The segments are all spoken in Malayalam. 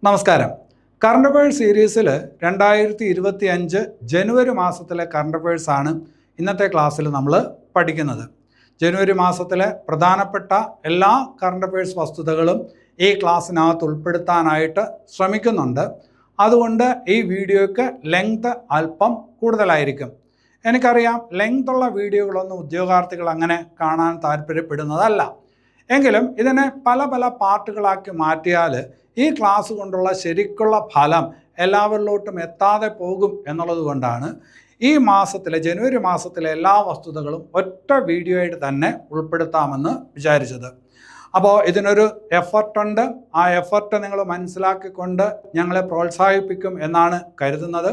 നമസ്കാരം. കറണ്ട് അഫയേഴ്സ് സീരീസിൽ 2025 ജനുവരി മാസത്തിലെ കറണ്ട് അഫയേഴ്സ് ആണ് ഇന്നത്തെ ക്ലാസ്സിൽ നമ്മൾ പഠിക്കുന്നത്. ജനുവരി മാസത്തിലെ പ്രധാനപ്പെട്ട എല്ലാ കറണ്ട് അഫയേഴ്സ് വസ്തുതകളും ഈ ക്ലാസ്സിനകത്ത് ഉൾപ്പെടുത്താനായിട്ട് ശ്രമിക്കുന്നുണ്ട്. അതുകൊണ്ട് ഈ വീഡിയോയ്ക്ക് ലെങ്ത് അല്പം കൂടുതലായിരിക്കും. എനിക്കറിയാം, ലെങ്ത് ഉള്ള വീഡിയോകളൊന്നും ഉദ്യോഗാർത്ഥികൾ അങ്ങനെ കാണാൻ താല്പര്യപ്പെടുന്നതല്ല. എങ്കിലും ഇതിനെ പല പല പാർട്ടുകളാക്കി മാറ്റിയാൽ ഈ ക്ലാസ് കൊണ്ടുള്ള ശരിക്കുള്ള ഫലം എല്ലാവരിലോട്ടും എത്താതെ പോകും എന്നുള്ളത് കൊണ്ടാണ് ഈ മാസത്തിലെ ജനുവരി മാസത്തിലെ എല്ലാ വസ്തുതകളും ഒറ്റ വീഡിയോയായിട്ട് തന്നെ ഉൾപ്പെടുത്താമെന്ന് വിചാരിച്ചത്. അപ്പോൾ ഇതിനൊരു എഫർട്ടുണ്ട്. ആ എഫർട്ട് നിങ്ങൾ മനസ്സിലാക്കിക്കൊണ്ട് ഞങ്ങളെ പ്രോത്സാഹിപ്പിക്കും എന്നാണ് കരുതുന്നത്.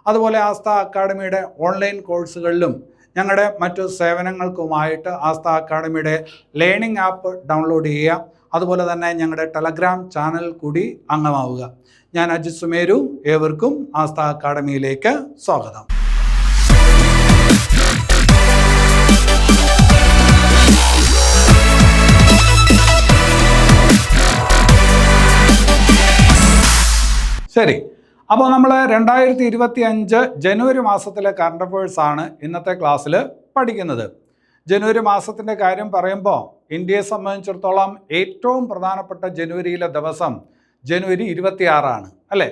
അതുപോലെ ആസ്ഥ അക്കാഡമിയുടെ ഓൺലൈൻ കോഴ്സുകളിലും ഞങ്ങളുടെ മറ്റു സേവനങ്ങൾക്കുമായിട്ട് ആസ്ഥ അക്കാഡമിയുടെ ലേണിംഗ് ആപ്പ് ഡൗൺലോഡ് ചെയ്യുക. അതുപോലെ തന്നെ ഞങ്ങളുടെ ടെലഗ്രാം ചാനൽ കൂടി അംഗമാവുക. ഞാൻ അജിത് സുമേരു. ഏവർക്കും ആസ്ഥ അക്കാഡമിയിലേക്ക് സ്വാഗതം. ശരി, അപ്പോൾ നമ്മൾ 2025 ജനുവരി മാസത്തിലെ കറണ്ട് അഫയേഴ്സ് ആണ് ഇന്നത്തെ ക്ലാസ്സിൽ പഠിക്കുന്നത്. ജനുവരി മാസത്തിൻ്റെ കാര്യം പറയുമ്പോൾ ഇന്ത്യയെ സംബന്ധിച്ചിടത്തോളം ഏറ്റവും പ്രധാനപ്പെട്ട ജനുവരിയിലെ ദിവസം ജനുവരി 26 അല്ലേ?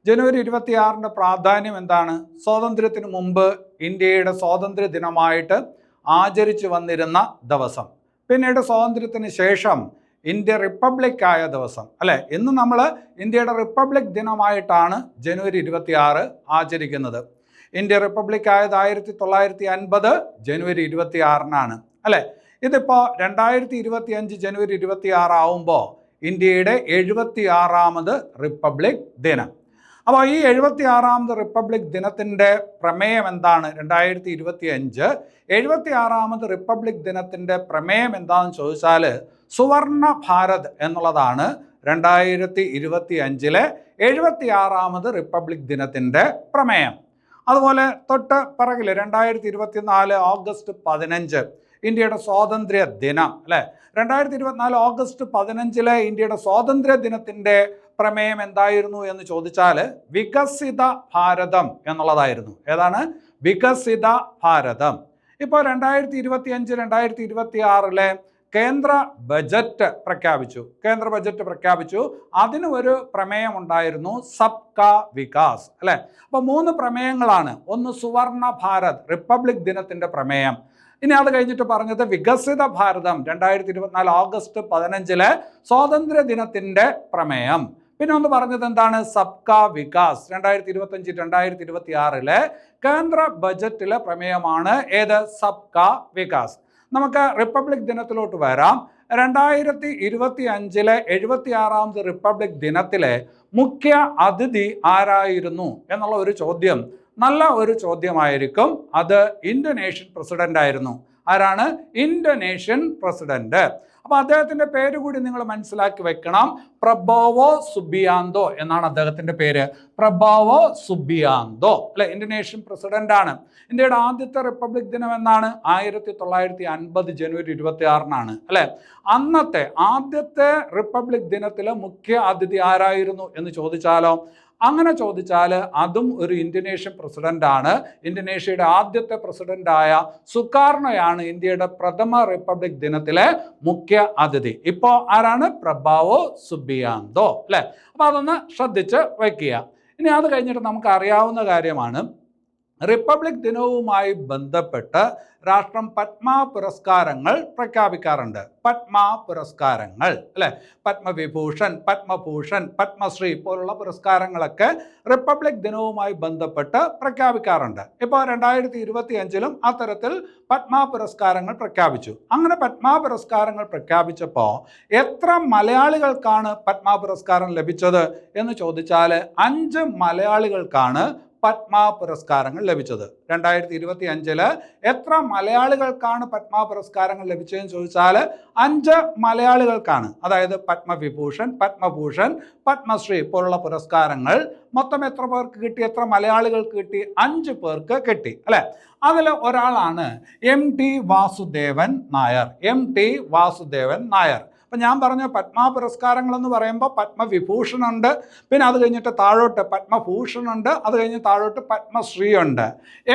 ജനുവരി 26 പ്രാധാന്യം എന്താണ്? സ്വാതന്ത്ര്യത്തിന് മുമ്പ് ഇന്ത്യയുടെ സ്വാതന്ത്ര്യ ദിനമായിട്ട് ആചരിച്ചു വന്നിരുന്ന ദിവസം. പിന്നീട് സ്വാതന്ത്ര്യത്തിന് ശേഷം ഇന്ത്യ റിപ്പബ്ലിക് ആയ ദിവസം അല്ലേ? ഇന്ന് നമ്മൾ ഇന്ത്യയുടെ റിപ്പബ്ലിക് ദിനമായിട്ടാണ് ജനുവരി 26 ആചരിക്കുന്നത്. ഇന്ത്യ റിപ്പബ്ലിക് ആയത് 1950 ജനുവരി 26 അല്ലേ? ഇതിപ്പോൾ 2025 ജനുവരി 26 ആവുമ്പോൾ ഇന്ത്യയുടെ 76ാമത് റിപ്പബ്ലിക് ദിനം. അപ്പോൾ ഈ 76ാമത് റിപ്പബ്ലിക് ദിനത്തിൻ്റെ പ്രമേയം എന്താണ്? 2025 76ാമത് റിപ്പബ്ലിക് ദിനത്തിൻ്റെ പ്രമേയം എന്താണെന്ന് ചോദിച്ചാൽ സുവർണ ഭാരത് എന്നുള്ളതാണ് 2025 76ാമത് റിപ്പബ്ലിക് ദിനത്തിൻ്റെ പ്രമേയം. അതുപോലെ തൊട്ട് പിറകിൽ 2024 ഓഗസ്റ്റ് 15 ഇന്ത്യയുടെ സ്വാതന്ത്ര്യ ദിനം അല്ലേ? 2024 ഓഗസ്റ്റ് 15 ഇന്ത്യയുടെ സ്വാതന്ത്ര്യ ദിനത്തിൻ്റെ പ്രമേയം എന്തായിരുന്നു എന്ന് ചോദിച്ചാൽ വികസിത ഭാരതം എന്നുള്ളതായിരുന്നു. ഏതാണ്? വികസിത ഭാരതം. ഇപ്പോൾ 2025 2026 കേന്ദ്ര ബജറ്റ് പ്രഖ്യാപിച്ചു. അതിന് ഒരു പ്രമേയം ഉണ്ടായിരുന്നു, സബ്കാ വികാസ് അല്ലെ? അപ്പോൾ 3 പ്രമേയങ്ങളാണ്. ഒന്ന് സുവർണ ഭാരത് റിപ്പബ്ലിക് ദിനത്തിന്റെ പ്രമേയം. ഇനി അത് കഴിഞ്ഞിട്ട് പറഞ്ഞത് വികസിത ഭാരതം 2024 ഓഗസ്റ്റ് 15 സ്വാതന്ത്ര്യ ദിനത്തിന്റെ പ്രമേയം. പിന്നെ ഒന്ന് പറഞ്ഞത് എന്താണ്? സബ്കാ വികാസ് 2025 2026 കേന്ദ്ര ബജറ്റിലെ പ്രമേയമാണ്. ഏത്? സബ്കാ വികാസ്. നമുക്ക് റിപ്പബ്ലിക് ദിനത്തിലോട്ട് വരാം. 2025 76ാമത് റിപ്പബ്ലിക് ദിനത്തിലെ മുഖ്യ അതിഥി ആരായിരുന്നു എന്നുള്ള ഒരു ചോദ്യം നല്ല ഒരു ചോദ്യമായിരിക്കും. അത് ഇന്തോനേഷ്യൻ പ്രസിഡന്റ് ആയിരുന്നു. ആരാണ്? Indonesian president. അപ്പോൾ അദ്ദേഹത്തിന്റെ പേര് കൂടി നിങ്ങൾ മനസ്സിലാക്കി വെക്കണം. പ്രബോവോ സുബിയാന്തോ എന്നാണ് അദ്ദേഹത്തിന്റെ പേര്. പ്രബോവോ സുബിയാന്തോ അല്ലെ? ഇന്തോനേഷ്യൻ പ്രസിഡന്റ് ആണ്. ഇന്ത്യയുടെ ആദ്യത്തെ റിപ്പബ്ലിക് ദിനം എന്നാണ്? 1950 ജനുവരി 26 അല്ലെ? അന്നത്തെ ആദ്യത്തെ റിപ്പബ്ലിക് ദിനത്തിലെ മുഖ്യ അതിഥി ആരായിരുന്നു എന്ന് ചോദിച്ചാലോ? അങ്ങനെ ചോദിച്ചാൽ അതും ഒരു ഇന്തോനേഷ്യൻ പ്രസിഡന്റ് ആണ്. ഇന്തോനേഷ്യയുടെ ആദ്യത്തെ പ്രസിഡന്റായ സുകാർണോയാണ് ഇന്ത്യയുടെ പ്രഥമ റിപ്പബ്ലിക് ദിനത്തിലെ മുഖ്യ അതിഥി. ഇപ്പോൾ ആരാണ്? പ്രബോവോ സുബിയാന്തോ അല്ലെ? അപ്പൊ അതൊന്ന് ശ്രദ്ധിച്ച് വയ്ക്കുക. ഇനി അത് കഴിഞ്ഞിട്ട് നമുക്ക് അറിയാവുന്ന കാര്യമാണ്, റിപ്പബ്ലിക് ദിനവുമായി ബന്ധപ്പെട്ട് രാഷ്ട്രം പത്മ പുരസ്കാരങ്ങൾ പ്രഖ്യാപിക്കാറുണ്ട്. പത്മ പുരസ്കാരങ്ങൾ അല്ലെ? പത്മവിഭൂഷൺ, പത്മഭൂഷൺ, പത്മശ്രീ പോലുള്ള പുരസ്കാരങ്ങളൊക്കെ റിപ്പബ്ലിക് ദിനവുമായി ബന്ധപ്പെട്ട് പ്രഖ്യാപിക്കാറുണ്ട്. ഇപ്പോൾ 2025 അത്തരത്തിൽ പത്മ പുരസ്കാരങ്ങൾ പ്രഖ്യാപിച്ചു. അങ്ങനെ പത്മ പുരസ്കാരങ്ങൾ പ്രഖ്യാപിച്ചപ്പോൾ എത്ര മലയാളികൾക്കാണ് പത്മ പുരസ്കാരം ലഭിച്ചത് എന്ന് ചോദിച്ചാൽ 5 മലയാളികൾക്കാണ് പത്മ പുരസ്കാരങ്ങൾ ലഭിച്ചത്. 2025 എത്ര മലയാളികൾക്കാണ് പത്മ പുരസ്കാരങ്ങൾ ലഭിച്ചതെന്ന് ചോദിച്ചാൽ 5 മലയാളികൾക്കാണ്. അതായത് പത്മവിഭൂഷൺ, പത്മഭൂഷൺ, പത്മശ്രീ പോലുള്ള പുരസ്കാരങ്ങൾ മൊത്തം എത്ര പേർക്ക് കിട്ടി? എത്ര മലയാളികൾക്ക് കിട്ടി? 5 പേർക്ക് കിട്ടി അല്ലെ? അതിൽ ഒരാളാണ് എം ടി വാസുദേവൻ നായർ. അപ്പം ഞാൻ പറഞ്ഞ പത്മ പുരസ്കാരങ്ങളെന്ന് പറയുമ്പോൾ പത്മവിഭൂഷൺ ഉണ്ട്, പിന്നെ അത് കഴിഞ്ഞിട്ട് താഴോട്ട് പത്മഭൂഷൺ ഉണ്ട്, അത് കഴിഞ്ഞ് താഴോട്ട് പത്മശ്രീ ഉണ്ട്.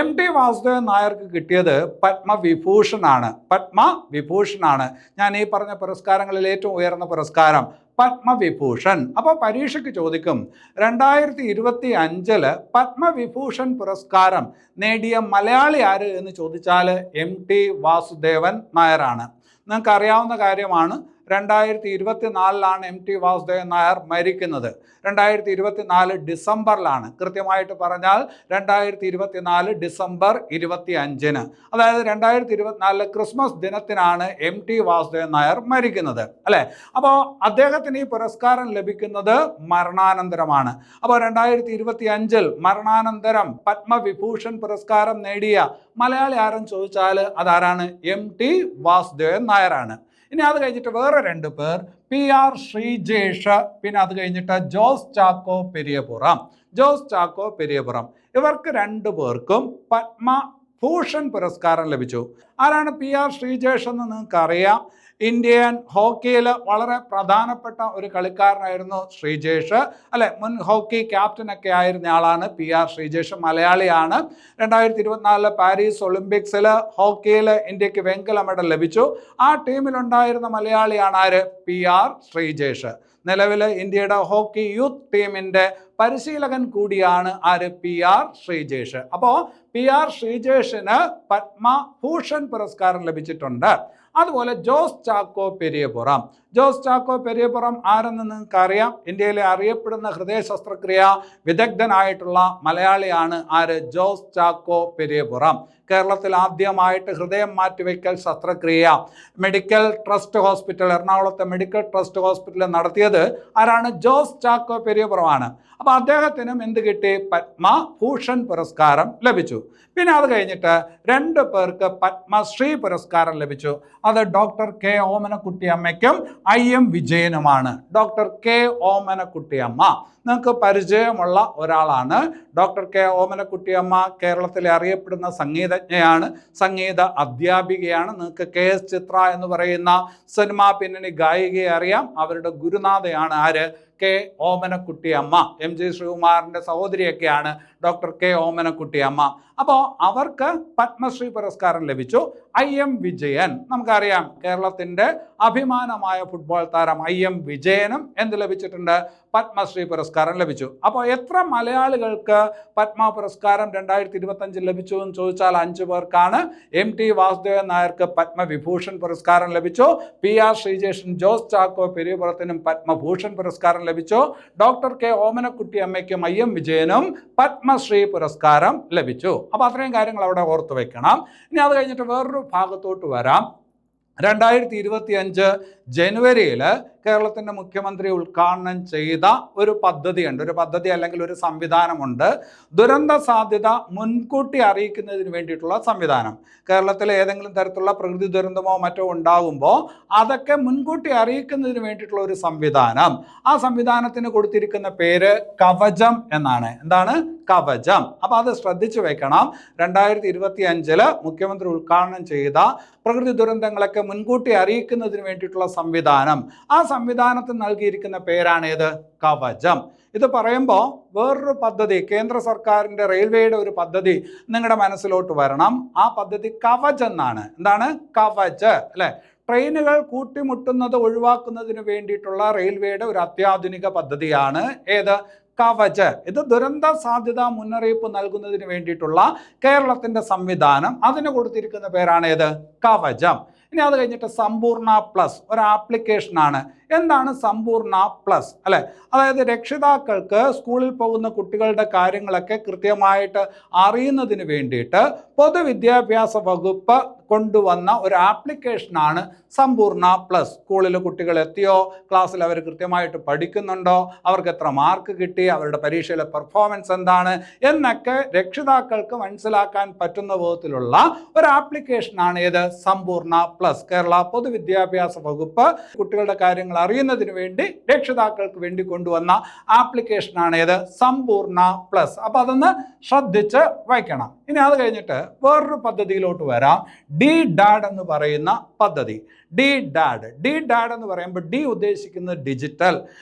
MT വാസുദേവൻ നായർക്ക് കിട്ടിയത് പത്മവിഭൂഷണാണ്. പത്മവിഭൂഷണാണ് ഞാൻ ഈ പറഞ്ഞ പുരസ്കാരങ്ങളിൽ ഏറ്റവും ഉയർന്ന പുരസ്കാരം, പത്മവിഭൂഷൺ. അപ്പോൾ പരീക്ഷയ്ക്ക് ചോദിക്കും 2025 പത്മവിഭൂഷൺ പുരസ്കാരം നേടിയ മലയാളി ആര് എന്ന് ചോദിച്ചാൽ MT വാസുദേവൻ നായരാണ്. നിങ്ങൾക്ക് അറിയാവുന്ന കാര്യമാണ്, 2024 MT വാസുദേവൻ നായർ മരിക്കുന്നത്. 2024 ഡിസംബറിലാണ്, കൃത്യമായിട്ട് പറഞ്ഞാൽ 2024 ഡിസംബർ 25-ന്, അതായത് 2024 ക്രിസ്മസ് ദിനത്തിനാണ് MT വാസുദേവൻ നായർ മരിക്കുന്നത്, അല്ലേ? അപ്പോൾ അദ്ദേഹത്തിന് ഈ പുരസ്കാരം ലഭിക്കുന്നത് മരണാനന്തരമാണ്. അപ്പോൾ 2025 മരണാനന്തരം പത്മവിഭൂഷൺ പുരസ്കാരം നേടിയ മലയാളി ആരെന്ന് ചോദിച്ചാൽ അതാരാണ്? MT വാസുദേവൻ നായരാണ്. ഇനി അത് കഴിഞ്ഞിട്ട് വേറെ 2 പേർ, PR ശ്രീജേഷ്, പിന്നെ അത് കഴിഞ്ഞിട്ട് ജോസ് ചാക്കോ പെരിയപുറം. ജോസ് ചാക്കോ പെരിയപുറം ഇവർക്ക് 2 പേർക്കും പത്മഭൂഷൺ പുരസ്കാരം ലഭിച്ചു. ആരാണ് PR ശ്രീജേഷ് എന്ന് നിങ്ങൾക്കറിയാം. ഇന്ത്യൻ ഹോക്കിയിൽ വളരെ പ്രധാനപ്പെട്ട ഒരു കളിക്കാരനായിരുന്നു ശ്രീജേഷ്, അല്ലെ? മുൻ ഹോക്കി ക്യാപ്റ്റനൊക്കെ ആയിരുന്ന ആളാണ് PR ശ്രീജേഷ്. മലയാളിയാണ്. 2024 പാരീസ് ഒളിമ്പിക്സിൽ ഹോക്കിയിൽ ഇന്ത്യക്ക് വെങ്കല മെഡൽ ലഭിച്ചു. ആ ടീമിലുണ്ടായിരുന്ന മലയാളിയാണ് ആര്? PR ശ്രീജേഷ്. നിലവിൽ ഇന്ത്യയുടെ ഹോക്കി യൂത്ത് ടീമിൻ്റെ പരിശീലകൻ കൂടിയാണ് ആര്? PR ശ്രീജേഷ്. അപ്പോൾ PR ശ്രീജേഷിന് പത്മഭൂഷൺ പുരസ്കാരം ലഭിച്ചിട്ടുണ്ട്. അതുപോലെ ജോസ് ചാക്കോ പെരിയപുറം. ജോസ് ചാക്കോ പെരിയപുറം ആരെന്ന് നിങ്ങൾക്കറിയാം. ഇന്ത്യയിലെ അറിയപ്പെടുന്ന ഹൃദയ ശസ്ത്രക്രിയ വിദഗ്ധനായിട്ടുള്ള മലയാളിയാണ് ആര്? ജോസ് ചാക്കോ പെരിയപുറം. കേരളത്തിൽ ആദ്യമായിട്ട് ഹൃദയം മാറ്റിവെക്കൽ ശസ്ത്രക്രിയ മെഡിക്കൽ ട്രസ്റ്റ് ഹോസ്പിറ്റൽ, എറണാകുളത്തെ മെഡിക്കൽ ട്രസ്റ്റ് ഹോസ്പിറ്റലിൽ നടത്തിയത് ആരാണ്? ജോസ് ചാക്കോ പെരിയപുറമാണ്. അപ്പോൾ അദ്ദേഹത്തിനും എന്ത് കിട്ടി? പത്മഭൂഷൺ പുരസ്കാരം ലഭിച്ചു. പിന്നെ അത് കഴിഞ്ഞിട്ട് 2 പേർക്ക് പത്മശ്രീ പുരസ്കാരം ലഭിച്ചു. അത് ഡോക്ടർ K ഓമനക്കുട്ടിയമ്മയ്ക്കും IM വിജയനുമാണ്. ഡോക്ടർ K ഓമനക്കുട്ടിയമ്മ നിങ്ങൾക്ക് പരിചയമുള്ള ഒരാളാണ്. ഡോക്ടർ K ഓമനക്കുട്ടിയമ്മ കേരളത്തിലെ അറിയപ്പെടുന്ന സംഗീതജ്ഞയാണ്, സംഗീത അധ്യാപികയാണ്. നിങ്ങൾക്ക് KS ചിത്ര എന്ന് പറയുന്ന സിനിമാ പിന്നണി ഗായികയെ അറിയാം. അവരുടെ ഗുരുനാഥയാണ് ആര്? K ഓമനക്കുട്ടിയമ്മ. MG ശ്രീകുമാറിൻ്റെ സഹോദരിയൊക്കെയാണ് ഡോക്ടർ K ഓമനക്കുട്ടിയമ്മ. അപ്പോൾ അവർക്ക് പത്മശ്രീ പുരസ്കാരം ലഭിച്ചു. IM വിജയൻ നമുക്കറിയാം, കേരളത്തിൻ്റെ അഭിമാനമായ ഫുട്ബോൾ താരം IM വിജയനും എന്ത് ലഭിച്ചിട്ടുണ്ട്? പത്മശ്രീ പുരസ്കാരം ലഭിച്ചു. അപ്പോൾ എത്ര മലയാളികൾക്ക് പത്മ പുരസ്കാരം 2025 ലഭിച്ചു എന്ന് ചോദിച്ചാൽ 5 പേർക്കാണ്. MT വാസുദേവൻ നായർക്ക് പത്മവിഭൂഷൺ പുരസ്കാരം ലഭിച്ചു. PR ശ്രീജേഷിനും ജോസ് ചാക്കോ പെരിയപുറത്തിനും പത്മഭൂഷൺ പുരസ്കാരം ലഭിച്ചു. ഡോക്ടർ K ഓമനക്കുട്ടിയമ്മയ്ക്കും IM വിജയനും പത്മശ്രീ പുരസ്കാരം ലഭിച്ചു. അപ്പോൾ അത്രയും കാര്യങ്ങൾ അവിടെ ഓർത്തു വെക്കണം. ഇനി അത് കഴിഞ്ഞിട്ട് വേറൊരു ഭാഗത്തോട്ട് വരാം. 2025 ജനുവരിയിൽ കേരളത്തിൻ്റെ മുഖ്യമന്ത്രി ഉദ്ഘാടനം ചെയ്ത ഒരു പദ്ധതിയുണ്ട്. ഒരു പദ്ധതി അല്ലെങ്കിൽ ഒരു സംവിധാനമുണ്ട്, ദുരന്ത സാധ്യത മുൻകൂട്ടി അറിയിക്കുന്നതിന് വേണ്ടിയിട്ടുള്ള സംവിധാനം. കേരളത്തിൽ ഏതെങ്കിലും തരത്തിലുള്ള പ്രകൃതി ദുരന്തമോ മറ്റോ ഉണ്ടാകുമ്പോൾ അതൊക്കെ മുൻകൂട്ടി അറിയിക്കുന്നതിന് വേണ്ടിയിട്ടുള്ള ഒരു സംവിധാനം. ആ സംവിധാനത്തിന് കൊടുത്തിരിക്കുന്ന പേര് കവചം എന്നാണ്. എന്താണ്? കവചം. അപ്പോൾ അത് ശ്രദ്ധിച്ചു വെക്കണം. 2025 മുഖ്യമന്ത്രി ഉദ്ഘാടനം ചെയ്ത പ്രകൃതി ദുരന്തങ്ങളൊക്കെ മുൻകൂട്ടി അറിയിക്കുന്നതിന് വേണ്ടിയിട്ടുള്ള സംവിധാനം, ആ സംവിധാനത്തിന് നൽകിയിരിക്കുന്ന പേരാണ് ഏത്? കവചം. ഇത് പറയുമ്പോൾ വേറൊരു പദ്ധതി, കേന്ദ്ര സർക്കാരിൻ്റെ റെയിൽവേയുടെ ഒരു പദ്ധതി നിങ്ങളുടെ മനസ്സിലോട്ട് വരണം. ആ പദ്ധതി കവച് എന്നാണ്. എന്താണ്? കവച്, അല്ലേ? ട്രെയിനുകൾ കൂട്ടിമുട്ടുന്നത് ഒഴിവാക്കുന്നതിന് വേണ്ടിയിട്ടുള്ള റെയിൽവേയുടെ ഒരു അത്യാധുനിക പദ്ധതിയാണ് ഏത്? കവച്. ഇത് ദുരന്ത സാധ്യത മുന്നറിയിപ്പ് നൽകുന്നതിന് വേണ്ടിയിട്ടുള്ള കേരളത്തിൻ്റെ സംവിധാനം. അതിന് കൊടുത്തിരിക്കുന്ന പേരാണ് ഏത്? കവചം. ഇനി അത് കഴിഞ്ഞിട്ട് സമ്പൂർണ്ണ പ്ലസ് ഒരു ആപ്ലിക്കേഷനാണ്. എന്താണ് സമ്പൂർണ്ണ പ്ലസ്? അല്ലെ, അതായത് രക്ഷിതാക്കൾക്ക് സ്കൂളിൽ പോകുന്ന കുട്ടികളുടെ കാര്യങ്ങളൊക്കെ കൃത്യമായിട്ട് അറിയുന്നതിന് വേണ്ടിയിട്ട് പൊതുവിദ്യാഭ്യാസ വകുപ്പ് കൊണ്ടുവന്ന ഒരു ആപ്ലിക്കേഷനാണ് സമ്പൂർണ്ണ പ്ലസ്. സ്കൂളിൽ കുട്ടികൾ എത്തിയോ, ക്ലാസ്സിൽ അവർ കൃത്യമായിട്ട് പഠിക്കുന്നുണ്ടോ, അവർക്ക് എത്ര മാർക്ക് കിട്ടി, അവരുടെ പരീക്ഷയിലെ പെർഫോമൻസ് എന്താണ് എന്നൊക്കെ രക്ഷിതാക്കൾക്ക് മനസ്സിലാക്കാൻ പറ്റുന്ന വിധത്തിലുള്ള ഒരു ആപ്ലിക്കേഷനാണ് ഏത്? സമ്പൂർണ്ണ പ്ലസ്. കേരള പൊതുവിദ്യാഭ്യാസ വകുപ്പ് കുട്ടികളുടെ കാര്യങ്ങൾ അറിയുന്നതിന് വേണ്ടി രക്ഷിതാക്കൾക്ക് വേണ്ടി കൊണ്ടുവന്ന ആപ്ലിക്കേഷനാണ് ഏത്? സമ്പൂർണ്ണ പ്ലസ്. അപ്പം അതൊന്ന് ശ്രദ്ധിച്ച് വയ്ക്കണം. ഇനി അത് കഴിഞ്ഞിട്ട് വേറൊരു പദ്ധതിയിലോട്ട് വരാം. DDAD എന്ന് പറയുന്ന പദ്ധതി. D dad. ഡി ഡാഡ് എന്ന് പറയുമ്പോൾ ഡി ഉദ്ദേശിക്കുന്നത് digital.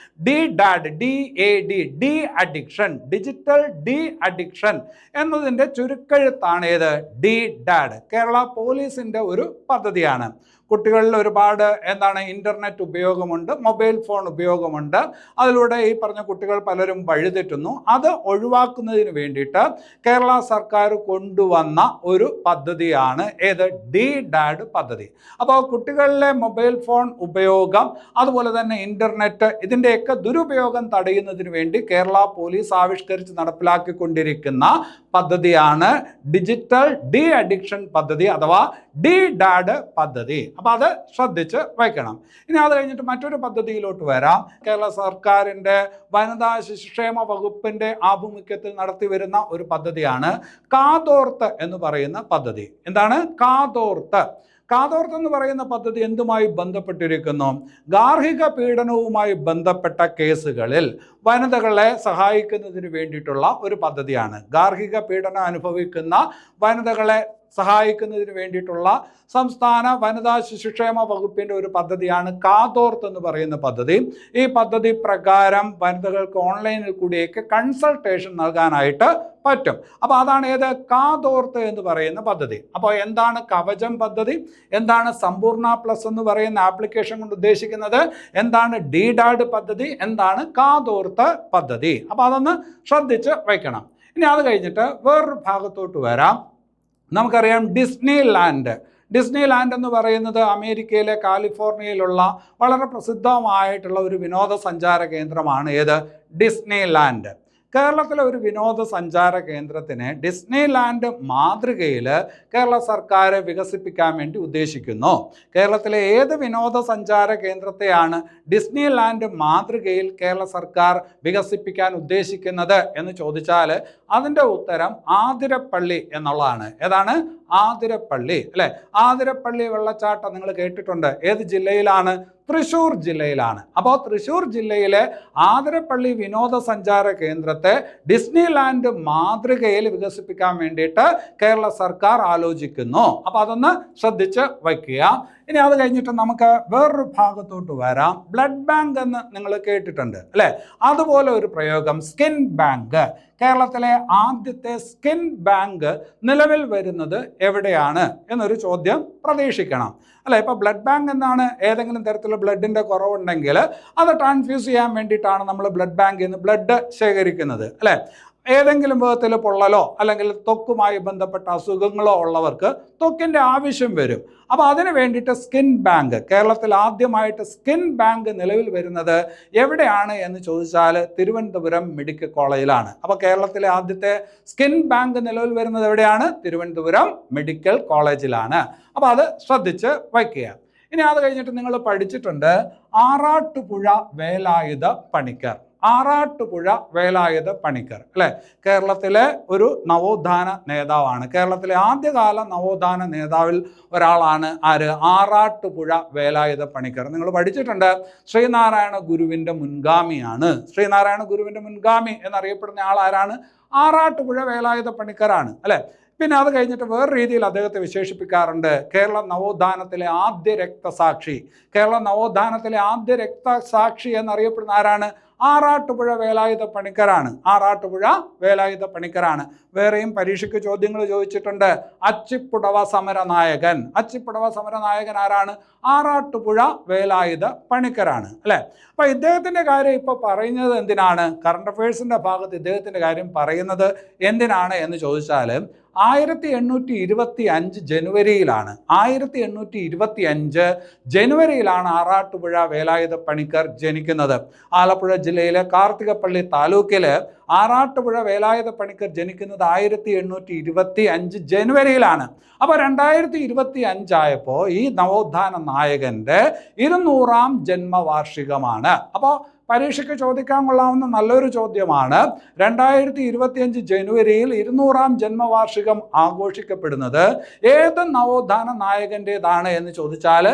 D dad, DAD, de addiction, digital de addiction എന്നതിൻ്റെ ചുരുക്കെഴുത്താണ് ഏത്? D dad. കേരള പോലീസിൻ്റെ ഒരു പദ്ധതിയാണ്. കുട്ടികളിൽ ഒരുപാട് ഇൻ്റർനെറ്റ് ഉപയോഗമുണ്ട്, മൊബൈൽ ഫോൺ ഉപയോഗമുണ്ട്. അതിലൂടെ ഈ പറഞ്ഞ കുട്ടികൾ പലരും വഴിതെറ്റുന്നു. അത് ഒഴിവാക്കുന്നതിന് വേണ്ടിയിട്ട് കേരള സർക്കാർ കൊണ്ടുവന്ന ഒരു പദ്ധതിയാണ് ഏത്? ഡി ഡാഡ് പദ്ധതി. അപ്പോൾ കുട്ടികളിലെ മൊബൈൽ ഫോൺ ഉപയോഗം, അതുപോലെ തന്നെ ഇൻ്റർനെറ്റ്, ഇതിൻ്റെയൊക്കെ ദുരുപയോഗം തടയുന്നതിന് വേണ്ടി കേരള പോലീസ് ആവിഷ്കരിച്ച് നടപ്പിലാക്കിക്കൊണ്ടിരിക്കുന്ന പദ്ധതിയാണ് ഡിജിറ്റൽ ഡി അഡിക്ഷൻ പദ്ധതി അഥവാ ഡി ഡാഡ് പദ്ധതി. അപ്പോൾ അത് ശ്രദ്ധിച്ച് വയ്ക്കണം. ഇനി അത് കഴിഞ്ഞിട്ട് മറ്റൊരു പദ്ധതിയിലോട്ട് വരാം. കേരള സർക്കാരിൻ്റെ വനിതാ ശിശുക്ഷേമ വകുപ്പിൻ്റെ ആഭിമുഖ്യത്തിൽ നടത്തി വരുന്ന ഒരു പദ്ധതിയാണ് കാതോർത്ത് എന്ന് പറയുന്ന പദ്ധതി. എന്താണ് കാതോർത്ത്? കാതോർത്ത് എന്ന് പറയുന്ന പദ്ധതി എന്തുമായി ബന്ധപ്പെട്ടിരിക്കുന്നു? ഗാർഹിക പീഡനവുമായി ബന്ധപ്പെട്ട കേസുകളിൽ വനിതകളെ സഹായിക്കുന്നതിന് വേണ്ടിയിട്ടുള്ള ഒരു പദ്ധതിയാണ്. ഗാർഹിക പീഡനം അനുഭവിക്കുന്ന വനിതകളെ സഹായിക്കുന്നതിന് വേണ്ടിയിട്ടുള്ള സംസ്ഥാന വനിതാ ശിശുക്ഷേമ വകുപ്പിൻ്റെ ഒരു പദ്ധതിയാണ് കാതോർത്ത് എന്ന് പറയുന്ന പദ്ധതി. ഈ പദ്ധതി പ്രകാരം വനിതകൾക്ക് ഓൺലൈനിൽ കൂടിയൊക്കെ കൺസൾട്ടേഷൻ നൽകാനായിട്ട് പറ്റും. അപ്പോൾ അതാണ് ഏത്? കാതോർത്ത് എന്ന് പറയുന്ന പദ്ധതി. അപ്പോൾ എന്താണ് കവചം പദ്ധതി? എന്താണ് സമ്പൂർണ്ണ പ്ലസ് എന്ന് പറയുന്ന ആപ്ലിക്കേഷൻ കൊണ്ട് ഉദ്ദേശിക്കുന്നത്? എന്താണ് ഡി ഡാഡ് പദ്ധതി? എന്താണ് കാതോർത്ത് പദ്ധതി? അപ്പോൾ അതൊന്ന് ശ്രദ്ധിച്ച് വയ്ക്കണം. ഇനി അത് കഴിഞ്ഞിട്ട് വേറൊരു ഭാഗത്തോട്ട് വരാം. നമുക്കറിയാം ഡിസ്നി ലാൻഡ്. ഡിസ്നി ലാൻഡ് എന്ന് പറയുന്നത് അമേരിക്കയിലെ കാലിഫോർണിയയിലുള്ള വളരെ പ്രസിദ്ധമായിട്ടുള്ള ഒരു വിനോദസഞ്ചാര കേന്ദ്രമാണ് ഏത്? Disney land. കേരളത്തിലെ ഒരു വിനോദസഞ്ചാര കേന്ദ്രത്തിന് ഡിസ്നി ലാൻഡ് മാതൃകയിൽ കേരള സർക്കാർ വികസിപ്പിക്കാൻ വേണ്ടി ഉദ്ദേശിക്കുന്നു. കേരളത്തിലെ ഏത് വിനോദസഞ്ചാര കേന്ദ്രത്തെയാണ് ഡിസ്നി ലാൻഡ് മാതൃകയിൽ കേരള സർക്കാർ വികസിപ്പിക്കാൻ ഉദ്ദേശിക്കുന്നത് എന്ന് ചോദിച്ചാൽ അതിൻ്റെ ഉത്തരം ആതിരപ്പള്ളി എന്നുള്ളതാണ്. ഏതാണ്? ആതിരപ്പള്ളി, അല്ലേ? ആതിരപ്പള്ളി വെള്ളച്ചാട്ടം നിങ്ങൾ കേട്ടിട്ടുണ്ട്. ഏത് ജില്ലയിലാണ്? തൃശ്ശൂർ ജില്ലയിലാണ്. അപ്പോൾ തൃശ്ശൂർ ജില്ലയിലെ ആതിരപ്പള്ളി വിനോദസഞ്ചാര കേന്ദ്രത്തെ ഡിസ്നി ലാൻഡ് മാതൃകയിൽ വികസിപ്പിക്കാൻ വേണ്ടിയിട്ട് കേരള സർക്കാർ ആലോചിക്കുന്നു. അപ്പോൾ അതൊന്ന് ശ്രദ്ധിച്ച് വയ്ക്കുക. ഇനി അത് കഴിഞ്ഞിട്ട് നമുക്ക് വേറൊരു ഭാഗത്തോട്ട് വരാം. ബ്ലഡ് ബാങ്ക് എന്ന് നിങ്ങൾ കേട്ടിട്ടുണ്ട്, അല്ലേ? അതുപോലെ ഒരു പ്രയോഗം സ്കിൻ ബാങ്ക്. കേരളത്തിലെ ആദ്യത്തെ സ്കിൻ ബാങ്ക് നിലവിൽ വരുന്നത് എവിടെയാണ് എന്നൊരു ചോദ്യം പ്രതീക്ഷിക്കണം, അല്ലേ? ഇപ്പോൾ ബ്ലഡ് ബാങ്ക് എന്നാണ് ഏതെങ്കിലും തരത്തിലുള്ള ബ്ലഡിൻ്റെ കുറവുണ്ടെങ്കിൽ അത് ട്രാൻസ്ഫ്യൂസ് ചെയ്യാൻ വേണ്ടിയിട്ടാണ് നമ്മൾ ബ്ലഡ് ബാങ്കിൽ നിന്ന് ബ്ലഡ് ശേഖരിക്കുന്നത്, അല്ലേ? ഏതെങ്കിലും വിധത്തിൽ പൊള്ളലോ അല്ലെങ്കിൽ ത്വക്കുമായി ബന്ധപ്പെട്ട അസുഖങ്ങളോ ഉള്ളവർക്ക് ത്വക്കിൻ്റെ ആവശ്യം വരും. അപ്പോൾ അതിന് വേണ്ടിയിട്ട് സ്കിൻ ബാങ്ക്, കേരളത്തിൽ ആദ്യമായിട്ട് സ്കിൻ ബാങ്ക് നിലവിൽ വരുന്നത് എവിടെയാണ് എന്ന് ചോദിച്ചാൽ തിരുവനന്തപുരം മെഡിക്കൽ കോളേജിലാണ്. അപ്പോൾ കേരളത്തിലെ ആദ്യത്തെ സ്കിൻ ബാങ്ക് നിലവിൽ വരുന്നത് എവിടെയാണ്? തിരുവനന്തപുരം മെഡിക്കൽ കോളേജിലാണ്. അപ്പോൾ അത് ശ്രദ്ധിച്ച് വയ്ക്കുക. ഇനി അത് കഴിഞ്ഞിട്ട് നിങ്ങൾ പഠിച്ചിട്ടുണ്ട് ആറാട്ടുപുഴ വേലായുധ പണിക്കർ. ആറാട്ടുപുഴ വേലായുധ പണിക്കർ, അല്ലേ? കേരളത്തിലെ ഒരു നവോത്ഥാന നേതാവാണ്. കേരളത്തിലെ ആദ്യകാല നവോത്ഥാന നേതാവിൽ ഒരാളാണ് ആര്? ആറാട്ടുപുഴ വേലായുധ പണിക്കർ. നിങ്ങൾ പഠിച്ചിട്ടുണ്ട് ശ്രീനാരായണ ഗുരുവിൻ്റെ മുൻഗാമിയാണ്. ശ്രീനാരായണ ഗുരുവിൻ്റെ മുൻഗാമി എന്നറിയപ്പെടുന്ന ആൾ ആരാണ്? ആറാട്ടുപുഴ വേലായുധ പണിക്കരാണ്, അല്ലേ? പിന്നെ അത് കഴിഞ്ഞിട്ട് വേറെ രീതിയിൽ അദ്ദേഹത്തെ വിശേഷിപ്പിക്കാറുണ്ട് കേരള നവോത്ഥാനത്തിലെ ആദ്യ രക്തസാക്ഷി. കേരള നവോത്ഥാനത്തിലെ ആദ്യ രക്തസാക്ഷി എന്നറിയപ്പെടുന്ന ആരാണ്? ആറാട്ടുപുഴ വേലായുധ പണിക്കരാണ്. ആറാട്ടുപുഴ വേലായുധ പണിക്കരാണ്. വേറെയും പരീക്ഷയ്ക്ക് ചോദ്യങ്ങൾ ചോദിച്ചിട്ടുണ്ട്. അച്ചിപ്പുടവ സമരനായകൻ. അച്ചിപ്പുടവ സമരനായകൻ ആരാണ്? ആറാട്ടുപുഴ വേലായുധ പണിക്കരാണ്, അല്ലേ? അപ്പോൾ ഇദ്ദേഹത്തിൻ്റെ കാര്യം ഇപ്പോൾ പറയുന്നത് എന്തിനാണ്? കറണ്ട് അഫയേഴ്സിൻ്റെ ഭാഗത്ത് ഇദ്ദേഹത്തിൻ്റെ കാര്യം പറയുന്നത് എന്തിനാണ് എന്ന് ചോദിച്ചാൽ 1825 ജനുവരിയിലാണ്. 1825 ജനുവരിയിലാണ് ആറാട്ടുപുഴ വേലായുധ പണിക്കർ ജനിക്കുന്നത്. ആലപ്പുഴ ജില്ലയിലെ കാർത്തികപ്പള്ളി താലൂക്കിൽ ആറാട്ടുപുഴ വേലായുധ പണിക്കർ ജനിക്കുന്നത് 1825 ജനുവരിയിലാണ്. അപ്പോൾ 2025 ആയപ്പോൾ ഈ നവോത്ഥാന നായകൻ്റെ 200ാം ജന്മവാർഷികമാണ്. അപ്പോൾ പരീക്ഷയ്ക്ക് ചോദിക്കാൻ കൊള്ളാവുന്ന നല്ലൊരു ചോദ്യമാണ്. 2025 ജനുവരിയിൽ 200ാം ജന്മവാർഷികം ആഘോഷിക്കപ്പെടുന്നത് ഏത് നവോത്ഥാന നായകൻ്റേതാണ് എന്ന് ചോദിച്ചാൽ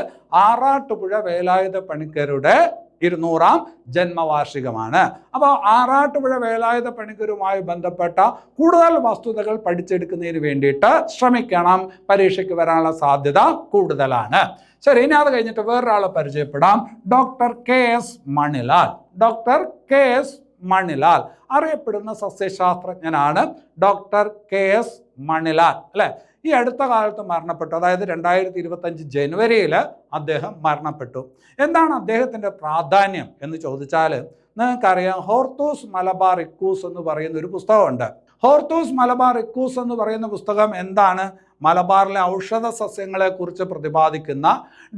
ആറാട്ടുപുഴ വേലായുധ പണിക്കരുടെ 200-ാം ജന്മവാർഷികമാണ്. അപ്പോൾ ആറാട്ടുപുഴ വേലായുധ പണിക്കരുമായി ബന്ധപ്പെട്ട കൂടുതൽ വസ്തുതകൾ പഠിച്ചെടുക്കുന്നതിന് വേണ്ടിയിട്ട് ശ്രമിക്കണം. പരീക്ഷയ്ക്ക് വരാനുള്ള സാധ്യത കൂടുതലാണ്. ശരി, ഇനി അത് കഴിഞ്ഞിട്ട് വേറൊരാളെ പരിചയപ്പെടാം. Doctor KS Manilal. Doctor KS Manilal അറിയപ്പെടുന്ന സസ്യശാസ്ത്രജ്ഞനാണ് ഡോക്ടർ KS മണിലാൽ, അല്ലെ? ഈ അടുത്ത കാലത്ത് മരണപ്പെട്ടു, അതായത് 2025 ജനുവരിയിൽ അദ്ദേഹം മരണപ്പെട്ടു. എന്താണ് അദ്ദേഹത്തിൻ്റെ പ്രാധാന്യം എന്ന് ചോദിച്ചാൽ, നിങ്ങൾക്കറിയാം, ഹോർത്തൂസ് മലബാർ ഇക്കൂസ് എന്ന് പറയുന്ന ഒരു പുസ്തകമുണ്ട്. ഹോർത്തൂസ് മലബാർ ഇക്കൂസ് എന്ന് പറയുന്ന പുസ്തകം എന്താണ്? മലബാറിലെ ഔഷധ സസ്യങ്ങളെക്കുറിച്ച് പ്രതിപാദിക്കുന്ന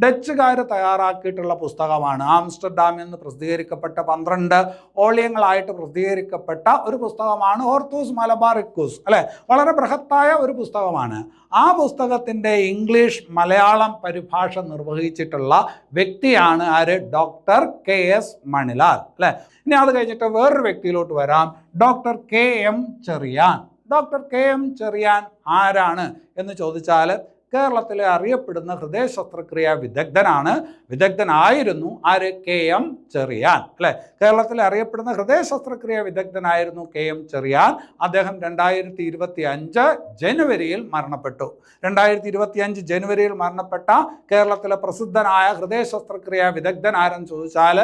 ഡച്ചുകാർ തയ്യാറാക്കിയിട്ടുള്ള പുസ്തകമാണ്. ആംസ്റ്റർഡാമിൽ നിന്ന് പ്രസിദ്ധീകരിക്കപ്പെട്ട 12 ഓളിയങ്ങളായിട്ട് പ്രസിദ്ധീകരിക്കപ്പെട്ട ഒരു പുസ്തകമാണ് ഹോർത്തൂസ് മലബാർ ഇക്കൂസ്, അല്ലെ? വളരെ ബൃഹത്തായ ഒരു പുസ്തകമാണ്. ആ പുസ്തകത്തിൻ്റെ ഇംഗ്ലീഷ് മലയാളം പരിഭാഷ നിർവഹിച്ചിട്ടുള്ള വ്യക്തിയാണ് ആര്? ഡോക്ടർ KS മണിലാൽ, അല്ലെ? ഇനി അത് കഴിഞ്ഞിട്ട് വേറൊരു വ്യക്തിയിലോട്ട് വരാം. Doctor KM Cherian. Doctor KM Cherian ആരാണ് എന്ന് ചോദിച്ചാൽ, കേരളത്തിലെ അറിയപ്പെടുന്ന ഹൃദയ ശസ്ത്രക്രിയാ വിദഗ്ധനായിരുന്നു ആര്? KM ചെറിയാൻ, അല്ലെ? കേരളത്തിലെ അറിയപ്പെടുന്ന ഹൃദയ ശസ്ത്രക്രിയാ വിദഗ്ധനായിരുന്നു KM ചെറിയാൻ. അദ്ദേഹം 2025 ജനുവരിയിൽ മരണപ്പെട്ടു. 2025 ജനുവരിയിൽ മരണപ്പെട്ട കേരളത്തിലെ പ്രസിദ്ധനായ ഹൃദയ ശസ്ത്രക്രിയാ വിദഗ്ധൻ ആരെന്ന് ചോദിച്ചാൽ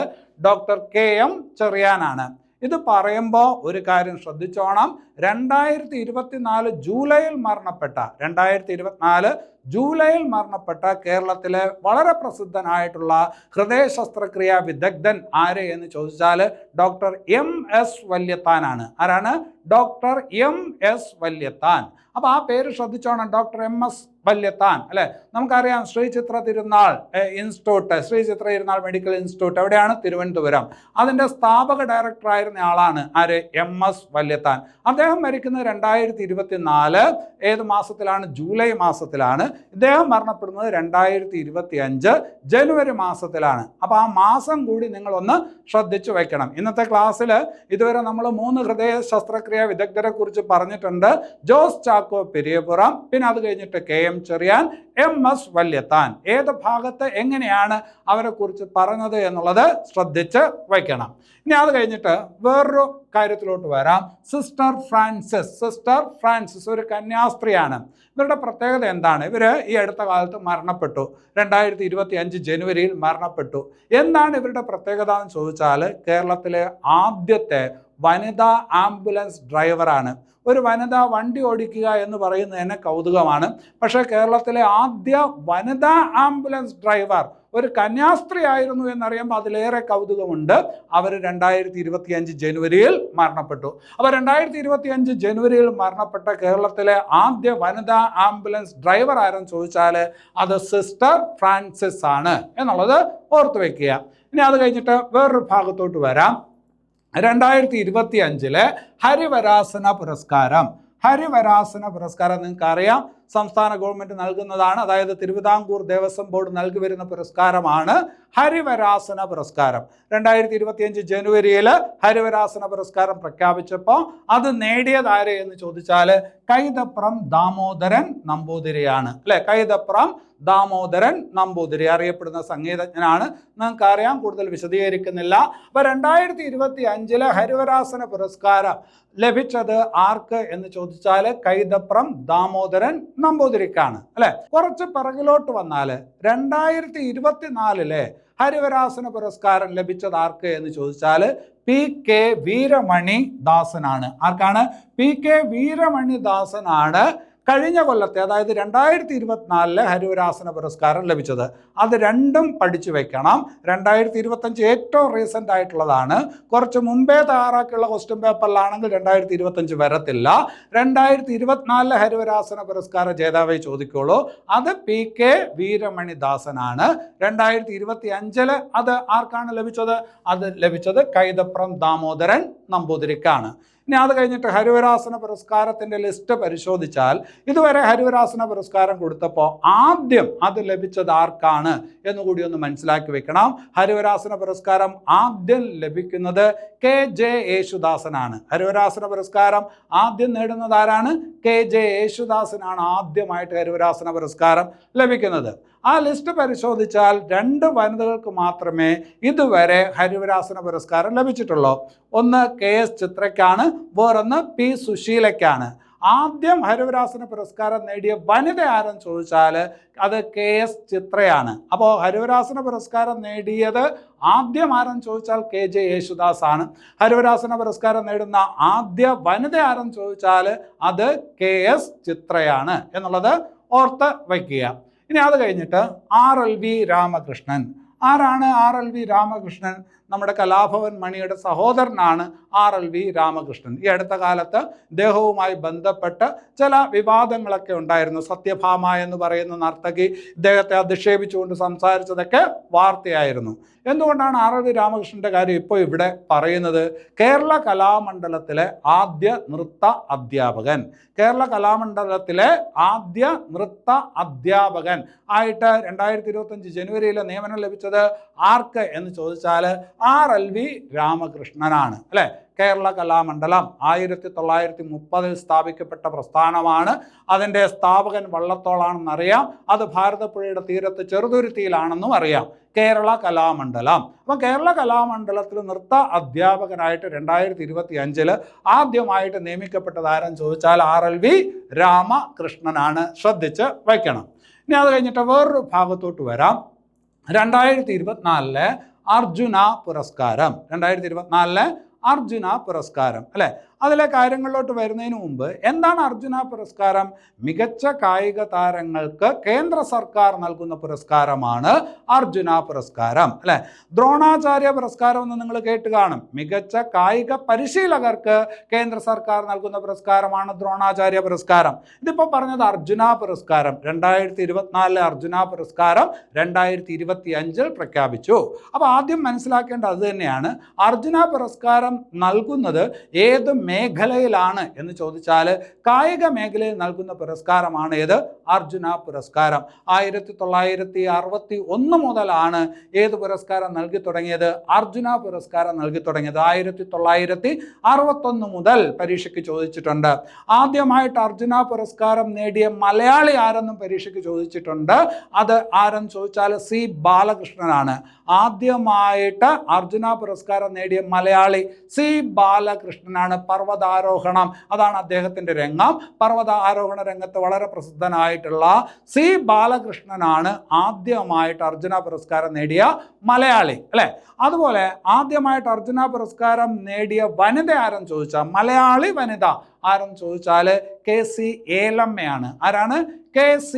ഡോക്ടർ KM ചെറിയാനാണ്. ഇത് പറയുമ്പോൾ ഒരു കാര്യം ശ്രദ്ധിച്ചോണം. 2024 ജൂലൈയിൽ മരണപ്പെട്ട കേരളത്തിലെ വളരെ പ്രസിദ്ധനായിട്ടുള്ള ഹൃദയ ശസ്ത്രക്രിയാ വിദഗ്ധൻ ആര് എന്ന് ചോദിച്ചാൽ ഡോക്ടർ MS വല്യത്താനാണ്. ആരാണ്? Doctor MS Valiathan. അപ്പോൾ ആ പേര് ശ്രദ്ധിച്ചോണം, ഡോക്ടർ MS വല്യത്താൻ, അല്ലെ? നമുക്കറിയാം ശ്രീ ചിത്ര തിരുനാൾ ഇൻസ്റ്റിറ്റ്യൂട്ട്, ശ്രീ ചിത്ര തിരുനാൾ മെഡിക്കൽ ഇൻസ്റ്റിറ്റ്യൂട്ട് എവിടെയാണ്? തിരുവനന്തപുരം. അതിൻ്റെ സ്ഥാപക ഡയറക്ടറായിരുന്ന ആളാണ് ആര്? MS വല്യത്താൻ. അദ്ദേഹം മരിക്കുന്നത് 2024 ഏത് മാസത്തിലാണ്? ജൂലൈ മാസത്തിലാണ്. ഇദ്ദേഹം മരണപ്പെടുന്നത് 2025 ജനുവരി മാസത്തിലാണ്. അപ്പോൾ ആ മാസം കൂടി നിങ്ങളൊന്ന് ശ്രദ്ധിച്ചു വയ്ക്കണം. ഇന്നത്തെ ക്ലാസ്സിൽ ഇതുവരെ നമ്മൾ 3 ഹൃദയ ശസ്ത്രക്രിയാ വിദഗ്ധരെ കുറിച്ച് പറഞ്ഞിട്ടുണ്ട്. ജോസ് ചാക്കോ പെരിയപുറം, പിന്നെ അത് കഴിഞ്ഞിട്ട് KM ചെറിയാൻ, MS വല്യത്താൻ. ഏത് ഭാഗത്ത് എങ്ങനെയാണ് അവരെ കുറിച്ച് പറഞ്ഞത് എന്നുള്ളത് ശ്രദ്ധിച്ച് വയ്ക്കണം. ഇനി അത് കഴിഞ്ഞിട്ട് വേറൊരു കാര്യത്തിലോട്ട് വരാം. സിസ്റ്റർ ഫ്രാൻസിസ് ഒരു കന്യാസ്ത്രീയാണ്. ഇവരുടെ പ്രത്യേകത എന്താണ്? ഇവർ ഈ അടുത്ത കാലത്ത് മരണപ്പെട്ടു. 2025 ജനുവരിയിൽ മരണപ്പെട്ടു. എന്താണ് ഇവരുടെ പ്രത്യേകത എന്ന് ചോദിച്ചാൽ, കേരളത്തിലെ ആദ്യത്തെ വനിതാ ആംബുലൻസ് ഡ്രൈവറാണ്. ഒരു വനിതാ വണ്ടി ഓടിക്കുക എന്ന് പറയുന്നത് തന്നെ കൗതുകമാണ്. പക്ഷേ കേരളത്തിലെ ആദ്യ വനിതാ ആംബുലൻസ് ഡ്രൈവർ ഒരു കന്യാസ്ത്രീ ആയിരുന്നു എന്നറിയുമ്പോൾ അതിലേറെ കൗതുകമുണ്ട്. അവർ 2025 ജനുവരിയിൽ മരണപ്പെട്ടു. അപ്പോൾ 2025 ജനുവരിയിൽ മരണപ്പെട്ട കേരളത്തിലെ ആദ്യ വനിതാ ആംബുലൻസ് ഡ്രൈവർ ആരെന്ന് ചോദിച്ചാൽ അത് സിസ്റ്റർ ഫ്രാൻസിസ് ആണ് എന്നുള്ളത് ഓർത്തു വയ്ക്കുക. ഇനി അത് കഴിഞ്ഞിട്ട് വേറൊരു ഭാഗത്തോട്ട് വരാം. 2025 ഹരിവരാസന പുരസ്കാരം നിങ്ങൾക്കറിയാം, സംസ്ഥാന ഗവൺമെൻറ് നൽകുന്നതാണ്. അതായത് തിരുവിതാംകൂർ ദേവസ്വം ബോർഡ് നൽകി വരുന്ന പുരസ്കാരമാണ് ഹരിവരാസന പുരസ്കാരം. 2025 ജനുവരിയിൽ ഹരിവരാസന പുരസ്കാരം പ്രഖ്യാപിച്ചപ്പോൾ അത് നേടിയതാരെ എന്ന് ചോദിച്ചാൽ കൈതപ്രം ദാമോദരൻ നമ്പൂതിരിയാണ്, അല്ലെ? കൈതപ്രം ദാമോദരൻ നമ്പൂതിരി അറിയപ്പെടുന്ന സംഗീതജ്ഞനാണ്. നിങ്ങൾക്കറിയാം, കൂടുതൽ വിശദീകരിക്കുന്നില്ല. അപ്പോൾ 2025 ഹരിവരാസന പുരസ്കാരം ലഭിച്ചത് ആർക്ക് എന്ന് ചോദിച്ചാൽ കൈതപ്രം ദാമോദരൻ നമ്പൂതിരിക്കാണ്, അല്ലെ? കുറച്ച് പിറകിലോട്ട് വന്നാൽ 2024 ഹരിവരാസന പുരസ്കാരം ലഭിച്ചത് ആർക്ക് എന്ന് ചോദിച്ചാൽ PK വീരമണി ദാസനാണ്. ആർക്കാണ്? PK വീരമണി ദാസനാണ് കഴിഞ്ഞ കൊല്ലത്തെ, അതായത് 2024 ഹരിവരാസന പുരസ്കാരം ലഭിച്ചത്. അത് രണ്ടും പഠിച്ചു വെക്കണം. 2025 ഏറ്റവും റീസെൻ്റ് ആയിട്ടുള്ളതാണ്. കുറച്ച് മുമ്പേ തയ്യാറാക്കിയുള്ള ക്വസ്റ്റ്യൻ പേപ്പറിലാണെങ്കിൽ 2025 വരത്തില്ല. 2024 ഹരിവരാസന പുരസ്കാര ജേതാവേ ചോദിക്കുള്ളൂ. അത് PK വീരമണി ദാസനാണ്. 2025 അത് ആർക്കാണ് ലഭിച്ചത്? അത് ലഭിച്ചത് കൈതപ്രം ദാമോദരൻ നമ്പൂതിരിക്കാണ്. ഇനി അത് കഴിഞ്ഞിട്ട് ഹരിവരാസന പുരസ്കാരത്തിൻ്റെ ലിസ്റ്റ് പരിശോധിച്ചാൽ ഇതുവരെ ഹരിവരാസന പുരസ്കാരം കൊടുത്തപ്പോൾ ആദ്യം അത് ലഭിച്ചത് ആർക്കാണ് എന്നുകൂടി ഒന്ന് മനസ്സിലാക്കി വെക്കണം. ഹരിവരാസന പുരസ്കാരം ആദ്യം ലഭിക്കുന്നത് KJ യേശുദാസനാണ്. ഹരിവരാസന പുരസ്കാരം ആദ്യം നേടുന്നത് ആരാണ്? KJ യേശുദാസനാണ് ആദ്യമായിട്ട് ഹരിവരാസന പുരസ്കാരം ലഭിക്കുന്നത്. ആ ലിസ്റ്റ് പരിശോധിച്ചാൽ 2 വനിതകൾക്ക് മാത്രമേ ഇതുവരെ ഹരിവരാസന പുരസ്കാരം ലഭിച്ചിട്ടുള്ളൂ. ഒന്ന് KS ചിത്രയ്ക്കാണ്, വേറൊന്ന് P സുശീലയ്ക്കാണ്. ആദ്യം ഹരിവരാസന പുരസ്കാരം നേടിയ വനിത ആരെന്ന് ചോദിച്ചാൽ അത് KS ചിത്രയാണ്. അപ്പോൾ ഹരിവരാസന പുരസ്കാരം നേടിയത് ആദ്യം ആരെന്ന് ചോദിച്ചാൽ KJ യേശുദാസ് ആണ്. ഹരിവരാസന പുരസ്കാരം നേടുന്ന ആദ്യ വനിത ആരെന്ന് ചോദിച്ചാൽ അത് KS ചിത്രയാണ് എന്നുള്ളത് ഓർത്ത് വയ്ക്കുക. ഇനി അത് കഴിഞ്ഞിട്ട് RLV രാമകൃഷ്ണൻ. ആരാണ് RLV രാമകൃഷ്ണൻ? നമ്മുടെ കലാഭവൻ മണിയുടെ സഹോദരനാണ് RLV രാമകൃഷ്ണൻ. ഈ അടുത്ത കാലത്ത് ഇദ്ദേഹവുമായി ബന്ധപ്പെട്ട് ചില വിവാദങ്ങളൊക്കെ ഉണ്ടായിരുന്നു. സത്യഭാമ എന്ന് പറയുന്ന നർത്തകി ഇദ്ദേഹത്തെ അധിക്ഷേപിച്ചുകൊണ്ട് സംസാരിച്ചതൊക്കെ വാർത്തയായിരുന്നു. എന്തുകൊണ്ടാണ് RLV രാമകൃഷ്ണൻ്റെ കാര്യം ഇപ്പോൾ ഇവിടെ പറയുന്നത്? കേരള കലാമണ്ഡലത്തിലെ ആദ്യ നൃത്ത അധ്യാപകൻ, കേരള കലാമണ്ഡലത്തിലെ ആദ്യ നൃത്ത അധ്യാപകൻ ആയിട്ട് 2025 ജനുവരിയിൽ നിയമനം ലഭിച്ചത് ആർക്ക് എന്ന് ചോദിച്ചാൽ RLV രാമകൃഷ്ണനാണ് അല്ലേ. കേരള കലാമണ്ഡലം 1930 സ്ഥാപിക്കപ്പെട്ട പ്രസ്ഥാനമാണ്. അതിൻ്റെ സ്ഥാപകൻ വള്ളത്തോളാണെന്നറിയാം. അത് ഭാരതപ്പുഴയുടെ തീരത്ത് ചെറുതുരുത്തിയിലാണെന്നും അറിയാം. കേരള കലാമണ്ഡലം. അപ്പം കേരള കലാമണ്ഡലത്തിൽ നൃത്ത അധ്യാപകനായിട്ട് 2025 ആദ്യമായിട്ട് നിയമിക്കപ്പെട്ടത് ആരെന്ന് ചോദിച്ചാൽ RLV രാമകൃഷ്ണനാണ്. ശ്രദ്ധിച്ച് വയ്ക്കണം. ഇനി അത് കഴിഞ്ഞിട്ട് വേറൊരു ഭാഗത്തോട്ട് വരാം. 2024 അർജുന പുരസ്കാരം, 2024 അർജുന പുരസ്കാരം അല്ലേ. അതിലെ കാര്യങ്ങളിലോട്ട് വരുന്നതിന് മുമ്പ് എന്താണ് അർജുന പുരസ്കാരം? മികച്ച കായിക താരങ്ങൾക്ക് കേന്ദ്ര സർക്കാർ നൽകുന്ന പുരസ്കാരമാണ് അർജുന പുരസ്കാരം അല്ലേ. ദ്രോണാചാര്യ പുരസ്കാരം എന്ന് നിങ്ങൾ കേട്ട് കാണും. മികച്ച കായിക പരിശീലകർക്ക് കേന്ദ്ര സർക്കാർ നൽകുന്ന പുരസ്കാരമാണ് ദ്രോണാചാര്യ പുരസ്കാരം. ഇതിപ്പോൾ പറഞ്ഞത് അർജുന പുരസ്കാരം. 2024 അർജുന പുരസ്കാരം 2025 പ്രഖ്യാപിച്ചു. അപ്പോൾ ആദ്യം മനസ്സിലാക്കേണ്ടത് അത് തന്നെയാണ്. അർജുന പുരസ്കാരം നൽകുന്നത് ഏത് മേഖലയിലാണ് എന്ന് ചോദിച്ചാൽ കായിക മേഖലയിൽ നൽകുന്ന പുരസ്കാരമാണ് ഏത്? അർജുന പുരസ്കാരം. 1961 മുതലാണ് ഏത് പുരസ്കാരം നൽകി തുടങ്ങിയത്? അർജുന പുരസ്കാരം നൽകി തുടങ്ങിയത് 1961 മുതൽ പരീക്ഷയ്ക്ക് ചോദിച്ചിട്ടുണ്ട്. ആദ്യമായിട്ട് അർജുന പുരസ്കാരം നേടിയ മലയാളി ആരെന്നും പരീക്ഷയ്ക്ക് ചോദിച്ചിട്ടുണ്ട്. അത് ആരെന്ന് ചോദിച്ചാൽ C ബാലകൃഷ്ണനാണ്. ആദ്യമായിട്ട് അർജുന പുരസ്കാരം നേടിയ മലയാളി C ബാലകൃഷ്ണനാണ്. പർവ്വതാരോഹണം അതാണ് അദ്ദേഹത്തിൻ്റെ രംഗം. പർവ്വതാരോഹണ രംഗത്ത് വളരെ പ്രസിദ്ധനായിട്ടുള്ള C ബാലകൃഷ്ണനാണ് ആദ്യമായിട്ട് അർജുന പുരസ്കാരം നേടിയ മലയാളി അല്ലേ. അതുപോലെ ആദ്യമായിട്ട് അർജുന പുരസ്കാരം നേടിയ വനിത ആരെന്ന് ചോദിച്ചാൽ, മലയാളി വനിത ആരെന്ന് ചോദിച്ചാൽ KC ഏലമ്മയാണ്. ആരാണ്? KC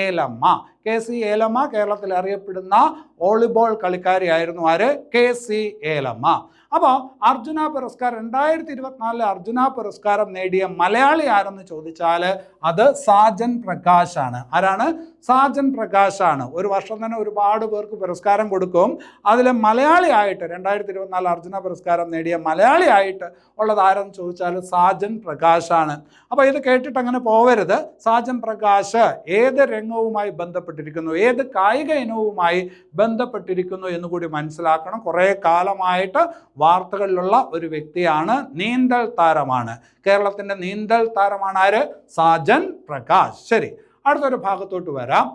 ഏലമ്മ. KC ഏലമ്മ കേരളത്തിൽ അറിയപ്പെടുന്ന വോളിബോൾ കളിക്കാരിയായിരുന്നു. ആര്? KC ഏലമ്മ. അപ്പോൾ അർജുന പുരസ്കാരം 2024 അർജുന പുരസ്കാരം നേടിയ മലയാളി ആരെന്ന് ചോദിച്ചാൽ അത് സാജൻ പ്രകാശാണ്. ആരാണ്? സാജൻ പ്രകാശാണ്. ഒരു വർഷം തന്നെ ഒരുപാട് പേർക്ക് പുരസ്കാരം കൊടുക്കും. അതിൽ മലയാളിയായിട്ട് 2024 അർജുന പുരസ്കാരം നേടിയ മലയാളിയായിട്ട് ഉള്ളത് ആരെന്ന് ചോദിച്ചാൽ സാജൻ പ്രകാശാണ്. അപ്പോൾ ഇത് കേട്ടിട്ട് അങ്ങനെ പോവരുത്. സാജൻ പ്രകാശ് ഏത് രംഗവുമായി ബന്ധപ്പെട്ടിരിക്കുന്നു, ഏത് കായിക ഇനവുമായി ബന്ധപ്പെട്ടിരിക്കുന്നു എന്നുകൂടി മനസ്സിലാക്കണം. കുറേ കാലമായിട്ട് വാർത്തകളിലുള്ള ഒരു വ്യക്തിയാണ്. നീന്തൽ താരമാണ്. കേരളത്തിൻ്റെ നീന്തൽ താരമാണ് ആര്? സാജൻ പ്രകാശ്. ശരി, അടുത്തൊരു ഭാഗത്തോട്ട് വരാം.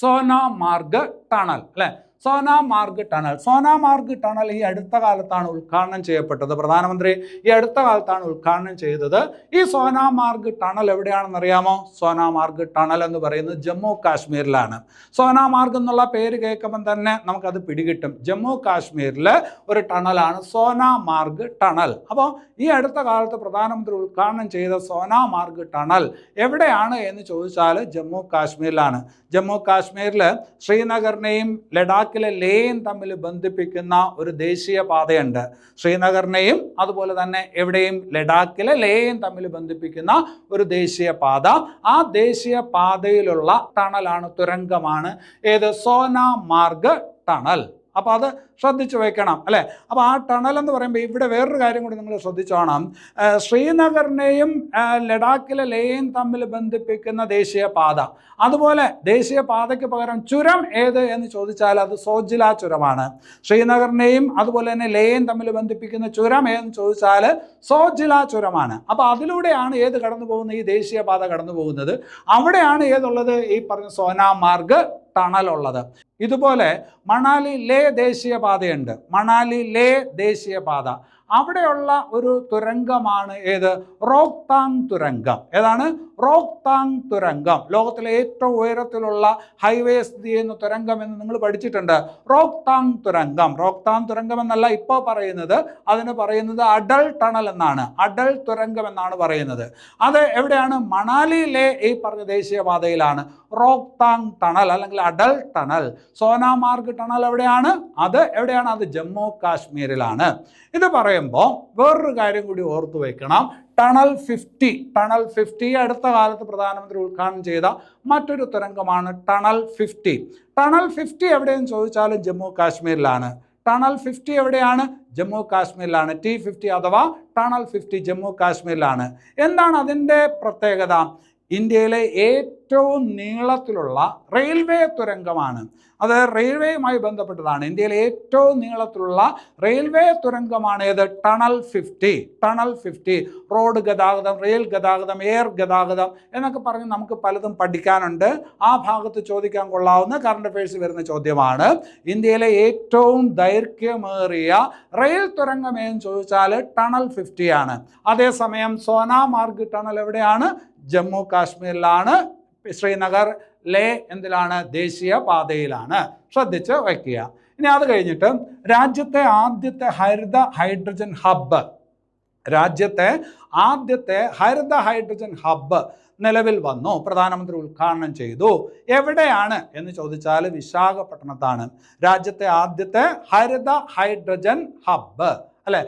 സോനാമാർഗ് ടണൽ അല്ലേ. സോനാമാർഗ് ടണൽ. സോനാമാർഗ് ടണൽ ഈ അടുത്ത കാലത്താണ് ഉദ്ഘാടനം ചെയ്യപ്പെട്ടത്. പ്രധാനമന്ത്രി ഈ അടുത്ത കാലത്താണ് ഉദ്ഘാടനം ചെയ്തത്. ഈ സോനാമാർഗ് ടണൽ എവിടെയാണെന്ന് അറിയാമോ? സോനാമാർഗ് ടണൽ എന്ന് പറയുന്നത് ജമ്മു കാശ്മീരിലാണ്. സോനാമാർഗ് എന്നുള്ള പേര് കേൾക്കുമ്പോൾ തന്നെ നമുക്കത് പിടികിട്ടും. ജമ്മു കാശ്മീരിലെ ഒരു ടണലാണ് സോനാമാർഗ് ടണൽ. അപ്പോൾ ഈ അടുത്ത കാലത്ത് പ്രധാനമന്ത്രി ഉദ്ഘാടനം ചെയ്ത സോനാമാർഗ് ടണൽ എവിടെയാണ് എന്ന് ചോദിച്ചാൽ ജമ്മു കാശ്മീരിലാണ്. ജമ്മു കാശ്മീരിൽ ശ്രീനഗറിനെയും ലഡാക്കിലെ ലേയും തമ്മിൽ ബന്ധിപ്പിക്കുന്ന ഒരു ദേശീയ പാതയുണ്ട്. ശ്രീനഗറിനെയും അതുപോലെ തന്നെ എവിടെയും ലഡാക്കിലെ ലേയും തമ്മിൽ ബന്ധിപ്പിക്കുന്ന ഒരു ദേശീയ പാത. ആ ദേശീയ പാതയിലുള്ള ടണലാണ്, തുരങ്കമാണ് ഏത്? സോനാമാർഗ് ടണൽ. അപ്പോൾ അത് ശ്രദ്ധിച്ചു വെക്കണം അല്ലേ. അപ്പോൾ ആ ടണൽ എന്ന് പറയുമ്പോൾ ഇവിടെ വേറൊരു കാര്യം കൂടി നിങ്ങൾ ശ്രദ്ധിച്ചോണം. ശ്രീനഗറിനെയും ലഡാക്കിലെ ലേയും തമ്മിൽ ബന്ധിപ്പിക്കുന്ന ദേശീയപാത, അതുപോലെ ദേശീയപാതയ്ക്ക് പകരം ചുരം ഏത് എന്ന് ചോദിച്ചാൽ അത് സോജില ചുരമാണ്. ശ്രീനഗറിനെയും അതുപോലെ തന്നെ ലേയും തമ്മിൽ ബന്ധിപ്പിക്കുന്ന ചുരം ഏതെന്ന് ചോദിച്ചാൽ സോജില ചുരമാണ്. അപ്പോൾ അതിലൂടെയാണ് ഏത് കടന്നു പോകുന്നത്? ഈ ദേശീയപാത കടന്നു പോകുന്നത്. അവിടെയാണ് ഏതുള്ളത്? ഈ പറഞ്ഞ സോനാമാർഗ് ടണൽ ഉള്ളത്. ഇതുപോലെ മണാലി ലേ ദേശീയപാതയുണ്ട്. മണാലി ലേ ദേശീയപാത, അവിടെയുള്ള ഒരു തുരങ്കമാണ് ഏത്? റോഹ്താങ് തുരങ്കം. ഏതാണ്? റോഹ്താങ് തുരങ്കം. ലോകത്തിലെ ഏറ്റവും ഉയരത്തിലുള്ള ഹൈവേ സ്ഥിതി ചെയ്യുന്ന തുരങ്കം എന്ന് നിങ്ങൾ പഠിച്ചിട്ടുണ്ട്. റോഹ്താങ് തുരങ്കം. റോഹ്താങ് തുരങ്കം എന്നല്ല ഇപ്പോൾ പറയുന്നത്, അതിന് പറയുന്നത് അടൽ ടണൽ എന്നാണ്. അടൽ തുരങ്കം എന്നാണ് പറയുന്നത്. അത് എവിടെയാണ്? മണാലിയിലെ ഈ പറഞ്ഞ ദേശീയപാതയിലാണ് റോഹ്താങ് ടണൽ അല്ലെങ്കിൽ അടൽ ടണൽ. സോനാമാർഗ് ടണൽ എവിടെയാണ്? അത് എവിടെയാണ്? അത് ജമ്മു കാശ്മീരിലാണ്. ഇത് പറയുമ്പോൾ വേറൊരു കാര്യം കൂടി ഓർത്തു വെക്കണം. ടണൽ 50. ടണൽ 50 അടുത്ത കാലത്ത് പ്രധാനമന്ത്രി ഉദ്ഘാടനം ചെയ്ത മറ്റൊരു തുരങ്കമാണ് ടണൽ 50. ടണൽ 50 എവിടെയെന്ന് ചോദിച്ചാലും ജമ്മു കാശ്മീരിലാണ്. ടണൽ 50 എവിടെയാണ്? ജമ്മു കാശ്മീരിലാണ്. T50 അഥവാ ടണൽ 50 ജമ്മു കാശ്മീരിലാണ്. എന്താണ് അതിൻ്റെ പ്രത്യേകത? ഇന്ത്യയിലെ ഏറ്റവും നീളത്തിലുള്ള റെയിൽവേ തുരങ്കമാണ്. അത് റെയിൽവേയുമായി ബന്ധപ്പെട്ടതാണ്. ഇന്ത്യയിലെ ഏറ്റവും നീളത്തിലുള്ള റെയിൽവേ തുരങ്കമാണ് ഏത്? ടണൽ 50. ടണൽ 50. റോഡ് ഗതാഗതം, റെയിൽ ഗതാഗതം, എയർ ഗതാഗതം എന്നൊക്കെ പറഞ്ഞ് നമുക്ക് പലതും പഠിക്കാനുണ്ട്. ആ ഭാഗത്ത് ചോദിക്കാൻ കൊള്ളാവുന്ന കറണ്ട് അഫയേഴ്സ് വരുന്ന ചോദ്യമാണ്. ഇന്ത്യയിലെ ഏറ്റവും ദൈർഘ്യമേറിയ റെയിൽ തുരങ്കം എന്ന് ചോദിച്ചാൽ ടണൽ 50 ആണ്. അതേസമയം സോനാമാർഗ് ടണൽ എവിടെയാണ്? ജമ്മു കാശ്മീരിലാണ്. ശ്രീനഗർ ലേ എന്തിലാണ്? ദേശീയ പാതയിലാണ്. ശ്രദ്ധിച്ച് വയ്ക്കുക. ഇനി അത് കഴിഞ്ഞിട്ട് രാജ്യത്തെ ആദ്യത്തെ ഹരിത ഹൈഡ്രജൻ ഹബ്ബ്, രാജ്യത്തെ ആദ്യത്തെ ഹരിത ഹൈഡ്രജൻ ഹബ്ബ് നിലവിൽ വന്നു. പ്രധാനമന്ത്രി ഉദ്ഘാടനം ചെയ്തു. എവിടെയാണ് എന്ന് ചോദിച്ചാൽ വിശാഖപട്ടണത്താണ് രാജ്യത്തെ ആദ്യത്തെ ഹരിത ഹൈഡ്രജൻ ഹബ്ബ്. അല്ലേ?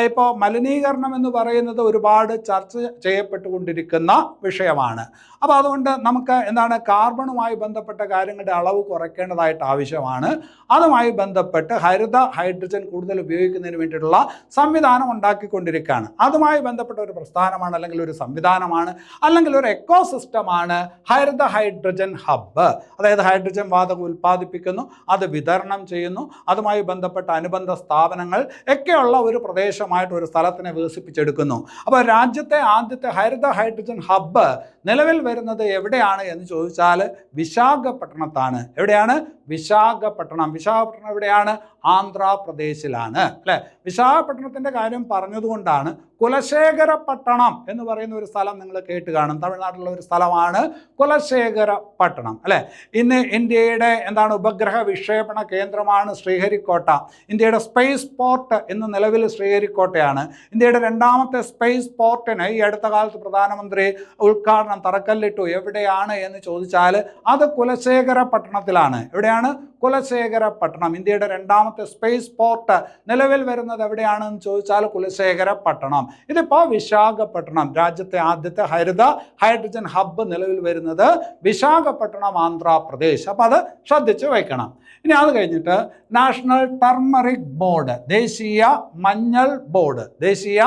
ഇപ്പോൾ മലിനീകരണം എന്ന് പറയുന്നത് ഒരുപാട് ചർച്ച ചെയ്യപ്പെട്ടുകൊണ്ടിരിക്കുന്ന വിഷയമാണ്. അപ്പോൾ അതുകൊണ്ട് നമുക്ക് എന്താണ് കാർബണുമായി ബന്ധപ്പെട്ട കാര്യങ്ങളുടെ അളവ് കുറയ്ക്കേണ്ടതായിട്ട് ആവശ്യമാണ്. അതുമായി ബന്ധപ്പെട്ട് ഹരിത ഹൈഡ്രജൻ കൂടുതൽ ഉപയോഗിക്കുന്നതിന് വേണ്ടിയിട്ടുള്ള സംവിധാനം ഉണ്ടാക്കിക്കൊണ്ടിരിക്കുകയാണ്. അതുമായി ബന്ധപ്പെട്ട ഒരു പ്രസ്ഥാനമാണ് അല്ലെങ്കിൽ ഒരു സംവിധാനമാണ് അല്ലെങ്കിൽ ഒരു എക്കോസിസ്റ്റമാണ് ഹരിത ഹൈഡ്രജൻ ഹബ്ബ്. അതായത് ഹൈഡ്രജൻ വാതകം ഉൽപ്പാദിപ്പിക്കുന്നു, അത് വിതരണം ചെയ്യുന്നു, അതുമായി ബന്ധപ്പെട്ട അനുബന്ധ സ്ഥാപനങ്ങൾ ഒക്കെയുള്ള ഒരു പ്രദേശമായിട്ട് ഒരു സ്ഥലത്തിനെ വികസിപ്പിച്ചെടുക്കുന്നു. അപ്പോൾ രാജ്യത്തെ ആദ്യത്തെ ഹരിത ഹൈഡ്രജൻ ഹബ്ബ് നിലവിൽ വരുന്നത് എവിടെയാണ് എന്ന് ചോദിച്ചാൽ വിശാഖപട്ടണത്താണ്. എവിടെയാണ്? വിശാഖപട്ടണം. വിശാഖപട്ടണം എവിടെയാണ്? ആന്ധ്രാപ്രദേശിലാണ്. അല്ലേ? വിശാഖപട്ടണത്തിൻ്റെ കാര്യം പറഞ്ഞതുകൊണ്ടാണ് കുലശേഖരപട്ടണം എന്ന് പറയുന്ന ഒരു സ്ഥലം നിങ്ങൾ കേട്ട് കാണും. തമിഴ്നാട്ടിലുള്ള ഒരു സ്ഥലമാണ് കുലശേഖരപട്ടണം. അല്ലേ? ഇന്ന് ഇന്ത്യയുടെ എന്താണ് ഉപഗ്രഹ വിക്ഷേപണ കേന്ദ്രമാണ് ശ്രീഹരിക്കോട്ട. ഇന്ത്യയുടെ സ്പേസ് പോർട്ട് ഇന്ന് നിലവിൽ ശ്രീഹരിക്കോട്ടയാണ്. ഇന്ത്യയുടെ രണ്ടാമത്തെ സ്പേസ് പോർട്ടിന് ഈ അടുത്ത കാലത്ത് പ്രധാനമന്ത്രി ഉദ്ഘാടനം തറക്കല്ലിട്ടു. എവിടെയാണ് എന്ന് ചോദിച്ചാൽ അത് കുലശേഖരപട്ടണത്തിലാണ്. എവിടെയാണ്? കുലശേഖരപട്ടണം. ഇന്ത്യയുടെ രണ്ടാമത്തെ സ്പേസ് പോർട്ട് നിലവിൽ വരുന്നത് എവിടെയാണെന്ന് ചോദിച്ചാൽ കുലശേഖരപട്ടണം. ഇതിപ്പോൾ വിശാഖപട്ടണം. രാജ്യത്തെ ആദ്യത്തെ ഹരിത ഹൈഡ്രജൻ ഹബ്ബ് നിലവിൽ വരുന്നത് വിശാഖപട്ടണം, ആന്ധ്രാപ്രദേശ്. അപ്പോൾ അത് ശ്രദ്ധിച്ച് വയ്ക്കണം. ഇനി അത് കഴിഞ്ഞിട്ട് നാഷണൽ ടർമറിക് ബോർഡ്, ദേശീയ മഞ്ഞൾ ബോർഡ്, ദേശീയ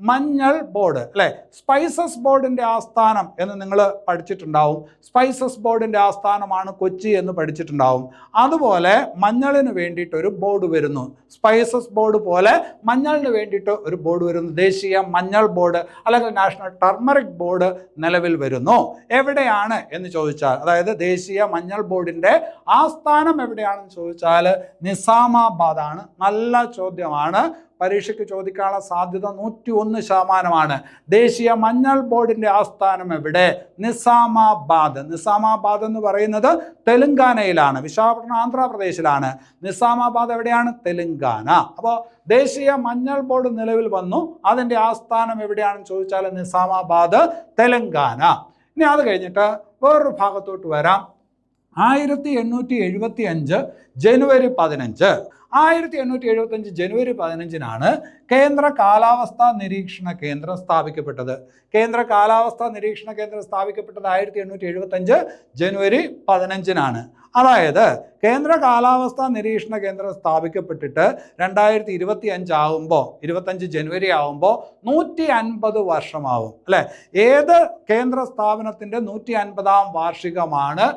മഞ്ഞൾ ബോർഡ്. അല്ലേ? സ്പൈസസ് ബോർഡിൻ്റെ ആസ്ഥാനം എന്ന് നിങ്ങൾ പഠിച്ചിട്ടുണ്ടാവും. സ്പൈസസ് ബോർഡിൻ്റെ ആസ്ഥാനമാണ് കൊച്ചി എന്ന് പഠിച്ചിട്ടുണ്ടാവും. അതുപോലെ മഞ്ഞളിന് വേണ്ടിയിട്ടൊരു ബോർഡ് വരുന്നു. സ്പൈസസ് ബോർഡ് പോലെ മഞ്ഞളിന് വേണ്ടിയിട്ട് ഒരു ബോർഡ് വരുന്നു. ദേശീയ മഞ്ഞൾ ബോർഡ് അല്ലെങ്കിൽ നാഷണൽ ടർമറിക് ബോർഡ് നിലവിൽ വരുന്നു. എവിടെയാണ് എന്ന് ചോദിച്ചാൽ, അതായത് ദേശീയ മഞ്ഞൾ ബോർഡിൻ്റെ ആസ്ഥാനം എവിടെയാണെന്ന് ചോദിച്ചാൽ നിസാമാബാദാണ്. നല്ല ചോദ്യമാണ്. പരീക്ഷയ്ക്ക് ചോദിക്കാനുള്ള സാധ്യത 101%. ദേശീയ മഞ്ഞൾ ബോർഡിൻ്റെ ആസ്ഥാനം എവിടെ? നിസാമാബാദ്. നിസാമാബാദ് എന്ന് പറയുന്നത് തെലുങ്കാനയിലാണ്. വിശാഖപട്ടണം ആന്ധ്രാപ്രദേശിലാണ്. നിസാമാബാദ് എവിടെയാണ്? തെലുങ്കാന. അപ്പോൾ ദേശീയ മഞ്ഞൾ ബോർഡ് നിലവിൽ വന്നു. അതിൻ്റെ ആസ്ഥാനം എവിടെയാണെന്ന് ചോദിച്ചാൽ നിസാമാബാദ്, തെലുങ്കാന. ഇനി അത് കഴിഞ്ഞിട്ട് വേറൊരു ഭാഗത്തോട്ട് വരാം. 1875 ജനുവരി 15 1875 ജനുവരി 15 കേന്ദ്ര കാലാവസ്ഥാ നിരീക്ഷണ കേന്ദ്രം സ്ഥാപിക്കപ്പെട്ടത്. കേന്ദ്ര കാലാവസ്ഥാ നിരീക്ഷണ കേന്ദ്രം സ്ഥാപിക്കപ്പെട്ടത് 1875 ജനുവരി 15. അതായത് കേന്ദ്ര കാലാവസ്ഥാ നിരീക്ഷണ കേന്ദ്രം സ്ഥാപിക്കപ്പെട്ടിട്ട് 2025 ആകുമ്പോൾ 25 ജനുവരി ആകുമ്പോൾ 150 വർഷമാവും. അല്ലേ? ഏത് കേന്ദ്ര സ്ഥാപനത്തിൻ്റെ 150ാം വാർഷികമാണ്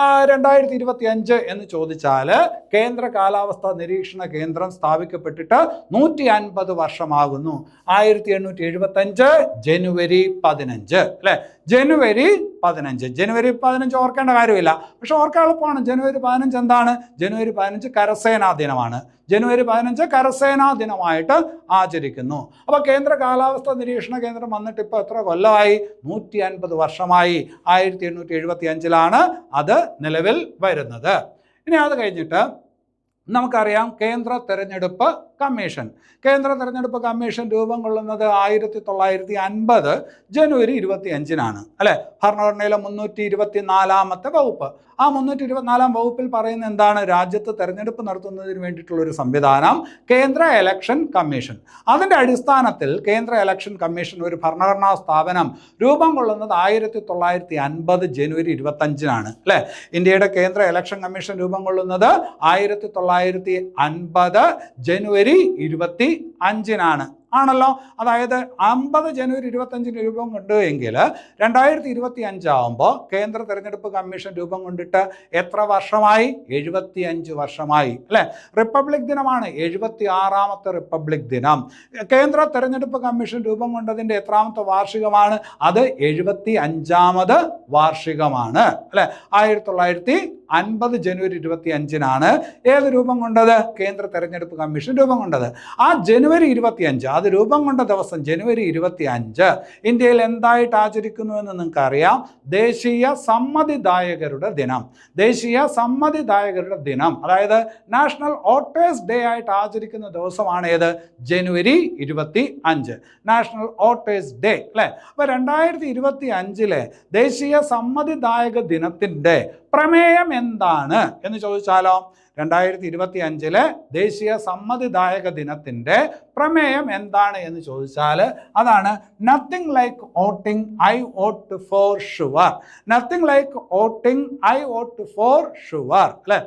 2025 എന്ന് ചോദിച്ചാൽ കേന്ദ്ര കാലാവസ്ഥാ നിരീക്ഷണ നിരീക്ഷണ കേന്ദ്രം സ്ഥാപിക്കപ്പെട്ടിട്ട് 150 വർഷമാകുന്നു. 1875 ജനുവരി 15 അല്ലെ, ജനുവരി 15 ഓർക്കേണ്ട കാര്യമില്ല, പക്ഷെ ഓർക്കാൻ എളുപ്പമാണ്. ജനുവരി 15 എന്താണ്? ജനുവരി 15 കരസേനാ ദിനമാണ്. ജനുവരി 15 കരസേനാ ദിനമായിട്ട് ആചരിക്കുന്നു. അപ്പോൾ കേന്ദ്ര കാലാവസ്ഥാ നിരീക്ഷണ കേന്ദ്രം വന്നിട്ട് ഇപ്പോൾ എത്ര കൊല്ലമായി? 150 വർഷമായി. 1875 അത് നിലവിൽ വരുന്നത്. ഇനി അത് കഴിഞ്ഞിട്ട് നമുക്കറിയാം കേന്ദ്ര തെരഞ്ഞെടുപ്പ് കമ്മീഷൻ. കേന്ദ്ര തെരഞ്ഞെടുപ്പ് കമ്മീഷൻ രൂപം കൊള്ളുന്നത് 1950 ജനുവരി 25 അല്ലെ. ഭരണഘടനയിലെ 324 വകുപ്പ്. ആ 324 വകുപ്പിൽ പറയുന്ന എന്താണ്? രാജ്യത്ത് തെരഞ്ഞെടുപ്പ് നടത്തുന്നതിന് വേണ്ടിയിട്ടുള്ള ഒരു സംവിധാനം കേന്ദ്ര ഇലക്ഷൻ കമ്മീഷൻ. അതിൻ്റെ അടിസ്ഥാനത്തിൽ കേന്ദ്ര ഇലക്ഷൻ കമ്മീഷൻ ഒരു ഭരണഘടനാ സ്ഥാപനം രൂപം കൊള്ളുന്നത് 1950 ജനുവരി 25 അല്ലെ. ഇന്ത്യയുടെ കേന്ദ്ര ഇലക്ഷൻ കമ്മീഷൻ രൂപം കൊള്ളുന്നത് 1950 ജനുവരി 25 ആണല്ലോ. അതായത് 50 ജനുവരി 25 രൂപം കൊണ്ടു എങ്കിൽ 2025 ആകുമ്പോൾ കേന്ദ്ര തെരഞ്ഞെടുപ്പ് കമ്മീഷൻ രൂപം കൊണ്ടിട്ട് എത്ര വർഷമായി? 75 വർഷമായി അല്ലെ. റിപ്പബ്ലിക് ദിനമാണ്, 76ാമത്തെ റിപ്പബ്ലിക് ദിനം. കേന്ദ്ര തെരഞ്ഞെടുപ്പ് കമ്മീഷൻ രൂപം കൊണ്ടതിൻ്റെ എത്രാമത്തെ വാർഷികമാണ്? അത് 75ാമത് വാർഷികമാണ് അല്ലെ. 1950 ജനുവരി 25 ഏത് രൂപം കൊണ്ടത്? കേന്ദ്ര തെരഞ്ഞെടുപ്പ് കമ്മീഷൻ രൂപം കൊണ്ടത്. ആ ജനുവരി 25 അത് രൂപം കൊണ്ട ദിവസം ജനുവരി 25 ഇന്ത്യയിൽ എന്തായിട്ട് ആചരിക്കുന്നു എന്ന് നിങ്ങൾക്ക് അറിയാം? ദേശീയ സമ്മതിദായകരുടെ ദിനം. ദേശീയ സമ്മതിദായകരുടെ ദിനം, അതായത് നാഷണൽ വോട്ടേഴ്സ് ഡേ ആയിട്ട് ആചരിക്കുന്ന ദിവസമാണ് ഏത്? ജനുവരി 25 നാഷണൽ വോട്ടേഴ്സ് ഡേ അല്ലെ. അപ്പോൾ 2025 ദേശീയ സമ്മതിദായക ദിനത്തിൻ്റെ പ്രമേയം എന്താണ് എന്ന് ചോദിച്ചാലോ? 2025 ദേശീയ സമ്മതിദായക ദിനത്തിൻ്റെ പ്രമേയം എന്താണ് എന്ന് ചോദിച്ചാൽ അതാണ് nothing like voting I vote for sure. Nothing like voting I vote for sure അല്ലെ.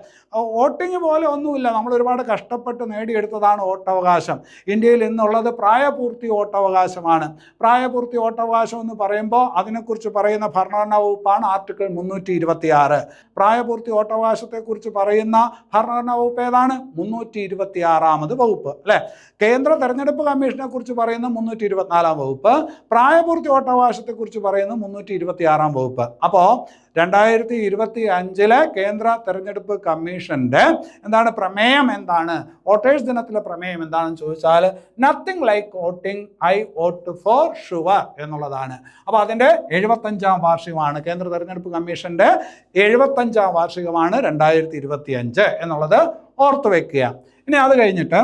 വോട്ടിംഗ് പോലെ ഒന്നുമില്ല, നമ്മൾ ഒരുപാട് കഷ്ടപ്പെട്ട് നേടിയെടുത്തതാണ് വോട്ടവകാശം. ഇന്ത്യയിൽ ഇന്നുള്ളത് പ്രായപൂർത്തി വോട്ടവകാശമാണ്. പ്രായപൂർത്തി വോട്ടവകാശം എന്ന് പറയുമ്പോൾ അതിനെക്കുറിച്ച് പറയുന്ന ഭരണഘടനാ വകുപ്പാണ് ആർട്ടിക്കിൾ 326. പ്രായപൂർത്തി വോട്ടവകാശത്തെക്കുറിച്ച് പറയുന്ന ഭരണഘടനാ വകുപ്പ് ഏതാണ്? 326ാമത് വകുപ്പ് അല്ലെ. കേന്ദ്ര തെരഞ്ഞെടുപ്പ് കമ്മീഷനെ കുറിച്ച് പറയുന്ന 324 വകുപ്പ്, പ്രായപൂർത്തി വോട്ടവകാശത്തെക്കുറിച്ച് പറയുന്ന 326 വകുപ്പ്. അപ്പോൾ 2025 കേന്ദ്ര തെരഞ്ഞെടുപ്പ് കമ്മീഷന്റെ എന്താണ് പ്രമേയം? എന്താണ് വോട്ടേഴ്സ് ദിനത്തിലെ പ്രമേയം എന്താണെന്ന് ചോദിച്ചാൽ nothing like voting I vote for sure എന്നുള്ളതാണ്. അപ്പോൾ അതിൻ്റെ 75ാം വാർഷികമാണ്. കേന്ദ്ര തെരഞ്ഞെടുപ്പ് കമ്മീഷന്റെ 75ാം വാർഷികമാണ് 2025 എന്നുള്ളത് ഓർത്തു വെക്കുക. ഇനി അത് കഴിഞ്ഞിട്ട്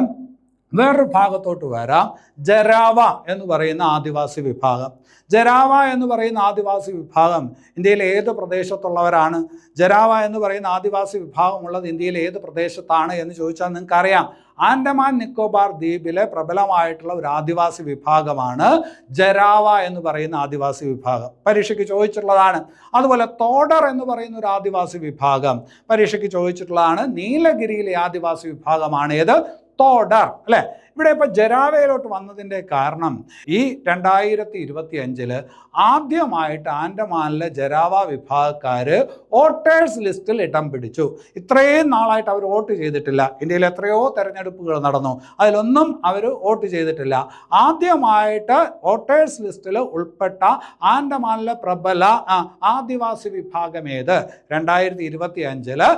വേറൊരു ഭാഗത്തോട്ട് വരാം. ജരാവ എന്ന് പറയുന്ന ആദിവാസി വിഭാഗം. ജരാവ എന്ന് പറയുന്ന ആദിവാസി വിഭാഗം ഇന്ത്യയിലെ ഏത് പ്രദേശത്തുള്ളവരാണ്? ജരാവ എന്ന് പറയുന്ന ആദിവാസി വിഭാഗമുള്ളത് ഇന്ത്യയിലെ ഏത് പ്രദേശത്താണ് എന്ന് ചോദിച്ചാൽ നിങ്ങൾക്കറിയാം, ആൻഡമാൻ നിക്കോബാർ ദ്വീപിലെ പ്രബലമായിട്ടുള്ള ഒരു ആദിവാസി വിഭാഗമാണ് ജരാവ എന്ന് പറയുന്ന ആദിവാസി വിഭാഗം. പരീക്ഷയ്ക്ക് ചോദിച്ചിട്ടുള്ളതാണ്. അതുപോലെ തോഡർ എന്ന് പറയുന്ന ഒരു ആദിവാസി വിഭാഗം പരീക്ഷയ്ക്ക് ചോദിച്ചിട്ടുള്ളതാണ്. നീലഗിരിയിലെ ആദിവാസി വിഭാഗമാണ് ഏത്? തോഡർ അല്ലെ. ഇവിടെ ഇപ്പോൾ ജരാവയിലോട്ട് വന്നതിൻ്റെ കാരണം ഈ 2025 ആദ്യമായിട്ട് ആൻഡമാനിലെ ജരാവ വിഭാഗക്കാർ വോട്ടേഴ്സ് ലിസ്റ്റിൽ ഇടം പിടിച്ചു. ഇത്രയും നാളായിട്ട് അവർ വോട്ട് ചെയ്തിട്ടില്ല. ഇന്ത്യയിൽ എത്രയോ തെരഞ്ഞെടുപ്പുകൾ നടന്നു, അതിലൊന്നും അവർ വോട്ട് ചെയ്തിട്ടില്ല. ആദ്യമായിട്ട് വോട്ടേഴ്സ് ലിസ്റ്റിൽ ഉൾപ്പെട്ട ആൻഡമാനിലെ പ്രബല ആദിവാസി വിഭാഗം ഏത്? 2025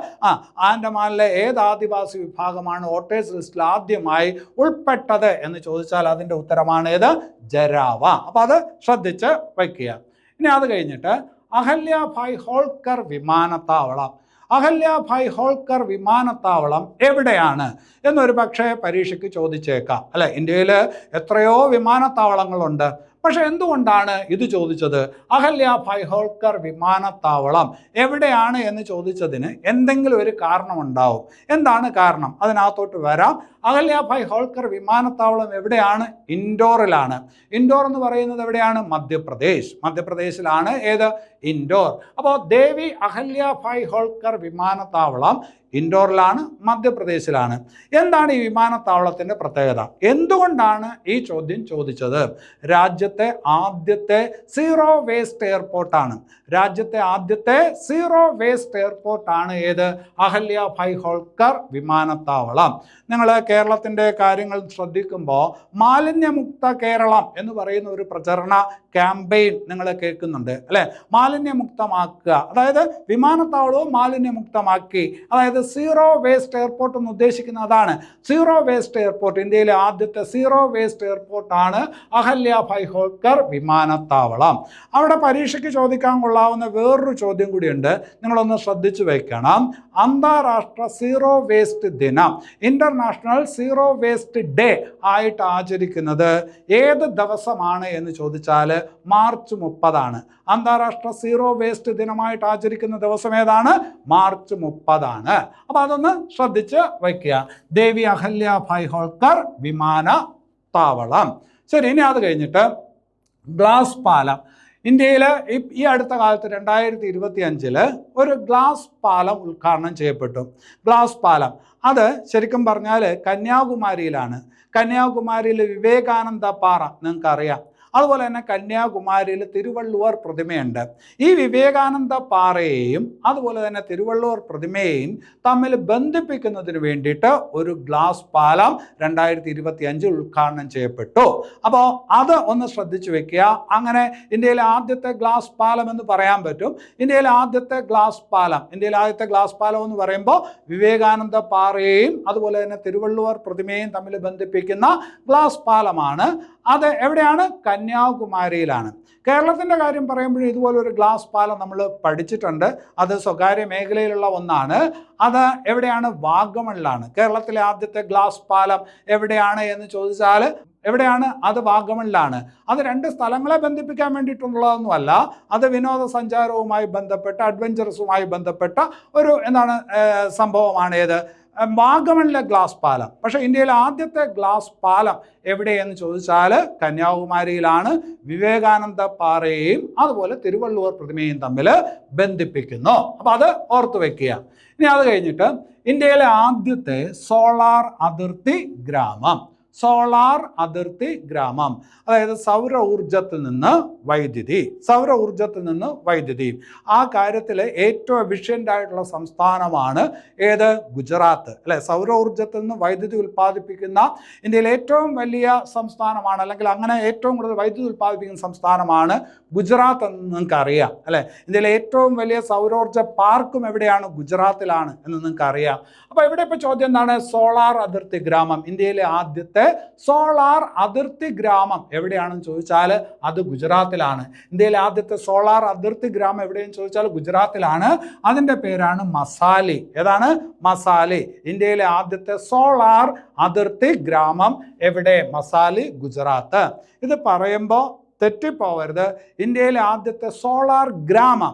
ആൻഡമാനിലെ ഏത് ആദിവാസി വിഭാഗമാണ് വോട്ടേഴ്സ് ലിസ്റ്റിൽ ആദ്യമായി ഉൾപ്പെട്ടത് എന്ന് ചോദിച്ചാൽ അതിൻ്റെ ഉത്തരമാണ് ഏത്? ജരാവ. അപ്പം അത് ശ്രദ്ധിച്ച് വയ്ക്കുക. ഇനി അത് കഴിഞ്ഞിട്ട് അഹല്യാഭായ് ഹോൾക്കർ വിമാനത്താവളം. അഹല്യാഭായ് ഹോൾക്കർ വിമാനത്താവളം എവിടെയാണ് എന്നൊരു പക്ഷേ പരീക്ഷയ്ക്ക് ചോദിച്ചേക്കാം അല്ലെ. ഇന്ത്യയിൽ എത്രയോ വിമാനത്താവളങ്ങളുണ്ട്, പക്ഷെ എന്തുകൊണ്ടാണ് ഇത് ചോദിച്ചത്? അഹല്യാഭായ് ഹോൾക്കർ വിമാനത്താവളം എവിടെയാണ് എന്ന് ചോദിച്ചതിന് എന്തെങ്കിലും ഒരു കാരണമുണ്ടാവും. എന്താണ് കാരണം? അതിനകത്തോട്ട് വരാം. അഹല്യാഭായ് ഹോൾക്കർ വിമാനത്താവളം എവിടെയാണ്? ഇൻഡോറിലാണ്. ഇൻഡോർ എന്ന് പറയുന്നത് എവിടെയാണ്? മധ്യപ്രദേശ്. മധ്യപ്രദേശിലാണ് ഏത്? ഇൻഡോർ. അപ്പോൾ ദേവി അഹല്യാഭായ് ഹോൾക്കർ വിമാനത്താവളം ഇൻഡോറിലാണ്, മധ്യപ്രദേശിലാണ്. എന്താണ് ഈ വിമാനത്താവളത്തിൻ്റെ പ്രത്യേകത? എന്തുകൊണ്ടാണ് ഈ ചോദ്യം ചോദിച്ചത്? രാജ്യത്തെ ആദ്യത്തെ സീറോ വേസ്റ്റ് എയർപോർട്ടാണ്. രാജ്യത്തെ ആദ്യത്തെ സീറോ വേസ്റ്റ് എയർപോർട്ടാണ് ഏത്? അഹല്യാഭായ് ഹോൾക്കർ വിമാനത്താവളം. നിങ്ങൾ കേരളത്തിൻ്റെ കാര്യങ്ങൾ ശ്രദ്ധിക്കുമ്പോൾ മാലിന്യമുക്ത കേരളം എന്ന് പറയുന്ന ഒരു പ്രചരണ ക്യാമ്പയിൻ നിങ്ങൾ കേൾക്കുന്നുണ്ട് അല്ലേ? മാലിന്യമുക്തമാക്കുക, അതായത് വിമാനത്താവളവും മാലിന്യമുക്തമാക്കി, അതായത് സീറോ വേസ്റ്റ് എയർപോർട്ട് എന്ന് ഉദ്ദേശിക്കുന്നത് അതാണ്. സീറോ വേസ്റ്റ് എയർപോർട്ട്, ഇന്ത്യയിലെ ആദ്യത്തെ സീറോ വേസ്റ്റ് എയർപോർട്ടാണ് അഹല്യാഭായ് ഹോൾക്കർ വിമാനത്താവളം. അവിടെ പരീക്ഷയ്ക്ക് ചോദിക്കാൻ കൊള്ളാവുന്ന വേറൊരു ചോദ്യം കൂടിയുണ്ട്, നിങ്ങളൊന്ന് ശ്രദ്ധിച്ചു വയ്ക്കണം. അന്താരാഷ്ട്ര സീറോ വേസ്റ്റ് ദിനം, ഇന്റർനാഷണൽ സീറോ വേസ്റ്റ് ഡേ ആയിട്ട് ആചരിക്കുന്നത് ഏത് ദിവസമാണ് എന്ന് ചോദിച്ചാൽ മാർച്ച് 30 അന്താരാഷ്ട്ര സീറോ വേസ്റ്റ് ദിനമായിട്ട് ആചരിക്കുന്ന ദിവസം ഏതാണ്? മാർച്ച് 30. അപ്പോൾ അതൊന്ന് ശ്രദ്ധിച്ച് വയ്ക്കുക. ദേവി അഹല്യാഭായ് ഹോൾക്കർ വിമാനത്താവളം. ശരി, ഇനി അത് കഴിഞ്ഞിട്ട് ഗ്ലാസ് പാലം. ഇന്ത്യയിൽ ഈ അടുത്ത കാലത്ത് 2025 ഒരു ഗ്ലാസ് പാലം ഉദ്ഘാടനം ചെയ്യപ്പെട്ടു. ഗ്ലാസ് പാലം അത് ശരിക്കും പറഞ്ഞാൽ കന്യാകുമാരിയിലാണ്. കന്യാകുമാരിയിൽ വിവേകാനന്ദ പാറ നിങ്ങൾക്കറിയാം. അതുപോലെ തന്നെ കന്യാകുമാരിയിൽ തിരുവള്ളുവർ പ്രതിമയുണ്ട്. ഈ വിവേകാനന്ദ പാറയെയും അതുപോലെ തന്നെ തിരുവള്ളുവർ പ്രതിമയെയും തമ്മിൽ ബന്ധിപ്പിക്കുന്നതിന് വേണ്ടിയിട്ട് ഒരു ഗ്ലാസ് പാലം 2025 ഉദ്ഘാടനം ചെയ്യപ്പെട്ടു. അപ്പോൾ അത് ഒന്ന് ശ്രദ്ധിച്ചു വെക്കുക. അങ്ങനെ ഇന്ത്യയിലെ ആദ്യത്തെ ഗ്ലാസ് പാലം എന്ന് പറയാൻ പറ്റും. ഇന്ത്യയിലെ ആദ്യത്തെ ഗ്ലാസ് പാലം എന്ന് പറയുമ്പോൾ വിവേകാനന്ദ പാറയെയും അതുപോലെ തന്നെ തിരുവള്ളുവർ പ്രതിമയെയും തമ്മിൽ ബന്ധിപ്പിക്കുന്ന ഗ്ലാസ് പാലമാണ്. അത് എവിടെയാണ്? കന്യാകുമാരിയിലാണ്. കേരളത്തിൻ്റെ കാര്യം പറയുമ്പോഴും ഇതുപോലൊരു ഗ്ലാസ് പാലം നമ്മൾ പഠിച്ചിട്ടുണ്ട്. അത് സ്വകാര്യ മേഖലയിലുള്ള ഒന്നാണ്. അത് എവിടെയാണ്? വാഗമണിലാണ്. കേരളത്തിലെ ആദ്യത്തെ ഗ്ലാസ് പാലം എവിടെയാണ് എന്ന് ചോദിച്ചാൽ എവിടെയാണ്? അത് വാഗമണിലാണ്. അത് രണ്ട് സ്ഥലങ്ങളെ ബന്ധിപ്പിക്കാൻ വേണ്ടിയിട്ടുള്ളതൊന്നുമല്ല. അത് വിനോദസഞ്ചാരവുമായി ബന്ധപ്പെട്ട അഡ്വഞ്ചറസുമായി ബന്ധപ്പെട്ട ഒരു സംഭവമാണ്. ഏത്? വാഗമണിലെ ഗ്ലാസ് പാലം. പക്ഷേ ഇന്ത്യയിലെ ആദ്യത്തെ ഗ്ലാസ് പാലം എവിടെയെന്ന് ചോദിച്ചാൽ കന്യാകുമാരിയിലാണ്. വിവേകാനന്ദ പാറയെയും അതുപോലെ തിരുവള്ളുവർ പ്രതിമയും തമ്മിൽ ബന്ധിപ്പിക്കുന്നു. അപ്പോൾ അത് ഓർത്തു വയ്ക്കുക. ഇനി അത് കഴിഞ്ഞിട്ട് ഇന്ത്യയിലെ ആദ്യത്തെ സോളാർ അതിർത്തി ഗ്രാമം. അതായത് സൗര ഊർജത്തിൽ നിന്ന് വൈദ്യുതി. ആ കാര്യത്തിൽ ഏറ്റവും എഫിഷ്യൻ്റ് ആയിട്ടുള്ള സംസ്ഥാനമാണ് ഏത്? ഗുജറാത്ത് അല്ലെ? സൗര ഊർജത്തിൽ നിന്ന് വൈദ്യുതി ഉൽപ്പാദിപ്പിക്കുന്ന ഇന്ത്യയിലെ ഏറ്റവും വലിയ സംസ്ഥാനമാണ്, അല്ലെങ്കിൽ അങ്ങനെ ഏറ്റവും കൂടുതൽ വൈദ്യുതി ഉൽപ്പാദിപ്പിക്കുന്ന സംസ്ഥാനമാണ് ഗുജറാത്ത് എന്ന് നിങ്ങൾക്ക് അറിയാം അല്ലെ? ഇന്ത്യയിലെ ഏറ്റവും വലിയ സൗരോർജ പാർക്കും എവിടെയാണ്? ഗുജറാത്തിലാണ് എന്ന് നിങ്ങൾക്ക് അറിയാം. അപ്പോൾ ഇവിടെ ഇപ്പോൾ ചോദ്യം എന്താണ്? സോളാർ അതിർത്തി ഗ്രാമം. ഇന്ത്യയിലെ ആദ്യത്തെ സോളാർ അതിർത്തി ഗ്രാമം എവിടെയാണെന്ന് ചോദിച്ചാൽ അത് ഗുജറാത്തിലാണ്. ഇന്ത്യയിലെ ആദ്യത്തെ സോളാർ അതിർത്തി ഗ്രാമം എവിടെയെന്ന് ചോദിച്ചാൽ ഗുജറാത്തിലാണ്. അതിൻ്റെ പേരാണ് മസാലി. ഏതാണ്? മസാലി. ഇന്ത്യയിലെ ആദ്യത്തെ സോളാർ അതിർത്തി ഗ്രാമം എവിടെ? മസാലി, ഗുജറാത്ത്. ഇത് പറയുമ്പോൾ തെറ്റിപ്പോവരുത്. ഇന്ത്യയിലെ ആദ്യത്തെ സോളാർ ഗ്രാമം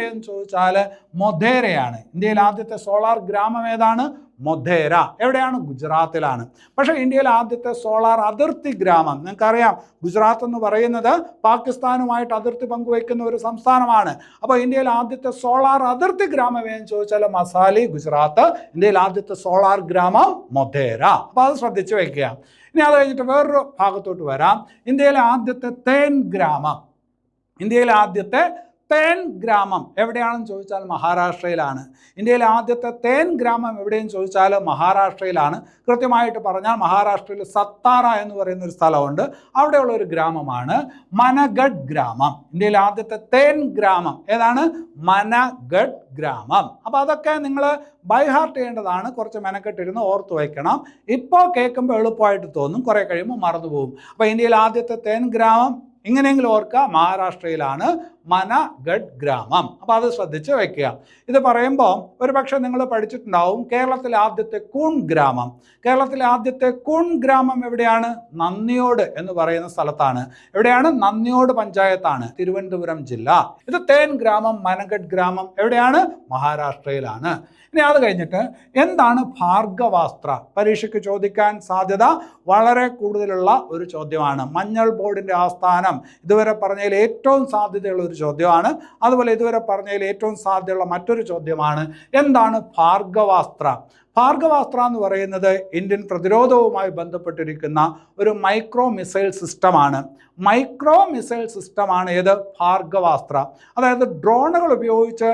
ഏതെന്ന് ചോദിച്ചാൽ മൊധേരയാണ്. ഇന്ത്യയിലെ ആദ്യത്തെ സോളാർ ഗ്രാമം ഏതാണ്? മൊധേര. എവിടെയാണ്? ഗുജറാത്തിലാണ്. പക്ഷേ ഇന്ത്യയിലെ ആദ്യത്തെ സോളാർ അതിർത്തി ഗ്രാമം നിങ്ങൾക്കറിയാം, ഗുജറാത്ത് എന്ന് പറയുന്നത് പാകിസ്ഥാനുമായിട്ട് അതിർത്തി പങ്കുവയ്ക്കുന്ന ഒരു സംസ്ഥാനമാണ്. അപ്പോൾ ഇന്ത്യയിലെ ആദ്യത്തെ സോളാർ അതിർത്തി ഗ്രാമം ഏതെന്ന് ചോദിച്ചാൽ മസാലി, ഗുജറാത്ത്. ഇന്ത്യയിലെ ആദ്യത്തെ സോളാർ ഗ്രാമം മൊധേര. അപ്പോൾ അത് ശ്രദ്ധിച്ചു വയ്ക്കുക. ഇനി അത് കഴിഞ്ഞിട്ട് വേറൊരു ഭാഗത്തോട്ട് വരാം. ഇന്ത്യയിലെ ആദ്യത്തെ തേൻ ഗ്രാമം എവിടെയാണെന്ന് ചോദിച്ചാൽ മഹാരാഷ്ട്രയിലാണ്. ഇന്ത്യയിലെ ആദ്യത്തെ തേൻ ഗ്രാമം എവിടെയെന്ന് ചോദിച്ചാൽ മഹാരാഷ്ട്രയിലാണ്. കൃത്യമായിട്ട് പറഞ്ഞാൽ മഹാരാഷ്ട്രയിൽ സത്താറ എന്ന് പറയുന്ന ഒരു സ്ഥലമുണ്ട്. അവിടെയുള്ള ഒരു ഗ്രാമമാണ് മനഗഡ് ഗ്രാമം. ഇന്ത്യയിലെ ആദ്യത്തെ തേൻ ഗ്രാമം ഏതാണ്? മനഗഡ് ഗ്രാമം. അപ്പോൾ അതൊക്കെ നിങ്ങൾ ബൈ ഹാർട്ട് ചെയ്യേണ്ടതാണ്. കുറച്ച് മെനക്കെട്ടിരുന്ന് ഓർത്ത് വയ്ക്കണം. ഇപ്പോൾ കേൾക്കുമ്പോൾ എളുപ്പമായിട്ട് തോന്നും, കുറേ കഴിയുമ്പോൾ മറന്നുപോകും. അപ്പോൾ ഇന്ത്യയിലെ ആദ്യത്തെ തേൻ ഗ്രാമം ഇങ്ങനെയെങ്കിലും ഓർക്കുക, മഹാരാഷ്ട്രയിലാണ് മനഗഡ് ഗ്രാമം. അപ്പോൾ അത് ശ്രദ്ധിച്ച് വയ്ക്കുക. ഇത് പറയുമ്പോൾ ഒരുപക്ഷെ നിങ്ങൾ പഠിച്ചിട്ടുണ്ടാവും കേരളത്തിലെ ആദ്യത്തെ കൂൺ ഗ്രാമം എവിടെയാണ്? നന്ദിയോട് എന്ന് പറയുന്ന സ്ഥലത്താണ്. എവിടെയാണ്? നന്ദിയോട് പഞ്ചായത്താണ്, തിരുവനന്തപുരം ജില്ല. ഇത് തേൻ ഗ്രാമം, മനഗഡ് ഗ്രാമം എവിടെയാണ്? മഹാരാഷ്ട്രയിലാണ്. ഇനി അത് കഴിഞ്ഞിട്ട് എന്താണ് ഭാർഗവാസ്ത്ര? പരീക്ഷയ്ക്ക് ചോദിക്കാൻ സാധ്യത വളരെ കൂടുതലുള്ള ഒരു ചോദ്യമാണ്. മഞ്ഞൾ ബോർഡിൻ്റെ ആസ്ഥാനം ഇതുവരെ പറഞ്ഞതിൽ ഏറ്റവും സാധ്യതയുള്ള ഒരു ഒരു ചോദ്യമാണ്. അതുപോലെ ഇതുവരെ പറഞ്ഞതിൽ ഏറ്റവും സാധ്യതയുള്ള മറ്റൊരു ചോദ്യമാണ്, എന്താണ് ഭാർഗവാസ്ത്ര? ഭാർഗവാസ്ത്ര എന്ന് പറയുന്നത് ഇന്ത്യൻ പ്രതിരോധവുമായി ബന്ധപ്പെട്ടിരിക്കുന്ന ഒരു മൈക്രോ മിസൈൽ സിസ്റ്റമാണ്. മൈക്രോ മിസൈൽ സിസ്റ്റമാണ് ഏത്? ഭാർഗവാസ്ത്ര. അതായത് ഡ്രോണുകൾ ഉപയോഗിച്ച്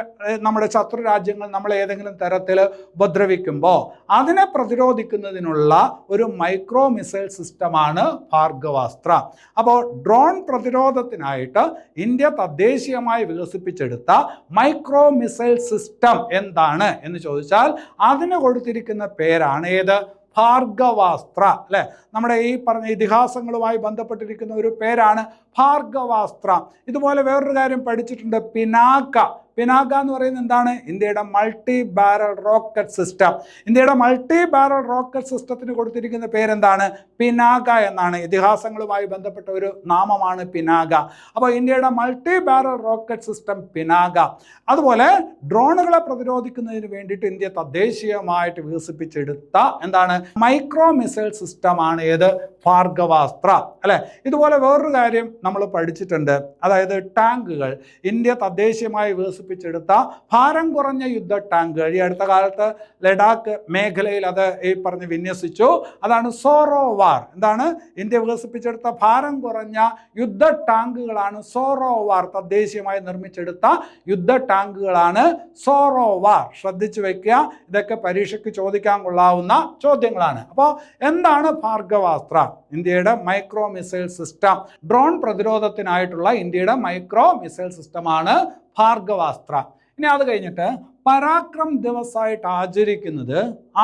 നമ്മുടെ ശത്രു രാജ്യങ്ങൾ നമ്മളെ ഏതെങ്കിലും തരത്തിൽ ഉപദ്രവിക്കുമ്പോൾ അതിനെ പ്രതിരോധിക്കുന്നതിനുള്ള ഒരു മൈക്രോ മിസൈൽ സിസ്റ്റമാണ് ഭാർഗവാസ്ത്ര. അപ്പോൾ ഡ്രോൺ പ്രതിരോധത്തിനായിട്ട് ഇന്ത്യ തദ്ദേശീയമായി വികസിപ്പിച്ചെടുത്ത മൈക്രോ മിസൈൽ സിസ്റ്റം എന്താണ് എന്ന് ചോദിച്ചാൽ അതിന് കൊടുത്തിരിക്കുന്ന പേരാണ് ഏത്? ഭാർഗവാസ്ത്ര. അല്ലെ, നമ്മുടെ ഈ പറഞ്ഞ ഇതിഹാസങ്ങളുമായി ബന്ധപ്പെട്ടിരിക്കുന്ന ഒരു പേരാണ് ഭാർഗവാസ്ത്ര. ഇതുപോലെ വേറൊരു കാര്യം പഠിച്ചിട്ടുണ്ട്, പിനാക. പിനാക എന്ന് പറയുന്നത് എന്താണ്? ഇന്ത്യയുടെ മൾട്ടി ബാരൽ റോക്കറ്റ് സിസ്റ്റം. ഇന്ത്യയുടെ മൾട്ടി ബാരൽ റോക്കറ്റ് സിസ്റ്റത്തിന് കൊടുത്തിരിക്കുന്ന പേരെന്താണ്? പിനാക എന്നാണ്. ഇതിഹാസങ്ങളുമായി ബന്ധപ്പെട്ട ഒരു നാമമാണ് പിനാക. അപ്പോൾ ഇന്ത്യയുടെ multi barrel rocket system Pinaka. അതുപോലെ ഡ്രോണുകളെ പ്രതിരോധിക്കുന്നതിന് വേണ്ടിയിട്ട് ഇന്ത്യ തദ്ദേശീയമായിട്ട് വികസിപ്പിച്ചെടുത്ത എന്താണ്? മൈക്രോ മിസൈൽ സിസ്റ്റമാണ് ഏത്? ഭാർഗവാസ്ത്ര. അല്ലെ, ഇതുപോലെ വേറൊരു കാര്യം നമ്മൾ പഠിച്ചിട്ടുണ്ട്, അതായത് ടാങ്കുകൾ. ഇന്ത്യ തദ്ദേശീയമായി വികസിപ്പിച്ചെടുത്ത ഭാരം കുറഞ്ഞ യുദ്ധ ടാങ്കുകൾ ഈ അടുത്ത കാലത്ത് ലഡാക്ക് മേഖലയിൽ അത് ഈ പറഞ്ഞ് വിന്യസിച്ചു. അതാണ് സോറോവാർ. എന്താണ്? ഇന്ത്യ വികസിപ്പിച്ചെടുത്ത ഭാരം കുറഞ്ഞ യുദ്ധ ടാങ്കുകളാണ് സോറോവാർ. തദ്ദേശീയമായി നിർമ്മിച്ചെടുത്ത യുദ്ധ ടാങ്കുകളാണ് സോറോവാർ. ശ്രദ്ധിച്ചു വെക്കുക, ഇതൊക്കെ പരീക്ഷയ്ക്ക് ചോദിക്കാൻ കൊള്ളാവുന്ന ചോദ്യങ്ങളാണ്. അപ്പോൾ എന്താണ് ഭാർഗവാസ്ത്ര? ഇന്ത്യയുടെ മൈക്രോ മിസൈൽ സിസ്റ്റം. ഡ്രോൺ പ്രതിരോധത്തിനായിട്ടുള്ള ഇന്ത്യയുടെ മൈക്രോ മിസൈൽ സിസ്റ്റമാണ് ഭാർഗവാസ്ത്ര. ഇനി അത് കഴിഞ്ഞിട്ട് പരാക്രം ദിവസമായിട്ട് ആചരിക്കുന്നത്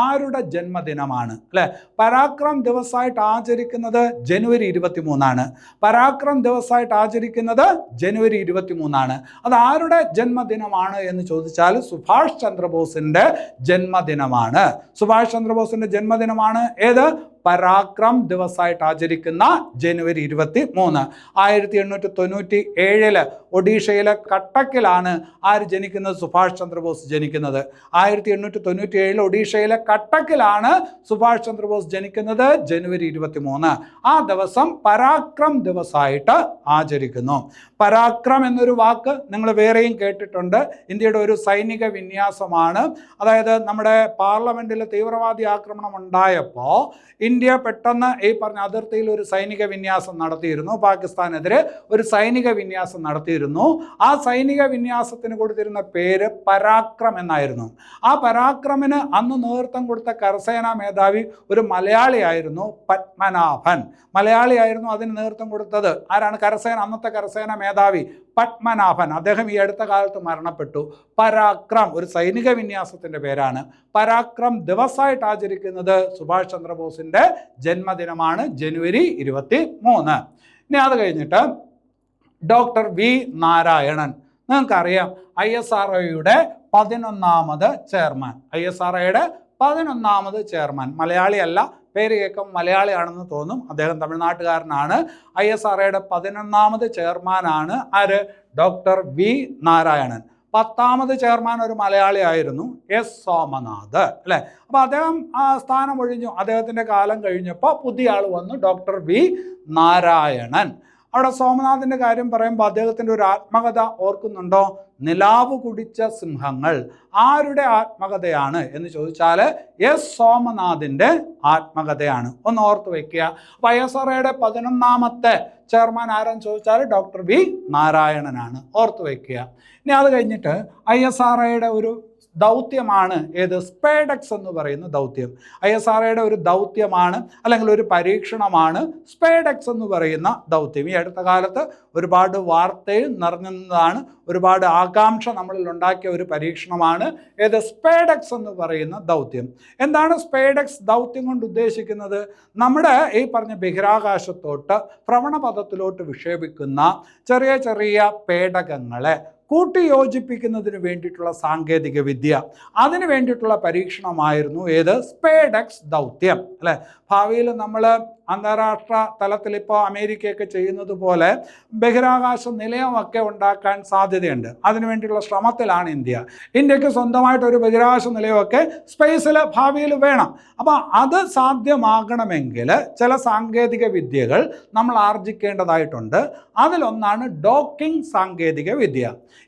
ആരുടെ ജന്മദിനമാണ്? അല്ലെ, പരാക്രം ദിവസമായിട്ട് ആചരിക്കുന്നത് ജനുവരി 23. പരാക്രം ദിവസമായിട്ട് ആചരിക്കുന്നത് ജനുവരി 23. അത് ആരുടെ ജന്മദിനമാണ് എന്ന് ചോദിച്ചാൽ സുഭാഷ് ചന്ദ്രബോസിന്റെ ജന്മദിനമാണ്. സുഭാഷ് ചന്ദ്രബോസിന്റെ ജന്മദിനമാണ് ഏത്? പരാക്രം ദിവസമായിട്ട് ആചരിക്കുന്ന ജനുവരി 23. 1897 ഒഡീഷയിലെ കട്ടക്കിലാണ് ആര് ജനിക്കുന്നത്? സുഭാഷ് ചന്ദ്രബോസ് ജനിക്കുന്നത്. 1897 ഒഡീഷയിലെ കട്ടക്കിലാണ് സുഭാഷ് ചന്ദ്രബോസ് ജനിക്കുന്നത്, ജനുവരി 23. ആ ദിവസം പരാക്രം ദിവസമായിട്ട് ആചരിക്കുന്നു. പരാക്രം എന്നൊരു വാക്ക് നിങ്ങൾ വേറെയും കേട്ടിട്ടുണ്ട്. ഇന്ത്യയുടെ ഒരു സൈനിക വിന്യാസമാണ്. അതായത് നമ്മുടെ പാർലമെന്റിൽ തീവ്രവാദി ആക്രമണം ഉണ്ടായപ്പോൾ ഇന്ത്യ പെട്ടെന്ന് ഈ പറഞ്ഞ അതിർത്തിയിൽ ഒരു സൈനിക വിന്യാസം നടത്തിയിരുന്നു. പാകിസ്ഥാനെതിരെ ഒരു സൈനിക വിന്യാസം നടത്തിയിരുന്നു. ആ സൈനിക വിന്യാസത്തിന് കൊടുത്തിരുന്ന പേര് പരാക്രം എന്നായിരുന്നു. ആ പരാക്രമിന് അന്ന് നേതൃത്വം കൊടുത്ത കരസേനാ മേധാവി ഒരു മലയാളിയായിരുന്നു, പത്മനാഭൻ. മലയാളിയായിരുന്നു അതിന് നേതൃത്വം കൊടുത്തത്. ആരാണ്? അന്നത്തെ കരസേന മേധാവി പത്മനാഭൻ. അദ്ദേഹം ഈ അടുത്ത കാലത്ത് മരണപ്പെട്ടു. പരാക്രം ഒരു സൈനിക വിന്യാസത്തിന്റെ പേരാണ്. പരാക്രം ദിവസമായിട്ട് ആചരിക്കുന്നത് സുഭാഷ് ചന്ദ്രബോസിന്റെ ജന്മദിനമാണ്, ജനുവരി 23. ഇനി അത് കഴിഞ്ഞിട്ട് ഡോക്ടർ വി നാരായണൻ. നിങ്ങൾക്കറിയാം, ISROയുടെ 11ാമത് ചെയർമാൻ. ISROയുടെ 11ാമത് ചെയർമാൻ. മലയാളിയല്ല, പേര് കേൾക്കും മലയാളിയാണെന്ന് തോന്നും. അദ്ദേഹം തമിഴ്നാട്ടുകാരനാണ്. ISROയുടെ 11ാമത് ചെയർമാനാണ് ആര്? Doctor V Narayanan. 10ാമത് ചെയർമാൻ ഒരു മലയാളി ആയിരുന്നു, S സോമനാഥ്. അല്ലേ? അപ്പോൾ അദ്ദേഹം ആ സ്ഥാനം ഒഴിഞ്ഞു. അദ്ദേഹത്തിൻ്റെ കാലം കഴിഞ്ഞപ്പോൾ പുതിയ ആൾ വന്നു, ഡോക്ടർ വി നാരായണൻ. അവിടെ സോമനാഥിൻ്റെ കാര്യം പറയുമ്പോൾ അദ്ദേഹത്തിൻ്റെ ഒരു ആത്മകഥ ഓർക്കുന്നുണ്ടോ? നിലാവ് കുടിച്ച സിംഹങ്ങൾ. ആരുടെ ആത്മകഥയാണ് എന്ന് ചോദിച്ചാൽ S സോമനാഥിൻ്റെ ആത്മകഥയാണ്. ഒന്ന് ഓർത്ത് വയ്ക്കുക. അപ്പോൾ ISROയുടെ 11ാമത്തെ ചെയർമാൻ ആരെന്ന് ചോദിച്ചാൽ ഡോക്ടർ വി നാരായണനാണ്. ഓർത്ത് വയ്ക്കുക. ഇനി അത് കഴിഞ്ഞിട്ട് ISROയുടെ ഒരു ദൗത്യമാണ് ഏത്? സ്പേഡെക്സ് എന്ന് പറയുന്ന ദൗത്യം. ISROയുടെ ഒരു ദൗത്യമാണ്, അല്ലെങ്കിൽ ഒരു പരീക്ഷണമാണ് സ്പേഡെക്സ് എന്ന് പറയുന്ന ദൗത്യം. ഈ അടുത്ത കാലത്ത് ഒരുപാട് വാർത്തയിൽ നിറഞ്ഞതാണ്, ഒരുപാട് ആകാംക്ഷ നമ്മളിൽ ഉണ്ടാക്കിയ ഒരു പരീക്ഷണമാണ് ഏത്? സ്പേഡെക്സ് എന്ന് പറയുന്ന ദൗത്യം. എന്താണ് സ്പേഡെക്സ് ദൗത്യം കൊണ്ട് ഉദ്ദേശിക്കുന്നത്? നമ്മുടെ ഈ പറഞ്ഞ ബഹിരാകാശത്തോട്ട് ഭ്രമണപഥത്തിലോട്ട് വിക്ഷേപിക്കുന്ന ചെറിയ ചെറിയ പേടകങ്ങളെ കൂട്ടിയോജിപ്പിക്കുന്നതിന് വേണ്ടിയിട്ടുള്ള സാങ്കേതിക വിദ്യ, അതിന് വേണ്ടിയിട്ടുള്ള പരീക്ഷണമായിരുന്നു ഏത്? സ്പേഡെക്സ് ദൗത്യം അല്ലേ? ഭാവിയിൽ നമ്മൾ അന്താരാഷ്ട്ര തലത്തിൽ ഇപ്പോൾ അമേരിക്കയൊക്കെ ചെയ്യുന്നത് പോലെ ബഹിരാകാശ നിലയമൊക്കെ ഉണ്ടാക്കാൻ സാധ്യതയുണ്ട്. അതിനുവേണ്ടിയുള്ള ശ്രമത്തിലാണ് ഇന്ത്യ. ഇന്ത്യക്ക് സ്വന്തമായിട്ടൊരു ബഹിരാകാശ നിലയമൊക്കെ സ്പേസിൽ ഭാവിയിൽ വേണം. അപ്പോൾ അത് സാധ്യമാകണമെങ്കിൽ ചില സാങ്കേതിക വിദ്യകൾ നമ്മൾ ആർജിക്കേണ്ടതായിട്ടുണ്ട്. അതിലൊന്നാണ് ഡോക്കിംഗ് സാങ്കേതിക വിദ്യ.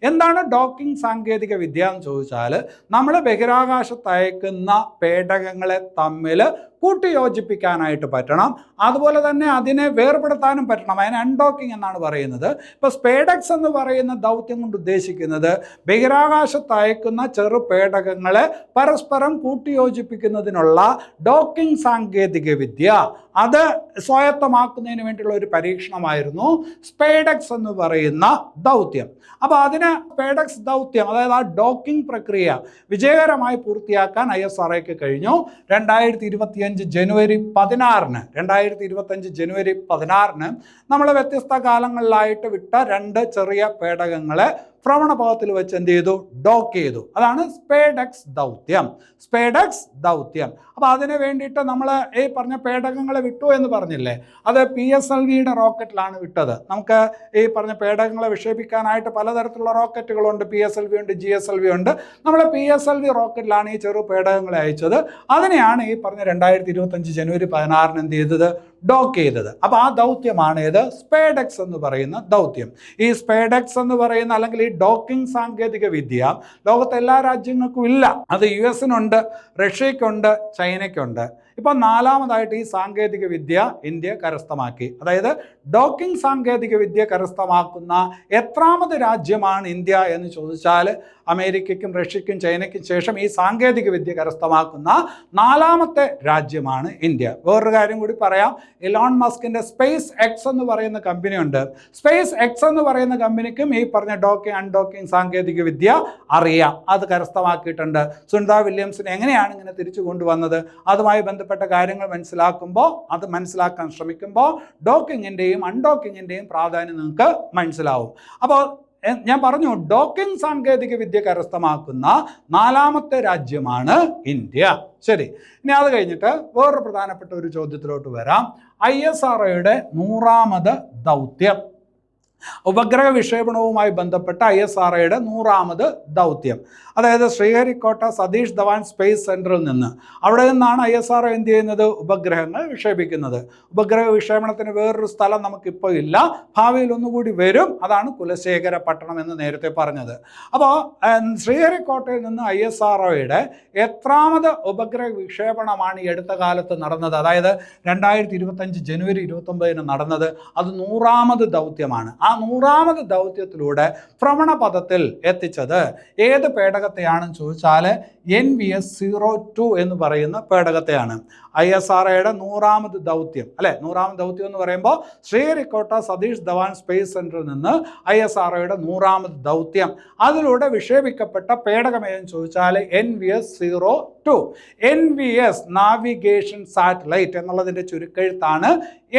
എന്താണ് ഡോക്കിംഗ് സാങ്കേതിക വിദ്യ എന്ന് ചോദിച്ചാൽ, നമ്മൾ ബഹിരാകാശത്ത് അയക്കുന്ന പേടകങ്ങളെ തമ്മിൽ കൂട്ടിയോജിപ്പിക്കാനായിട്ട് പറ്റണം. അതുപോലെ തന്നെ അതിനെ വേർപെടുത്താനും പറ്റണം. അതിന് അൺഡോക്കിംഗ് എന്നാണ് പറയുന്നത്. ഇപ്പോൾ സ്പേഡെക്സ് എന്ന് പറയുന്ന ദൗത്യം കൊണ്ട് ഉദ്ദേശിക്കുന്നത് ബഹിരാകാശത്ത് അയക്കുന്ന ചെറു പേടകങ്ങളെ പരസ്പരം കൂട്ടിയോജിപ്പിക്കുന്നതിനുള്ള ഡോക്കിംഗ് സാങ്കേതിക വിദ്യ, അത് സ്വായത്തമാക്കുന്നതിന് വേണ്ടിയുള്ള ഒരു പരീക്ഷണമായിരുന്നു സ്പേഡെക്സ് എന്ന് പറയുന്ന ദൗത്യം. അപ്പോൾ അതിന് സ്പേഡെക്സ് ദൗത്യം, അതായത് ആ ഡോക്കിംഗ് പ്രക്രിയ വിജയകരമായി പൂർത്തിയാക്കാൻ ISROയ്ക്ക് കഴിഞ്ഞു. 2025 ജനുവരി 16 നമ്മൾ വ്യത്യസ്ത കാലങ്ങളിലായിട്ട് വിട്ട 2 ചെറിയ പേടകങ്ങളെ ഭ്രമണപഥത്തിൽ വെച്ച് എന്ത് ചെയ്തു? ഡോക്ക് ചെയ്തു. അതാണ് സ്പേഡെക്സ് ദൗത്യം. സ്പേഡെക്സ് ദൗത്യം. അപ്പോൾ അതിന് വേണ്ടിയിട്ട് നമ്മൾ ഈ പറഞ്ഞ പേടകങ്ങളെ വിട്ടു എന്ന് പറഞ്ഞില്ലേ, അത് PSLVയുടെ റോക്കറ്റിലാണ് വിട്ടത്. നമുക്ക് ഈ പറഞ്ഞ പേടകങ്ങളെ വിക്ഷേപിക്കാനായിട്ട് പലതരത്തിലുള്ള റോക്കറ്റുകളുണ്ട്. PSLV ഉണ്ട്, GSLV ഉണ്ട്. നമ്മൾ PSLV റോക്കറ്റിലാണ് ഈ ചെറു പേടകങ്ങളെ അയച്ചത്. അതിനെയാണ് ഈ പറഞ്ഞ 2025 ജനുവരി 16 എന്ത് ചെയ്തത്? ഡോക്ക് ചെയ്തത്. അപ്പോൾ ആ ദൗത്യമാണ് ഏത്? സ്പേഡെക്സ് എന്ന് പറയുന്ന ദൗത്യം. ഈ സ്പേഡെക്സ് എന്ന് പറയുന്ന അല്ലെങ്കിൽ ഈ ഡോക്കിംഗ് സാങ്കേതിക വിദ്യ ലോകത്തെ എല്ലാ രാജ്യങ്ങൾക്കും ഇല്ല. അത് US-നുണ്ട്, റഷ്യയ്ക്കുണ്ട്, ചൈനയ്ക്കുണ്ട്. ഇപ്പോൾ 4ാമതായിട്ട് ഈ സാങ്കേതിക വിദ്യ ഇന്ത്യ കരസ്ഥമാക്കി. അതായത് ഡോക്കിംഗ് സാങ്കേതിക വിദ്യ കരസ്ഥമാക്കുന്ന എത്രാമത് രാജ്യമാണ് ഇന്ത്യ എന്ന് ചോദിച്ചാൽ, അമേരിക്കയ്ക്കും റഷ്യയ്ക്കും ചൈനയ്ക്കും ശേഷം ഈ സാങ്കേതിക വിദ്യ കരസ്ഥമാക്കുന്ന 4ാമത്തെ രാജ്യമാണ് ഇന്ത്യ. വേറൊരു കാര്യം കൂടി പറയാം. ഇലോൺ മസ്കിൻ്റെ സ്പേസ് എക്സ് എന്ന് പറയുന്ന കമ്പനിയുണ്ട്. സ്പേസ് എക്സ് എന്ന് പറയുന്ന കമ്പനിക്കും ഈ പറഞ്ഞ ഡോക്കിംഗ് അൺഡോക്കിംഗ് സാങ്കേതിക വിദ്യ അറിയാം. അത് കരസ്ഥമാക്കിയിട്ടുണ്ട്. സുനിത വില്യംസിനെ എങ്ങനെയാണ് ഇങ്ങനെ തിരിച്ചു കൊണ്ടുവന്നത്? അതുമായി ബന്ധപ്പെട്ട കാര്യങ്ങൾ മനസ്സിലാക്കാൻ ശ്രമിക്കുമ്പോൾ ഡോക്കിങ്ങിൻ്റെയും അൺഡോക്കിങ്ങിൻ്റെയും പ്രാധാന്യം നിങ്ങൾക്ക് മനസ്സിലാവും. അപ്പോൾ ഞാൻ പറഞ്ഞു, ഡോക്കിംഗ് സാങ്കേതിക വിദ്യ കരസ്ഥമാക്കുന്ന 4ാമത്തെ രാജ്യമാണ് ഇന്ത്യ. ശരി, ഇനി അത് കഴിഞ്ഞിട്ട് വേറൊരു പ്രധാനപ്പെട്ട ഒരു ചോദ്യത്തിലോട്ട് വരാം. ISROയുടെ 100ാമത് ദൗത്യം, ഉപഗ്രഹ വിക്ഷേപണവുമായി ബന്ധപ്പെട്ട ISROയുടെ 100ാമത് ദൗത്യം, അതായത് ശ്രീഹരിക്കോട്ട സതീഷ് ധവാൻ സ്പേസ് സെൻറ്ററിൽ നിന്ന്, അവിടെ നിന്നാണ് ISRO എന്ത് ചെയ്യുന്നത്? ഉപഗ്രഹങ്ങൾ വിക്ഷേപിക്കുന്നത്. ഉപഗ്രഹ വിക്ഷേപണത്തിന് വേറൊരു സ്ഥലം നമുക്കിപ്പോൾ ഇല്ല, ഭാവിയിൽ ഒന്നുകൂടി വരും. അതാണ് കുലശേഖര പട്ടണം എന്ന് നേരത്തെ പറഞ്ഞത്. അപ്പോൾ ശ്രീഹരിക്കോട്ടയിൽ നിന്ന് ISROയുടെ എത്രാമത് ഉപഗ്രഹ വിക്ഷേപണമാണ് ഈ അടുത്ത കാലത്ത് നടന്നത്? അതായത് 2025 ജനുവരി 29 നടന്നത്. അത് 100ാമത് ദൗത്യമാണ്. ആ 100ാമത് ദൗത്യത്തിലൂടെ ഭ്രമണപഥത്തിൽ എത്തിച്ചത് ഏത് പേടകത്തെയാണെന്ന് ചോദിച്ചാൽ NVS-02 എന്ന് പറയുന്ന പേടകത്തെയാണ്. ISROയുടെ 100ാമത് ദൗത്യം അല്ലെ, 100ാമത് ദൗത്യം എന്ന് പറയുമ്പോൾ ശ്രീഹരിക്കോട്ട സതീഷ് ധവാൻ സ്പേസ് സെൻറ്ററിൽ നിന്ന് ISROയുടെ 100ാമത് ദൗത്യം, അതിലൂടെ വിക്ഷേപിക്കപ്പെട്ട പേടകം ഏതെന്ന് ചോദിച്ചാൽ NVS-02. NVS നാവിഗേഷൻ സാറ്റലൈറ്റ് എന്നുള്ളതിൻ്റെ ചുരുക്കെഴുത്താണ്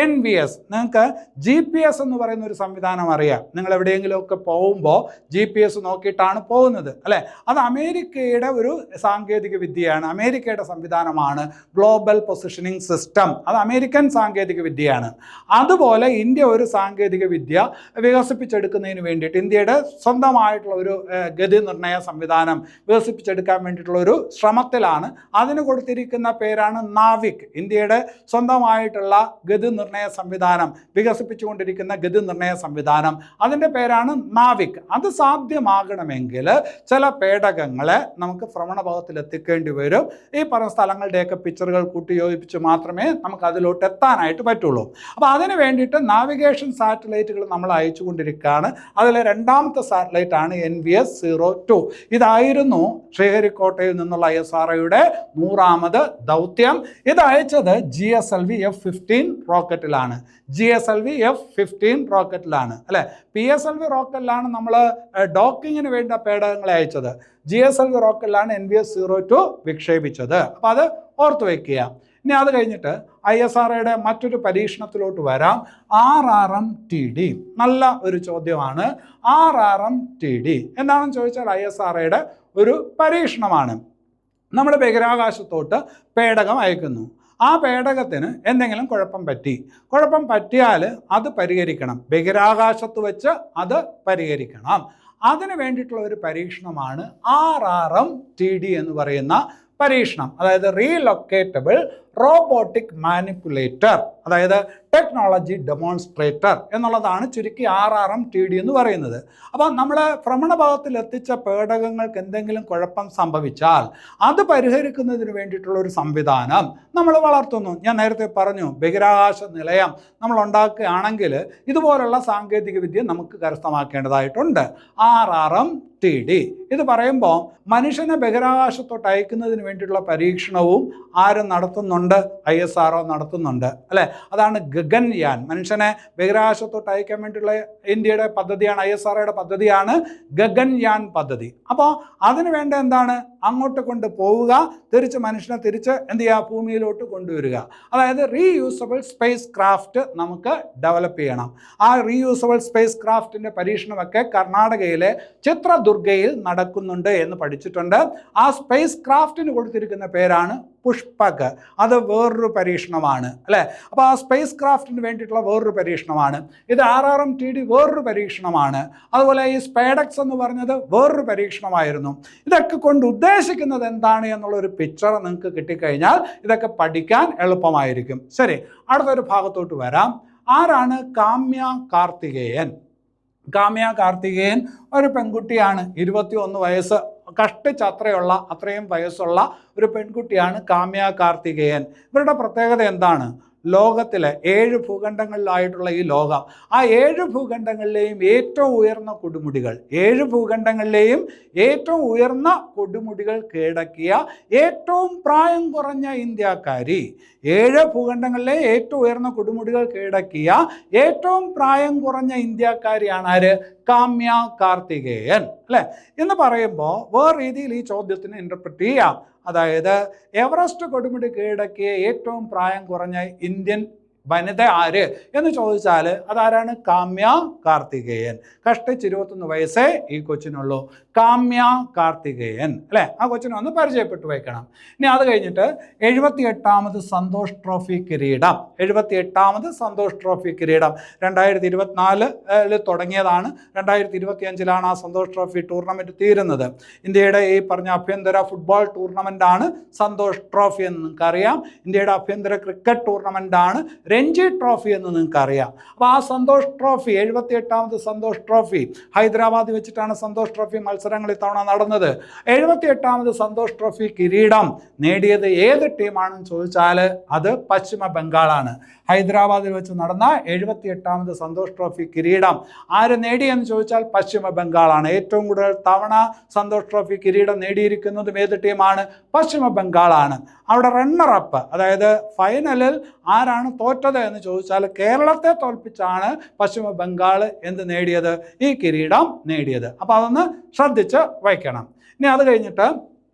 NVS. നിങ്ങൾക്ക് GPS എന്ന് പറയുന്ന ഒരു സംവിധാനം അറിയാം. നിങ്ങൾ എവിടെയെങ്കിലുമൊക്കെ പോകുമ്പോൾ GPS നോക്കിയിട്ടാണ് പോകുന്നത് അല്ലേ? അത് അമേരിക്കയുടെ ഒരു സാങ്കേതിക വിദ്യയാണ്, അമേരിക്കയുടെ സംവിധാനമാണ് ഗ്ലോബൽ പൊസിഷനിങ് സിസ്റ്റം. അത് അമേരിക്കൻ സാങ്കേതിക വിദ്യയാണ്. അതുപോലെ ഇന്ത്യ ഒരു സാങ്കേതിക വിദ്യ വികസിപ്പിച്ചെടുക്കുന്നതിന് വേണ്ടിയിട്ട്, ഇന്ത്യയുടെ സ്വന്തമായിട്ടുള്ള ഒരു ഗതി നിർണയ സംവിധാനം വികസിപ്പിച്ചെടുക്കാൻ വേണ്ടിയിട്ടുള്ള ഒരു ശ്രമത്തിലാണ്. അതിന് കൊടുത്തിരിക്കുന്ന പേരാണ് നാവിക്. ഇന്ത്യയുടെ സ്വന്തമായിട്ടുള്ള ഗതി നിർണയ സംവിധാനം, വികസിപ്പിച്ചുകൊണ്ടിരിക്കുന്ന ഗതി നിർണയ സംവിധാനം, അതിൻ്റെ പേരാണ് നാവിക്. അത് സാധ്യമാകണമെങ്കിൽ ചില പേടകങ്ങളെ നമുക്ക് ഭ്രമണപഥത്തിൽ എത്തിക്കേണ്ടി വരും. ഈ പറഞ്ഞ സ്ഥലങ്ങളുടെയൊക്കെ പിക്ചറുകൾ കൂട്ടിയോജിപ്പിച്ച് മാത്രമേ നമുക്ക് അതിലോട്ട് എത്താനായിട്ട് പറ്റുള്ളൂ. അപ്പോൾ അതിന് വേണ്ടിയിട്ട് നാവിഗേഷൻ സാറ്റലൈറ്റുകൾ നമ്മൾ അയച്ചുകൊണ്ടിരിക്കുകയാണ്. അതിൽ 2ാമത്തെ സാറ്റലൈറ്റാണ് NVS-02. ഇതായിരുന്നു ശ്രീഹരിക്കോട്ടയിൽ നിന്നുള്ള ISROയുടെ 100ാമത് ദൗത്യം. ഇത് അയച്ചത് GSLV F-15 റോക്കറ്റിലാണ്. GSLV F-15 റോക്കറ്റിലാണ് അല്ലേ? PSLV റോക്കറ്റിലാണ് നമ്മൾ ഡോക്കിങ്ങിന് വേണ്ട പേടകങ്ങളെ അയച്ചത്. GSLV റോക്കറ്റിലാണ് NVS-02 വിക്ഷേപിച്ചത്. അപ്പോൾ അത് ഓർത്തു വയ്ക്കുക. ഇനി അത് കഴിഞ്ഞിട്ട് ISROയുടെ മറ്റൊരു പരീക്ഷണത്തിലോട്ട് വരാം. RRMTD. നല്ല ഒരു ചോദ്യമാണ്. RRMTD എന്താണെന്ന് ചോദിച്ചാൽ ISROയുടെ ഒരു പരീക്ഷണമാണ്. നമ്മൾ ബഹിരാകാശത്തോട്ട് പേടകം അയക്കുന്നു. ആ പേടകത്തിന് എന്തെങ്കിലും കുഴപ്പം പറ്റിയാൽ അത് പരിഹരിക്കണം. ബഹിരാകാശത്ത് വെച്ച് അത് പരിഹരിക്കണം. അതിന് വേണ്ടിയിട്ടുള്ള ഒരു പരീക്ഷണമാണ് RRMTD എന്ന് പറയുന്ന പരീക്ഷണം. അതായത് റീലൊക്കേറ്റബിൾ റോബോട്ടിക് മാനിപ്പുലേറ്റർ, അതായത് ടെക്നോളജി ഡെമോൺസ്ട്രേറ്റർ എന്നുള്ളതാണ് ചുരുക്കി RRMTD എന്ന് പറയുന്നത്. അപ്പോൾ നമ്മൾ ഭ്രമണപഥത്തിൽ എത്തിച്ച പേടകങ്ങൾക്ക് എന്തെങ്കിലും കുഴപ്പം സംഭവിച്ചാൽ അത് പരിഹരിക്കുന്നതിന് വേണ്ടിയിട്ടുള്ള ഒരു സംവിധാനം നമ്മൾ വളർത്തുന്നു. ഞാൻ നേരത്തെ പറഞ്ഞു, ബഹിരാകാശ നിലയം നമ്മൾ ഉണ്ടാക്കുകയാണെങ്കിൽ ഇതുപോലുള്ള സാങ്കേതിക വിദ്യ നമുക്ക് കരസ്ഥമാക്കേണ്ടതായിട്ടുണ്ട്. RRMTD ഇത് പറയുമ്പോൾ മനുഷ്യനെ ബഹിരാകാശത്തോട്ട് അയക്കുന്നതിന് വേണ്ടിയിട്ടുള്ള പരീക്ഷണവും ആരും നടത്തുന്നുണ്ട്, ISRO നടത്തുന്നുണ്ട് അല്ലേ. അതാണ് ഗഗൻയാൻ. മനുഷ്യനെ ബഹിരാകാശത്തോട്ട് അയക്കാൻ വേണ്ടിയിട്ടുള്ള ഇന്ത്യയുടെ പദ്ധതിയാണ്, ISROയുടെ പദ്ധതിയാണ് ഗഗൻയാൻ പദ്ധതി. അപ്പോൾ അതിന് വേണ്ട എന്താണ്? അങ്ങോട്ട് കൊണ്ട് പോവുക, തിരിച്ച് മനുഷ്യനെ തിരിച്ച് എന്ത് ചെയ്യുക? ഭൂമിയിലോട്ട് കൊണ്ടുവരിക. അതായത് റീയൂസബിൾ സ്പേസ് ക്രാഫ്റ്റ് നമുക്ക് ഡെവലപ്പ് ചെയ്യണം. ആ റീയൂസബിൾ സ്പേസ് ക്രാഫ്റ്റിൻ്റെ പരീക്ഷണമൊക്കെ കർണാടകയിലെ ചിത്രദുർഗയിൽ നടക്കുന്നുണ്ട് എന്ന് പഠിച്ചിട്ടുണ്ട്. ആ സ്പേസ് ക്രാഫ്റ്റിന് കൊടുത്തിരിക്കുന്ന പേരാണ് പുഷ്പക്. അത് വേറൊരു പരീക്ഷണമാണ് അല്ലേ. അപ്പോൾ ആ സ്പേസ് ക്രാഫ്റ്റിന് വേണ്ടിയിട്ടുള്ള വേറൊരു പരീക്ഷണമാണ്. ഇത് RRMTD വേറൊരു പരീക്ഷണമാണ്. അതുപോലെ ഈ സ്പേഡക്സ് എന്ന് പറഞ്ഞത് വേറൊരു പരീക്ഷണമായിരുന്നു. ഇതൊക്കെ കൊണ്ട് ഉദ്ദേശിക്കുന്നത് എന്താണ് എന്നുള്ളൊരു പിക്ചർ നിങ്ങൾക്ക് കിട്ടിക്കഴിഞ്ഞാൽ ഇതൊക്കെ പഠിക്കാൻ എളുപ്പമായിരിക്കും. ശരി, അടുത്തൊരു ഭാഗത്തോട്ട് വരാം. ആരാണ് കാമ്യ കാർത്തികേയൻ? കാമ്യ കാർത്തികേയൻ ഒരു പെൺകുട്ടിയാണ്. 21 വയസ്സ് കഷ്ടിച്ചത്രയുള്ള അത്രയും വയസ്സുള്ള ഒരു പെൺകുട്ടിയാണ് കാമ്യ കാർത്തികേയൻ. ഇവരുടെ പ്രത്യേകത എന്താണ്? ലോകത്തിലെ 7 ഭൂഖണ്ഡങ്ങളിലായിട്ടുള്ള ഈ ലോകം, ആ 7 ഭൂഖണ്ഡങ്ങളിലെയും ഏറ്റവും ഉയർന്ന കൊടുമുടികൾ, 7 ഭൂഖണ്ഡങ്ങളിലെയും ഏറ്റവും ഉയർന്ന കൊടുമുടികൾ കീഴടക്കിയ ഏറ്റവും പ്രായം കുറഞ്ഞ ഇന്ത്യക്കാരി. 7 ഭൂഖണ്ഡങ്ങളിലെ ഏറ്റവും ഉയർന്ന കൊടുമുടികൾ കീഴടക്കിയ ഏറ്റവും പ്രായം കുറഞ്ഞ ഇന്ത്യക്കാരിയാണ് ആര്? കാമ്യ കാർത്തികേയൻ അല്ലേ. എന്ന് പറയുമ്പോൾ വേറെ രീതിയിൽ ഈ ചോദ്യത്തിന് ഇൻ്റർപ്രറ്റ് ചെയ്യാം. അതായത് എവറസ്റ്റ് കൊടുമുടി കീഴടക്കിയ ഏറ്റവും പ്രായം കുറഞ്ഞ ഇന്ത്യൻ വനിത ആര് എന്ന് ചോദിച്ചാൽ അതാരാണ്? കാമ്യ കാർത്തികേയൻ. കഷ്ടിച്ച് 21 വയസ്സേ ഈ കൊച്ചിനുള്ളൂ. കാമ്യ കാർത്തികേയൻ അല്ലേ. ആ കൊച്ചിനെ ഒന്ന് പരിചയപ്പെട്ടു വയ്ക്കണം. ഇനി അത് കഴിഞ്ഞിട്ട് 78ാമത് സന്തോഷ് ട്രോഫി കിരീടം. 78ാമത് സന്തോഷ് ട്രോഫി കിരീടം 2024 തുടങ്ങിയതാണ്. 2025 ആ സന്തോഷ് ട്രോഫി ടൂർണമെൻറ്റ് തീരുന്നത്. ഇന്ത്യയുടെ ഈ പറഞ്ഞ ആഭ്യന്തര ഫുട്ബോൾ ടൂർണമെൻറ്റാണ് സന്തോഷ് ട്രോഫി എന്ന് നിങ്ങൾക്കറിയാം. ഇന്ത്യയുടെ ആഭ്യന്തര ക്രിക്കറ്റ് ടൂർണമെൻറ്റാണ് രഞ്ജി ട്രോഫി എന്ന് നിങ്ങൾക്കറിയാം. അപ്പോൾ ആ സന്തോഷ് ട്രോഫി, 78ാമത് സന്തോഷ് ട്രോഫി, ഹൈദരാബാദിൽ വെച്ചിട്ടാണ് സന്തോഷ് ട്രോഫി മത്സരങ്ങൾ ഇത്തവണ നടന്നത്. 78ാമത് സന്തോഷ് ട്രോഫി കിരീടം നേടിയത് ഏത് ടീമാണെന്ന് ചോദിച്ചാൽ അത് പശ്ചിമ ബംഗാളാണ്. ഹൈദരാബാദിൽ വെച്ച് നടന്ന 78ാമത് സന്തോഷ് ട്രോഫി കിരീടം ആര് നേടിയെന്ന് ചോദിച്ചാൽ പശ്ചിമ ബംഗാളാണ്. ഏറ്റവും കൂടുതൽ തവണ സന്തോഷ് ട്രോഫി കിരീടം നേടിയിരിക്കുന്നതും ഏത് ടീമാണ്? പശ്ചിമ ബംഗാളാണ്. അവിടെ റണ്ണറപ്പ്, അതായത് ഫൈനലിൽ ആരാണ് തോറ്റത് എന്ന് ചോദിച്ചാൽ കേരളത്തെ തോൽപ്പിച്ചാണ് പശ്ചിമ ബംഗാൾ എന്ത് നേടിയത്? ഈ കിരീടം നേടിയത്. അപ്പോൾ അതൊന്ന് ശ്രദ്ധിച്ച് വയ്ക്കണം. ഇനി അത് കഴിഞ്ഞിട്ട്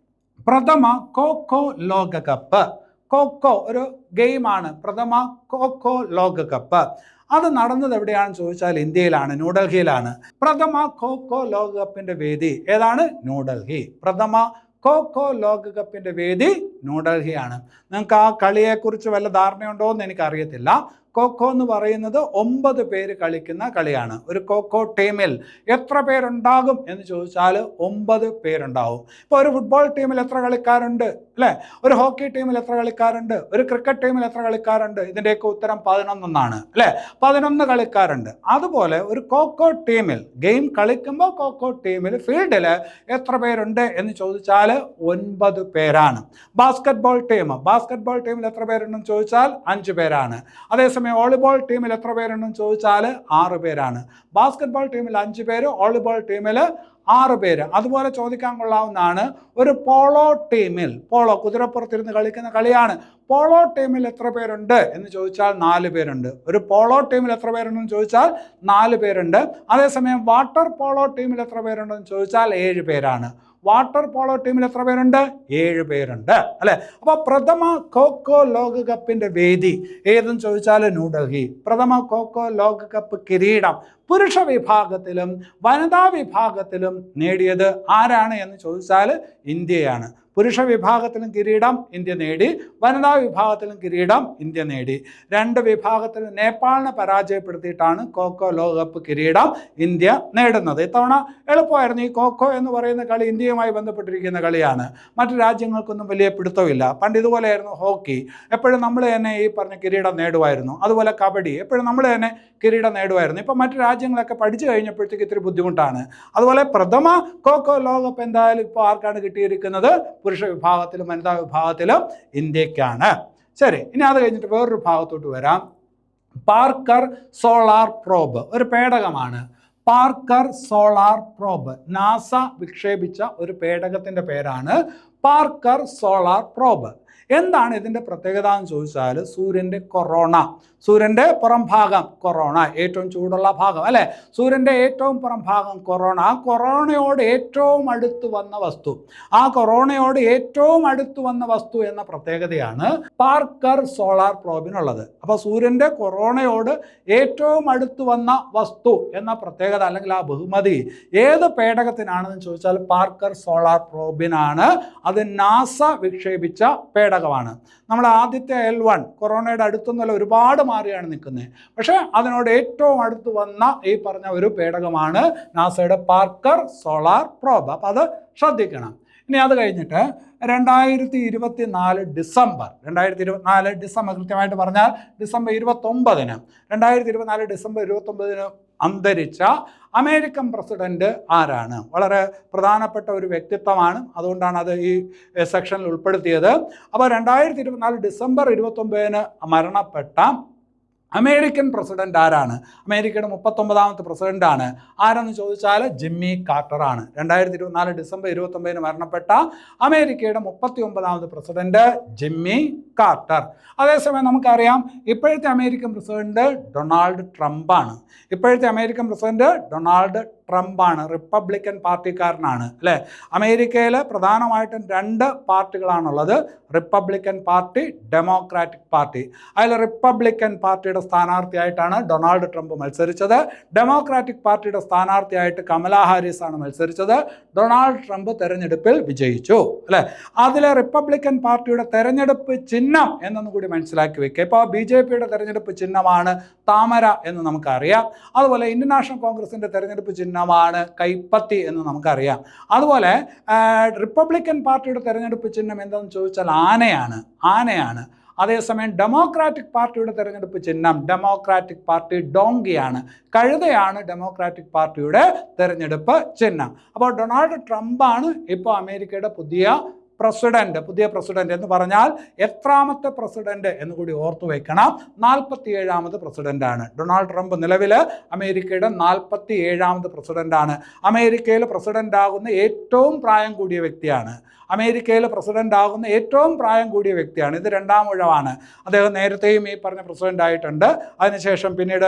പ്രഥമ ഖോ ലോകകപ്പ്. ഖോ ഒരു ഗെയിമാണ്. പ്രഥമ ഖോ ലോകകപ്പ് അത് നടന്നത് എവിടെയാണെന്ന് ചോദിച്ചാൽ ഇന്ത്യയിലാണ്, ന്യൂഡൽഹിയിലാണ്. പ്രഥമ ഖോ ലോകകപ്പിൻ്റെ വേദി ഏതാണ്? ന്യൂഡൽഹി. പ്രഥമ ഖോ ലോകകപ്പിൻ്റെ വേദി ന്യൂഡൽഹിയാണ്. നിങ്ങൾക്ക് ആ കളിയെക്കുറിച്ച് വല്ല ധാരണയുണ്ടോ എന്ന് എനിക്കറിയത്തില്ല. ഖോ എന്ന് പറയുന്നത് 9 പേര് കളിക്കുന്ന കളിയാണ്. ഒരു ഖോ ടീമിൽ എത്ര പേരുണ്ടാകും എന്ന് ചോദിച്ചാൽ 9 പേരുണ്ടാവും. ഇപ്പോൾ ഒരു ഫുട്ബോൾ ടീമിൽ എത്ര കളിക്കാരുണ്ട് അല്ലേ? ഒരു ഹോക്കി ടീമിൽ എത്ര കളിക്കാരുണ്ട്? ഒരു ക്രിക്കറ്റ് ടീമിൽ എത്ര കളിക്കാരുണ്ട്? ഇതിൻ്റെയൊക്കെ ഉത്തരം 11 അല്ലേ. 11 കളിക്കാരുണ്ട്. അതുപോലെ ഒരു ഖോ ടീമിൽ ഗെയിം കളിക്കുമ്പോൾ ഖോ ടീമിൽ ഫീൽഡിൽ എത്ര പേരുണ്ട് എന്ന് ചോദിച്ചാൽ 9 പേരാണ്. ബാസ്കറ്റ്ബോൾ ടീമിൽ എത്ര പേരുണ്ടെന്ന് ചോദിച്ചാൽ 5 പേരാണ്. അതേസമയം വോളിബോൾ ടീമിൽ എത്ര പേരുണ്ടെന്ന് ചോദിച്ചാൽ 6 പേരാണ്. ബാസ്കറ്റ്ബോൾ ടീമിൽ 5 പേര്, വോളിബോൾ ടീമിൽ 6 പേര്. അതുപോലെ ചോദിക്കാൻ കൊള്ളാവുന്നതാണ് ഒരു പോളോ ടീമിൽ, കുതിരപ്പുറത്തിരുന്ന് കളിക്കുന്ന കളിയാണ്. പോളോ ടീമിൽ എത്ര പേരുണ്ട് എന്ന് ചോദിച്ചാൽ 4 പേരുണ്ട്. ഒരു പോളോ ടീമിൽ എത്ര പേരുണ്ടെന്ന് ചോദിച്ചാൽ 4 പേരുണ്ട്. അതേസമയം വാട്ടർ പോളോ ടീമിൽ എത്ര പേരുണ്ടെന്ന് ചോദിച്ചാൽ 7 പേരാണ്. വാട്ടർ പോളോ ടീമിൽ എത്ര പേരുണ്ട്? 7 പേരുണ്ട് അല്ലെ. അപ്പോൾ പ്രഥമ ഖോഖോ ലോകകപ്പിന്റെ വേദി ഏതെന്ന് ചോദിച്ചാൽ ന്യൂഡൽഹി. പ്രഥമ ഖോഖോ ലോകകപ്പ് കിരീടം പുരുഷ വിഭാഗത്തിലും വനിതാ വിഭാഗത്തിലും നേടിയത് ആരാണ് എന്ന് ചോദിച്ചാൽ ഇന്ത്യയാണ്. പുരുഷ വിഭാഗത്തിലും കിരീടം ഇന്ത്യ നേടി, വനിതാ വിഭാഗത്തിലും കിരീടം ഇന്ത്യ നേടി. 2 വിഭാഗത്തിലും നേപ്പാളിനെ പരാജയപ്പെടുത്തിയിട്ടാണ് ഖോഖോ ലോകകപ്പ് കിരീടം ഇന്ത്യ നേടുന്നത്. ഇത്തവണ എളുപ്പമായിരുന്നു. ഈ ഖോഖോ എന്ന് പറയുന്ന കളി ഇന്ത്യയുമായി ബന്ധപ്പെട്ടിരിക്കുന്ന കളിയാണ്. മറ്റു രാജ്യങ്ങൾക്കൊന്നും വലിയ പിടുത്തമില്ല. പണ്ട് ഇതുപോലെയായിരുന്നു ഹോക്കി, എപ്പോഴും നമ്മൾ തന്നെ ഈ പറഞ്ഞ കിരീടം നേടുമായിരുന്നു. അതുപോലെ കബഡി എപ്പോഴും നമ്മൾ തന്നെ കിരീടം നേടുമായിരുന്നു. ഇപ്പം മറ്റു രാജ്യങ്ങളൊക്കെ പഠിച്ചു കഴിഞ്ഞപ്പോഴത്തേക്ക് ഇത്തിരി ബുദ്ധിമുട്ടാണ്. അതുപോലെ പ്രഥമ ഖോഖോ ലോകകപ്പ് എന്തായാലും ഇപ്പോൾ ആർക്കാണ് കിട്ടിയിരിക്കുന്നത്? പുരുഷ വിഭാഗത്തിലും വനിതാ വിഭാഗത്തിലും ഇന്ത്യക്കാണ്. ശരി, ഇനി അത് കഴിഞ്ഞിട്ട് വേറൊരു ഭാഗത്തോട്ട് വരാം. പാർക്കർ സോളാർ പ്രോബ് ഒരു പേടകമാണ്. പാർക്കർ സോളാർ പ്രോബ് നാസ വിക്ഷേപിച്ച ഒരു പേടകത്തിൻ്റെ പേരാണ് പാർക്കർ സോളാർ പ്രോബ്. എന്താണ് ഇതിൻ്റെ പ്രത്യേകത എന്ന് ചോദിച്ചാൽ സൂര്യൻ്റെ പുറം ഭാഗം കൊറോണ, ഏറ്റവും ചൂടുള്ള ഭാഗം അല്ലേ, സൂര്യൻ്റെ ഏറ്റവും പുറം ഭാഗം കൊറോണ. ആ കൊറോണയോട് ഏറ്റവും അടുത്ത് വന്ന വസ്തു എന്ന പ്രത്യേകതയാണ് പാർക്കർ സോളാർ പ്രോബിനുള്ളത്. അപ്പോൾ സൂര്യൻ്റെ കൊറോണയോട് ഏറ്റവും അടുത്ത് വന്ന വസ്തു എന്ന പ്രത്യേകത അല്ലെങ്കിൽ ആ ബഹുമതി ഏത് പേടകത്തിനാണെന്ന് ചോദിച്ചാൽ പാർക്കർ സോളാർ പ്രോബിനാണ്. അത് നാസ വിക്ഷേപിച്ച പേടകമാണ്. നമ്മുടെ ആദ്യത്തെ L1 കൊറോണയുടെ അടുത്തൊന്നുമല്ല, ഒരുപാട് മാറിയാണ് നിൽക്കുന്നത്. പക്ഷേ അതിനോട് ഏറ്റവും അടുത്ത് വന്ന ഈ പറഞ്ഞ ഒരു പേടകമാണ് നാസയുടെ പാർക്കർ സോളാർ പ്രോബ്. അപ്പോൾ അത് ശ്രദ്ധിക്കണം. ഇനി അത് കഴിഞ്ഞിട്ട് 2024 ഡിസംബർ കൃത്യമായിട്ട് പറഞ്ഞാൽ ഡിസംബർ 29 2024 അന്തരിച്ച അമേരിക്കൻ പ്രസിഡന്റ് ആരാണ്? വളരെ പ്രധാനപ്പെട്ട ഒരു വ്യക്തിത്വമാണ്, അതുകൊണ്ടാണ് അത് ഈ സെക്ഷനിൽ ഉൾപ്പെടുത്തിയത്. അപ്പോൾ 2024 ഡിസംബർ 29 മരണപ്പെട്ട അമേരിക്കൻ പ്രസിഡന്റ് ആരാണ്? അമേരിക്കയുടെ 39ാമത്തെ പ്രസിഡന്റാണ്. ആരെന്ന് ചോദിച്ചാൽ ജിമ്മി കാർട്ടറാണ്. 2024 ഡിസംബർ 29 മരണപ്പെട്ട അമേരിക്കയുടെ 39ാമത്തെ പ്രസിഡന്റ് ജിമ്മി കാർട്ടർ. അതേസമയം നമുക്കറിയാം ഇപ്പോഴത്തെ അമേരിക്കൻ പ്രസിഡന്റ് ഡൊണാൾഡ് ട്രംപാണ്. റിപ്പബ്ലിക്കൻ പാർട്ടിക്കാരനാണ് അല്ലേ. അമേരിക്കയിൽ പ്രധാനമായിട്ടും 2 പാർട്ടികളാണുള്ളത്, റിപ്പബ്ലിക്കൻ പാർട്ടി, ഡെമോക്രാറ്റിക് പാർട്ടി. അതിൽ റിപ്പബ്ലിക്കൻ പാർട്ടിയുടെ സ്ഥാനാർത്ഥിയായിട്ടാണ് ഡൊണാൾഡ് ട്രംപ് മത്സരിച്ചത്. ഡെമോക്രാറ്റിക് പാർട്ടിയുടെ സ്ഥാനാർത്ഥിയായിട്ട് കമലാ ഹാരിസ് ആണ് മത്സരിച്ചത്. ഡൊണാൾഡ് ട്രംപ് തെരഞ്ഞെടുപ്പിൽ വിജയിച്ചു അല്ലേ. അതിലെ റിപ്പബ്ലിക്കൻ പാർട്ടിയുടെ തെരഞ്ഞെടുപ്പ് ചിഹ്നം എന്നൊന്നും കൂടി മനസ്സിലാക്കി വെക്കുക. ഇപ്പോൾ BJPയുടെ തെരഞ്ഞെടുപ്പ് ചിഹ്നമാണ് താമര എന്ന് നമുക്കറിയാം. അതുപോലെ ഇന്ത്യൻ നാഷണൽ കോൺഗ്രസിൻ്റെ തെരഞ്ഞെടുപ്പ് ചിഹ്നമാണ് കൈപ്പത്തി എന്ന് നമുക്കറിയാം. അതുപോലെ റിപ്പബ്ലിക്കൻ പാർട്ടിയുടെ തെരഞ്ഞെടുപ്പ് ചിഹ്നം എന്താണെന്ന് ചോദിച്ചാൽ ആനയാണ്. അതേസമയം ഡെമോക്രാറ്റിക് പാർട്ടിയുടെ തെരഞ്ഞെടുപ്പ് ചിഹ്നം ഡെമോക്രാറ്റിക് പാർട്ടി ഡോങ്കിയാണ്, കഴുതയാണ് ഡെമോക്രാറ്റിക് പാർട്ടിയുടെ തെരഞ്ഞെടുപ്പ് ചിഹ്നം. അപ്പോൾ ഡൊണാൾഡ് ട്രംപാണ് ഇപ്പോൾ അമേരിക്കയുടെ പുതിയ പ്രസിഡന്റ് എന്ന് പറഞ്ഞാൽ എത്രാമത്തെ പ്രസിഡന്റ് എന്ന് കൂടി ഓർത്തു വെക്കണം. 47ാമത് പ്രസിഡന്റാണ് ഡൊണാൾഡ് ട്രംപ്. നിലവിൽ അമേരിക്കയുടെ 47ാമത് പ്രസിഡന്റാണ്. അമേരിക്കയിൽ പ്രസിഡന്റ് ആകുന്ന ഏറ്റവും പ്രായം കൂടിയ വ്യക്തിയാണ്. ഇത് 2ാം ഊഴമാണ്. അദ്ദേഹം നേരത്തെയും ഈ പറഞ്ഞ പ്രസിഡന്റ് ആയിട്ടുണ്ട്. അതിനുശേഷം പിന്നീട്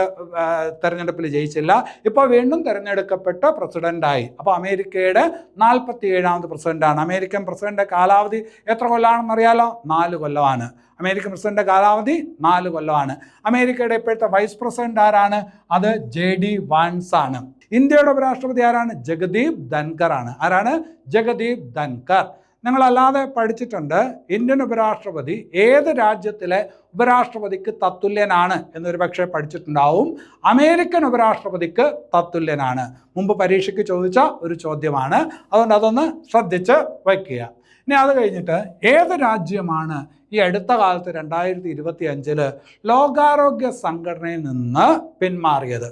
തെരഞ്ഞെടുപ്പിൽ ജയിച്ചില്ല. ഇപ്പോൾ വീണ്ടും തെരഞ്ഞെടുക്കപ്പെട്ട പ്രസിഡന്റായി. അപ്പോൾ അമേരിക്കയുടെ 47ാമത് പ്രസിഡന്റാണ്. അമേരിക്കൻ പ്രസിഡന്റ് കാലാവധി എത്ര കൊല്ലമാണെന്ന് അറിയാലോ? 4 കൊല്ലമാണ്. അമേരിക്കൻ പ്രസിഡന്റ് കാലാവധി 4 കൊല്ലമാണ്. അമേരിക്കയുടെ ഇപ്പോഴത്തെ വൈസ് പ്രസിഡന്റ് ആരാണ്? അത് JD വാൻസ് ആണ്. ഇന്ത്യയുടെ ഉപരാഷ്ട്രപതി ആരാണ്? ജഗദീപ് ധൻകർ ആണ്. ആരാണ്? ജഗദീപ് ധൻകർ. നിങ്ങളല്ലാതെ പഠിച്ചിട്ടുണ്ട് ഇന്ത്യൻ ഉപരാഷ്ട്രപതി ഏത് രാജ്യത്തിലെ ഉപരാഷ്ട്രപതിക്ക് തത്തുല്യനാണ് എന്നൊരു പക്ഷേ പഠിച്ചിട്ടുണ്ടാവും. അമേരിക്കൻ ഉപരാഷ്ട്രപതിക്ക് തത്തുല്യനാണ്. മുമ്പ് പരീക്ഷയ്ക്ക് ചോദിച്ച ഒരു ചോദ്യമാണ്. അതുകൊണ്ട് അതൊന്ന് ശ്രദ്ധിച്ച് വയ്ക്കുക. ഇനി അത് കഴിഞ്ഞിട്ട് ഏത് രാജ്യമാണ് ഈ അടുത്ത കാലത്ത് 2025 ലോകാരോഗ്യ സംഘടനയിൽ നിന്ന് പിന്മാറിയത്?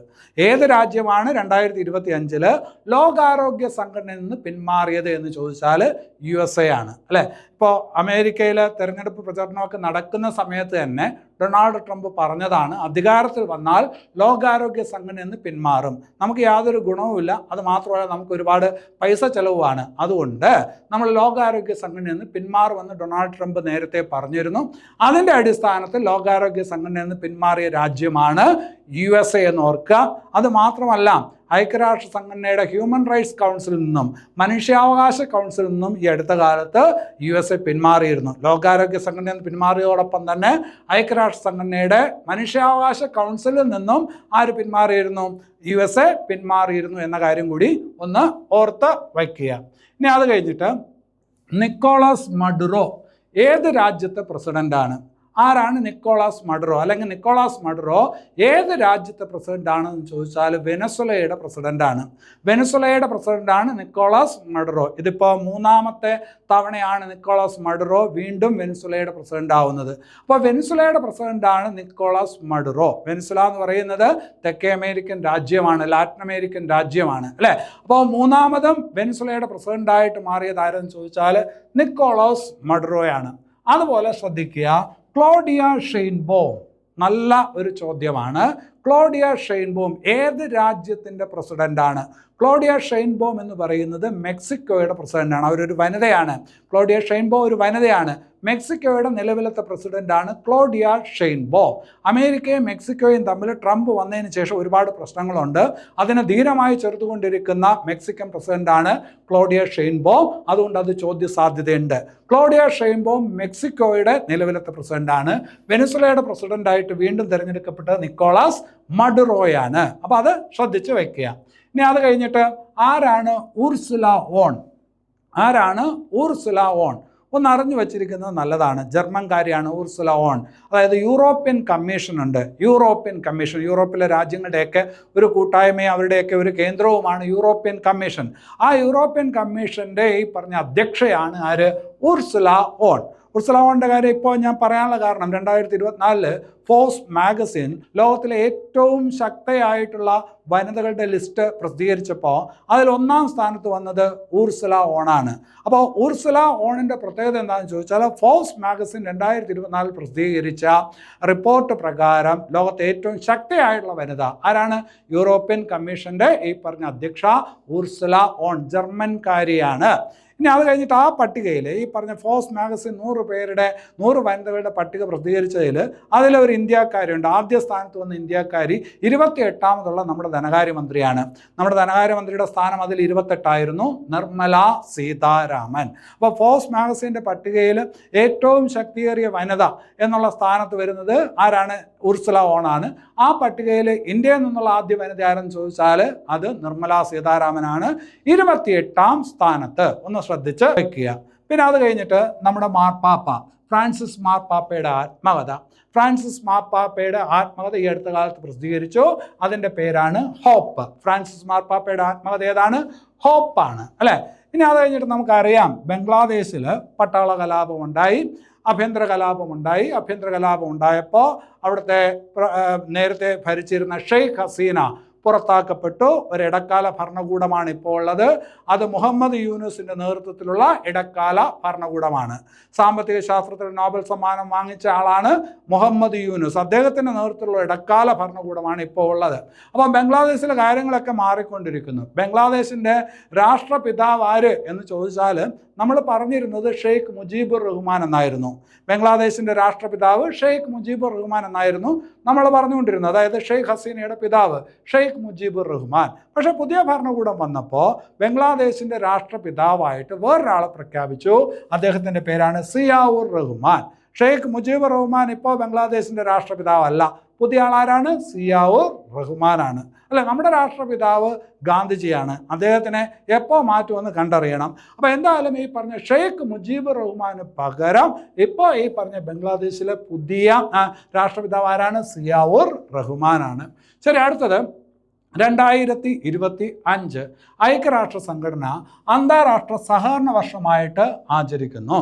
ഏത് രാജ്യമാണ് 2025 ലോകാരോഗ്യ സംഘടനയിൽ നിന്ന് പിന്മാറിയത് എന്ന് ചോദിച്ചാൽ USA ആണ് അല്ലേ. ഇപ്പോൾ അമേരിക്കയിലെ തെരഞ്ഞെടുപ്പ് പ്രചരണമൊക്കെ നടക്കുന്ന സമയത്ത് തന്നെ ഡൊണാൾഡ് ട്രംപ് പറഞ്ഞതാണ് അധികാരത്തിൽ വന്നാൽ ലോകാരോഗ്യ സംഘടനയിൽ നിന്ന് പിന്മാറും. നമുക്ക് യാതൊരു ഗുണവുമില്ല, അത് മാത്രമല്ല നമുക്ക് ഒരുപാട് പൈസ ചെലവുമാണ്, അതുകൊണ്ട് നമ്മൾ ലോകാരോഗ്യ സംഘടനയിൽ നിന്ന് പിന്മാറുമെന്ന് ഡൊണാൾഡ് ട്രംപ് നേരത്തെ പറഞ്ഞിരുന്നു. അതിൻ്റെ അടിസ്ഥാനത്തിൽ ലോകാരോഗ്യ സംഘടനയിൽ നിന്ന് പിന്മാറിയ രാജ്യമാണ് USA എന്ന് ഓർക്കുക. അത് മാത്രമല്ല ഐക്യരാഷ്ട്ര സംഘടനയുടെ ഹ്യൂമൻ റൈറ്റ്സ് കൗൺസിലിൽ നിന്നും മനുഷ്യാവകാശ കൗൺസിലിൽ നിന്നും ഈ അടുത്ത കാലത്ത് USA പിന്മാറിയിരുന്നു. ലോകാരോഗ്യ സംഘടനയിൽ നിന്ന് പിന്മാറിയതോടൊപ്പം തന്നെ ഐക്യരാഷ്ട്ര സംഘടനയുടെ മനുഷ്യാവകാശ കൗൺസിലിൽ നിന്നും ആര് പിന്മാറിയിരുന്നു? USA പിന്മാറിയിരുന്നു എന്ന കാര്യം കൂടി ഒന്ന് ഓർത്ത് വയ്ക്കുക. ഇനി അത് കഴിഞ്ഞിട്ട് നിക്കോളാസ് മഡുറോ ഏത് രാജ്യത്തെ പ്രസിഡന്റാണ്? ആരാണ് നിക്കോളാസ് മഡുറോ? അല്ലെങ്കിൽ നിക്കോളാസ് മഡുറോ ഏത് രാജ്യത്തെ പ്രസിഡന്റ് ആണെന്ന് ചോദിച്ചാൽ വെനസ്വലയുടെ പ്രസിഡന്റാണ്. വെനസ്വലയുടെ പ്രസിഡന്റാണ് നിക്കോളാസ് മഡുറോ. ഇതിപ്പോൾ 3ാമത്തെ തവണയാണ് നിക്കോളാസ് മഡുറോ വീണ്ടും വെനസ്വലയുടെ പ്രസിഡന്റ് ആവുന്നത്. അപ്പോൾ വെനസ്വലയുടെ പ്രസിഡന്റാണ് നിക്കോളാസ് മഡുറോ. വെനസ്വല എന്ന് പറയുന്നത് തെക്കേ അമേരിക്കൻ രാജ്യമാണ്, ലാറ്റിൻ അമേരിക്കൻ രാജ്യമാണ് അല്ലേ. അപ്പോൾ 3ാമതും വെനസ്വലയുടെ പ്രസിഡന്റായിട്ട് മാറിയത് ആരെന്ന് ചോദിച്ചാൽ നിക്കോളാസ് മഡുറോയാണ്. അതുപോലെ ശ്രദ്ധിക്കുക, ക്ലോഡിയ ഷെയ്ൻബോം നല്ല ഒരു ചോദ്യമാണ്. ക്ലോഡിയ ഷെയ്ൻബോം ഏത് രാജ്യത്തിൻ്റെ പ്രസിഡന്റാണ്? ക്ലോഡിയ ഷെയ്ൻബോം എന്ന് പറയുന്നത് മെക്സിക്കോയുടെ പ്രസിഡന്റാണ്. അവരൊരു വനിതയാണ്. ക്ലോഡിയ ഷെയ്ൻബോം ഒരു വനിതയാണ്. മെക്സിക്കോയുടെ നിലവിലത്തെ പ്രസിഡന്റാണ് ക്ലോഡിയ ഷെയ്ൻബോം. അമേരിക്കയും മെക്സിക്കോയും തമ്മിൽ ട്രംപ് വന്നതിന് ശേഷം ഒരുപാട് പ്രശ്നങ്ങളുണ്ട്. അതിനെ ധീരമായി ചെറുത്തുകൊണ്ടിരിക്കുന്ന മെക്സിക്കൻ പ്രസിഡന്റാണ് ക്ലോഡിയ ഷെയ്ൻബോം. അതുകൊണ്ട് അത് ചോദ്യ സാധ്യതയുണ്ട്. ക്ലോഡിയ ഷെയ്ൻബോം മെക്സിക്കോയുടെ നിലവിലത്തെ പ്രസിഡന്റാണ്. വെനസ്വലയുടെ പ്രസിഡന്റായിട്ട് വീണ്ടും തിരഞ്ഞെടുക്കപ്പെട്ടത് നിക്കോളാസ് മഡുറോയാണ്. അപ്പോൾ അത് ശ്രദ്ധിച്ച് വയ്ക്കുക. ഇനി അത് കഴിഞ്ഞിട്ട് ആരാണ് ഊർസുല വോൺ? ആരാണ് ഊർസുല വോൺ? ഒന്ന് അറിഞ്ഞു വച്ചിരിക്കുന്നത് നല്ലതാണ്. ജർമ്മൻകാരിയാണ് ഊർസുല വോൺ. അതായത് യൂറോപ്യൻ കമ്മീഷൻ ഉണ്ട്. യൂറോപ്യൻ കമ്മീഷൻ യൂറോപ്പിലെ രാജ്യങ്ങളുടെയൊക്കെ ഒരു കൂട്ടായ്മയും അവരുടെയൊക്കെ ഒരു കേന്ദ്രവുമാണ് യൂറോപ്യൻ കമ്മീഷൻ. ആ യൂറോപ്യൻ കമ്മീഷൻ്റെ ഈ പറഞ്ഞ അധ്യക്ഷയാണ് ആര്? ഊർസുല വോൺ. ഊർസുല വോണിൻ്റെ കാര്യം ഇപ്പോൾ ഞാൻ പറയാനുള്ള കാരണം 2024 ഫോഴ്സ് മാഗസിൻ ലോകത്തിലെ ഏറ്റവും ശക്തയായിട്ടുള്ള വനിതകളുടെ ലിസ്റ്റ് പ്രസിദ്ധീകരിച്ചപ്പോൾ അതിൽ 1ാം സ്ഥാനത്ത് വന്നത് ഊർസുല വോണാണ്. അപ്പോൾ ഊർസുല വോണിൻ്റെ പ്രത്യേകത എന്താണെന്ന് ചോദിച്ചാൽ ഫോഴ്സ് മാഗസിൻ 2024 പ്രസിദ്ധീകരിച്ച റിപ്പോർട്ട് പ്രകാരം ലോകത്തെ ഏറ്റവും ശക്തയായിട്ടുള്ള വനിത ആരാണ്? യൂറോപ്യൻ കമ്മീഷൻ്റെ ഈ പറഞ്ഞ അധ്യക്ഷ ഊർസുല വോൺ, ജർമ്മൻകാരിയാണ്. ഇനി അത് കഴിഞ്ഞിട്ട് ആ പട്ടികയിൽ ഈ പറഞ്ഞ ഫോഴ്സ് മാഗസിൻ 100 വനിതകളുടെ പട്ടിക പ്രസിദ്ധീകരിച്ചതിൽ അതിലൊരു ഇന്ത്യക്കാരുണ്ട്. ആദ്യ സ്ഥാനത്ത് വന്ന ഇന്ത്യക്കാരി 28ാമതുള്ള നമ്മുടെ ധനകാര്യമന്ത്രിയാണ്. നമ്മുടെ ധനകാര്യമന്ത്രിയുടെ സ്ഥാനം അതിൽ 28ആയിരുന്നു, നിർമ്മല സീതാരാമൻ. അപ്പോൾ ഫോഴ്സ് മാഗസിൻ്റെ പട്ടികയിൽ ഏറ്റവും ശക്തിയേറിയ വനിത എന്നുള്ള സ്ഥാനത്ത് വരുന്നത് ആരാണ്? ഊർസുല വോണാണ്. ആ പട്ടികയിൽ ഇന്ത്യയിൽ നിന്നുള്ള ആദ്യ വനിത ആരെന്ന് ചോദിച്ചാൽ അത് നിർമ്മല സീതാരാമനാണ്, 28ാം സ്ഥാനത്ത്. ഒന്ന് ശ്രദ്ധിച്ച് വയ്ക്കുക. പിന്നെ അത് കഴിഞ്ഞിട്ട് നമ്മുടെ മാർപ്പാപ്പ ഫ്രാൻസിസ് മാർപ്പാപ്പയുടെ ആത്മകഥ. ഫ്രാൻസിസ് മാർപ്പാപ്പയുടെ ആത്മകഥ ഈ അടുത്ത കാലത്ത് പ്രസിദ്ധീകരിച്ചു. അതിൻ്റെ പേരാണ് ഹോപ്പ്. ഫ്രാൻസിസ് മാർപ്പാപ്പയുടെ ആത്മകഥ ഏതാണ്? ഹോപ്പാണ് അല്ലേ. ഇനി അത് കഴിഞ്ഞിട്ട് നമുക്കറിയാം ബംഗ്ലാദേശിൽ പട്ടാള കലാപം ഉണ്ടായി, ആഭ്യന്തര കലാപം ഉണ്ടായി. ആഭ്യന്തര കലാപം ഉണ്ടായപ്പോൾ അവിടുത്തെ നേരത്തെ ഭരിച്ചിരുന്ന ഷെയ്ഖ് ഹസീന പുറത്താക്കപ്പെട്ടു. ഒരു ഇടക്കാല ഭരണകൂടമാണ് ഇപ്പോൾ ഉള്ളത്. അത് മുഹമ്മദ് യൂനുസിൻ്റെ നേതൃത്വത്തിലുള്ള ഇടക്കാല ഭരണകൂടമാണ്. സാമ്പത്തിക ശാസ്ത്രത്തിൽ നോബൽ സമ്മാനം വാങ്ങിച്ച ആളാണ് മുഹമ്മദ് യൂനുസ്. അദ്ദേഹത്തിൻ്റെ നേതൃത്വത്തിലുള്ള ഇടക്കാല ഭരണകൂടമാണ് ഇപ്പോൾ ഉള്ളത്. അപ്പം ബംഗ്ലാദേശിലെ കാര്യങ്ങളൊക്കെ മാറിക്കൊണ്ടിരിക്കുന്നു. ബംഗ്ലാദേശിൻ്റെ രാഷ്ട്രപിതാവ് ആര് എന്ന് ചോദിച്ചാൽ നമ്മൾ പറഞ്ഞിരുന്നത് ഷെയ്ഖ് മുജീബുർ റഹ്മാൻ എന്നായിരുന്നു. ബംഗ്ലാദേശിൻ്റെ രാഷ്ട്രപിതാവ് ഷെയ്ഖ് മുജീബുർ റഹ്മാൻ എന്നായിരുന്നു നമ്മൾ പറഞ്ഞുകൊണ്ടിരുന്നത്. അതായത് ഷെയ്ഖ് ഹസീനയുടെ പിതാവ് ഷെയ്ഖ് മുജീബുർ റഹ്മാൻ. പക്ഷേ പുതിയ ഭരണകൂടം വന്നപ്പോൾ ബംഗ്ലാദേശിൻ്റെ രാഷ്ട്രപിതാവായിട്ട് വേറൊരാളെ പ്രഖ്യാപിച്ചു. അദ്ദേഹത്തിൻ്റെ പേരാണ് സിയാവുർ റഹ്മാൻ. ഷെയ്ഖ് മുജീബുർ റഹ്മാൻ ഇപ്പോൾ ബംഗ്ലാദേശിൻ്റെ രാഷ്ട്രപിതാവല്ല. പുതിയ ആളാരാണ്? സിയാവുർ റഹ്മാനാണ് അല്ലെ. നമ്മുടെ രാഷ്ട്രപിതാവ് ഗാന്ധിജിയാണ്. അദ്ദേഹത്തിനെ എപ്പോൾ മാറ്റുമെന്ന് കണ്ടറിയണം. അപ്പോൾ എന്തായാലും ഈ പറഞ്ഞ ഷെയ്ഖ് മുജീബുർ റഹ്മാന് പകരം ഇപ്പോൾ ഈ പറഞ്ഞ ബംഗ്ലാദേശിലെ പുതിയ രാഷ്ട്രപിതാവ് ആരാണ്? സിയാവുർ റഹ്മാനാണ്. ശരി, അടുത്തത് 2025 ഐക്യരാഷ്ട്ര സംഘടന അന്താരാഷ്ട്ര സഹകരണ വർഷമായിട്ട് ആചരിക്കുന്നു.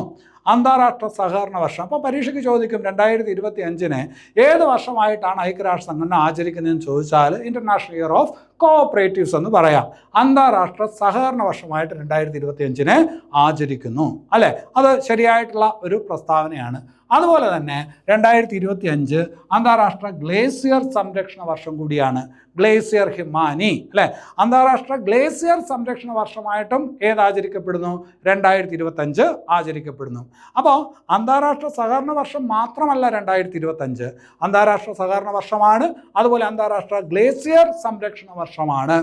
അന്താരാഷ്ട്ര സഹകരണ വർഷം. അപ്പോൾ പരീക്ഷയ്ക്ക് ചോദിക്കും 2025 ഏത് വർഷമായിട്ടാണ് ഐക്യരാഷ്ട്ര സംഘടന ആചരിക്കുന്നതെന്ന് ചോദിച്ചാൽ ഇൻ്റർനാഷണൽ ഇയർ ഓഫ് കോഓപ്പറേറ്റീവ്സ് എന്ന് പറയാം. അന്താരാഷ്ട്ര സഹകരണ വർഷമായിട്ട് 2025 ആചരിക്കുന്നു അല്ലേ. അത് ശരിയായിട്ടുള്ള ഒരു പ്രസ്താവനയാണ്. അതുപോലെ തന്നെ 2025 അന്താരാഷ്ട്ര ഗ്ലേസിയർ സംരക്ഷണ വർഷം കൂടിയാണ്. ഗ്ലേസിയർ ഹിമാനി അല്ലേ. അന്താരാഷ്ട്ര ഗ്ലേസിയർ സംരക്ഷണ വർഷമായിട്ടും ഏതാചരിക്കപ്പെടുന്നു? 2025 ആചരിക്കപ്പെടുന്നു. അപ്പോൾ അന്താരാഷ്ട്ര സഹകരണ വർഷം മാത്രമല്ല 2025, അന്താരാഷ്ട്ര സഹകരണ വർഷമാണ്, അതുപോലെ അന്താരാഷ്ട്ര ഗ്ലേസിയർ സംരക്ഷണ വർഷമാണ്,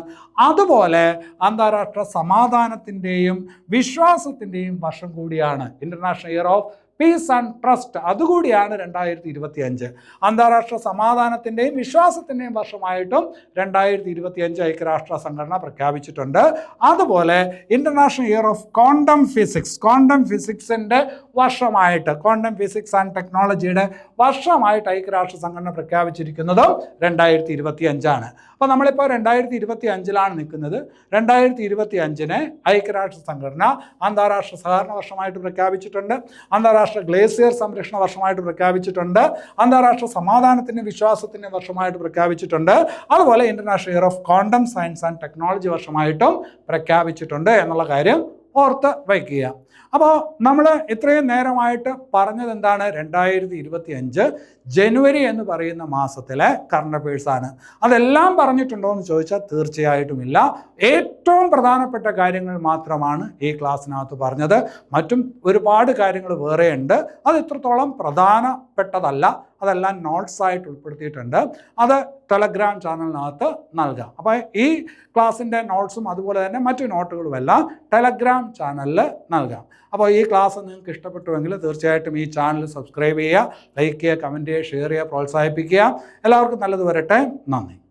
അതുപോലെ അന്താരാഷ്ട്ര സമാധാനത്തിൻ്റെയും വിശ്വാസത്തിൻ്റെയും വർഷം കൂടിയാണ്. International year of peace and trust അതുകൂടിയാണ് 2025. അന്താരാഷ്ട്ര സമാധാനത്തിൻ്റെയും വിശ്വാസത്തിൻ്റെയും വർഷമായിട്ടും 2025 ഐക്യരാഷ്ട്ര സംഘടന പ്രഖ്യാപിച്ചിട്ടുണ്ട്. അതുപോലെ ഇന്റർനാഷണൽ ഇയർ ഓഫ് ക്വാണ്ടം ഫിസിക്സിൻ്റെ വർഷമായിട്ട്, ക്വാണ്ടം ഫിസിക്സ് ആൻഡ് ടെക്നോളജിയുടെ വർഷമായിട്ട് ഐക്യരാഷ്ട്ര സംഘടന പ്രഖ്യാപിച്ചിരിക്കുന്നതും 2025. അപ്പോൾ നമ്മളിപ്പോൾ 2025 നിൽക്കുന്നത്. 2025 ഐക്യരാഷ്ട്ര സംഘടന അന്താരാഷ്ട്ര സഹകരണ വർഷമായിട്ട് പ്രഖ്യാപിച്ചിട്ടുണ്ട്, അന്താരാഷ്ട്ര ഗ്ലേസിയർ സംരക്ഷണ വർഷമായിട്ട് പ്രഖ്യാപിച്ചിട്ടുണ്ട്, അന്താരാഷ്ട്ര സമാധാനത്തിൻ്റെ വിശ്വാസത്തിൻ്റെ വർഷമായിട്ട് പ്രഖ്യാപിച്ചിട്ടുണ്ട്, അതുപോലെ international year of quantum science and technology വർഷമായിട്ടും പ്രഖ്യാപിച്ചിട്ടുണ്ട് എന്നുള്ള കാര്യം ഓർത്ത് വയ്ക്കുക. അപ്പോൾ നമ്മൾ ഇത്രയും നേരമായിട്ട് പറഞ്ഞത് എന്താണ്? 2025 ജനുവരി എന്ന് പറയുന്ന മാസത്തിലെ കറണ്ട് അഫയേഴ്സാണ്. അതെല്ലാം പറഞ്ഞിട്ടുണ്ടോ എന്ന് ചോദിച്ചാൽ തീർച്ചയായിട്ടുമില്ല. ഏറ്റവും പ്രധാനപ്പെട്ട കാര്യങ്ങൾ മാത്രമാണ് ഈ ക്ലാസ്സിനകത്ത് പറഞ്ഞത്. മറ്റും ഒരുപാട് കാര്യങ്ങൾ വേറെയുണ്ട്, അത് ഇത്രത്തോളം പ്രധാനപ്പെട്ടതല്ല. അതെല്ലാം നോട്ട്സായിട്ട് ഉൾപ്പെടുത്തിയിട്ടുണ്ട്, അത് ടെലഗ്രാം ചാനലിനകത്ത് നൽകാം. അപ്പോൾ ഈ ക്ലാസ്സിൻ്റെ നോട്ട്സും അതുപോലെ തന്നെ മറ്റു നോട്ടുകളുമെല്ലാം ടെലഗ്രാം ചാനലിൽ നൽകാം. അപ്പോൾ ഈ ക്ലാസ് നിങ്ങൾക്ക് ഇഷ്ടപ്പെട്ടുവെങ്കിൽ തീർച്ചയായിട്ടും ഈ ചാനൽ സബ്സ്ക്രൈബ് ചെയ്യുക, ലൈക്ക് ചെയ്യുക, കമൻറ്റ് ചെയ്യുക, ഷെയർ ചെയ്യുക, പ്രോത്സാഹിപ്പിക്കുക. എല്ലാവർക്കും നല്ലത് വരട്ടെ. നന്ദി.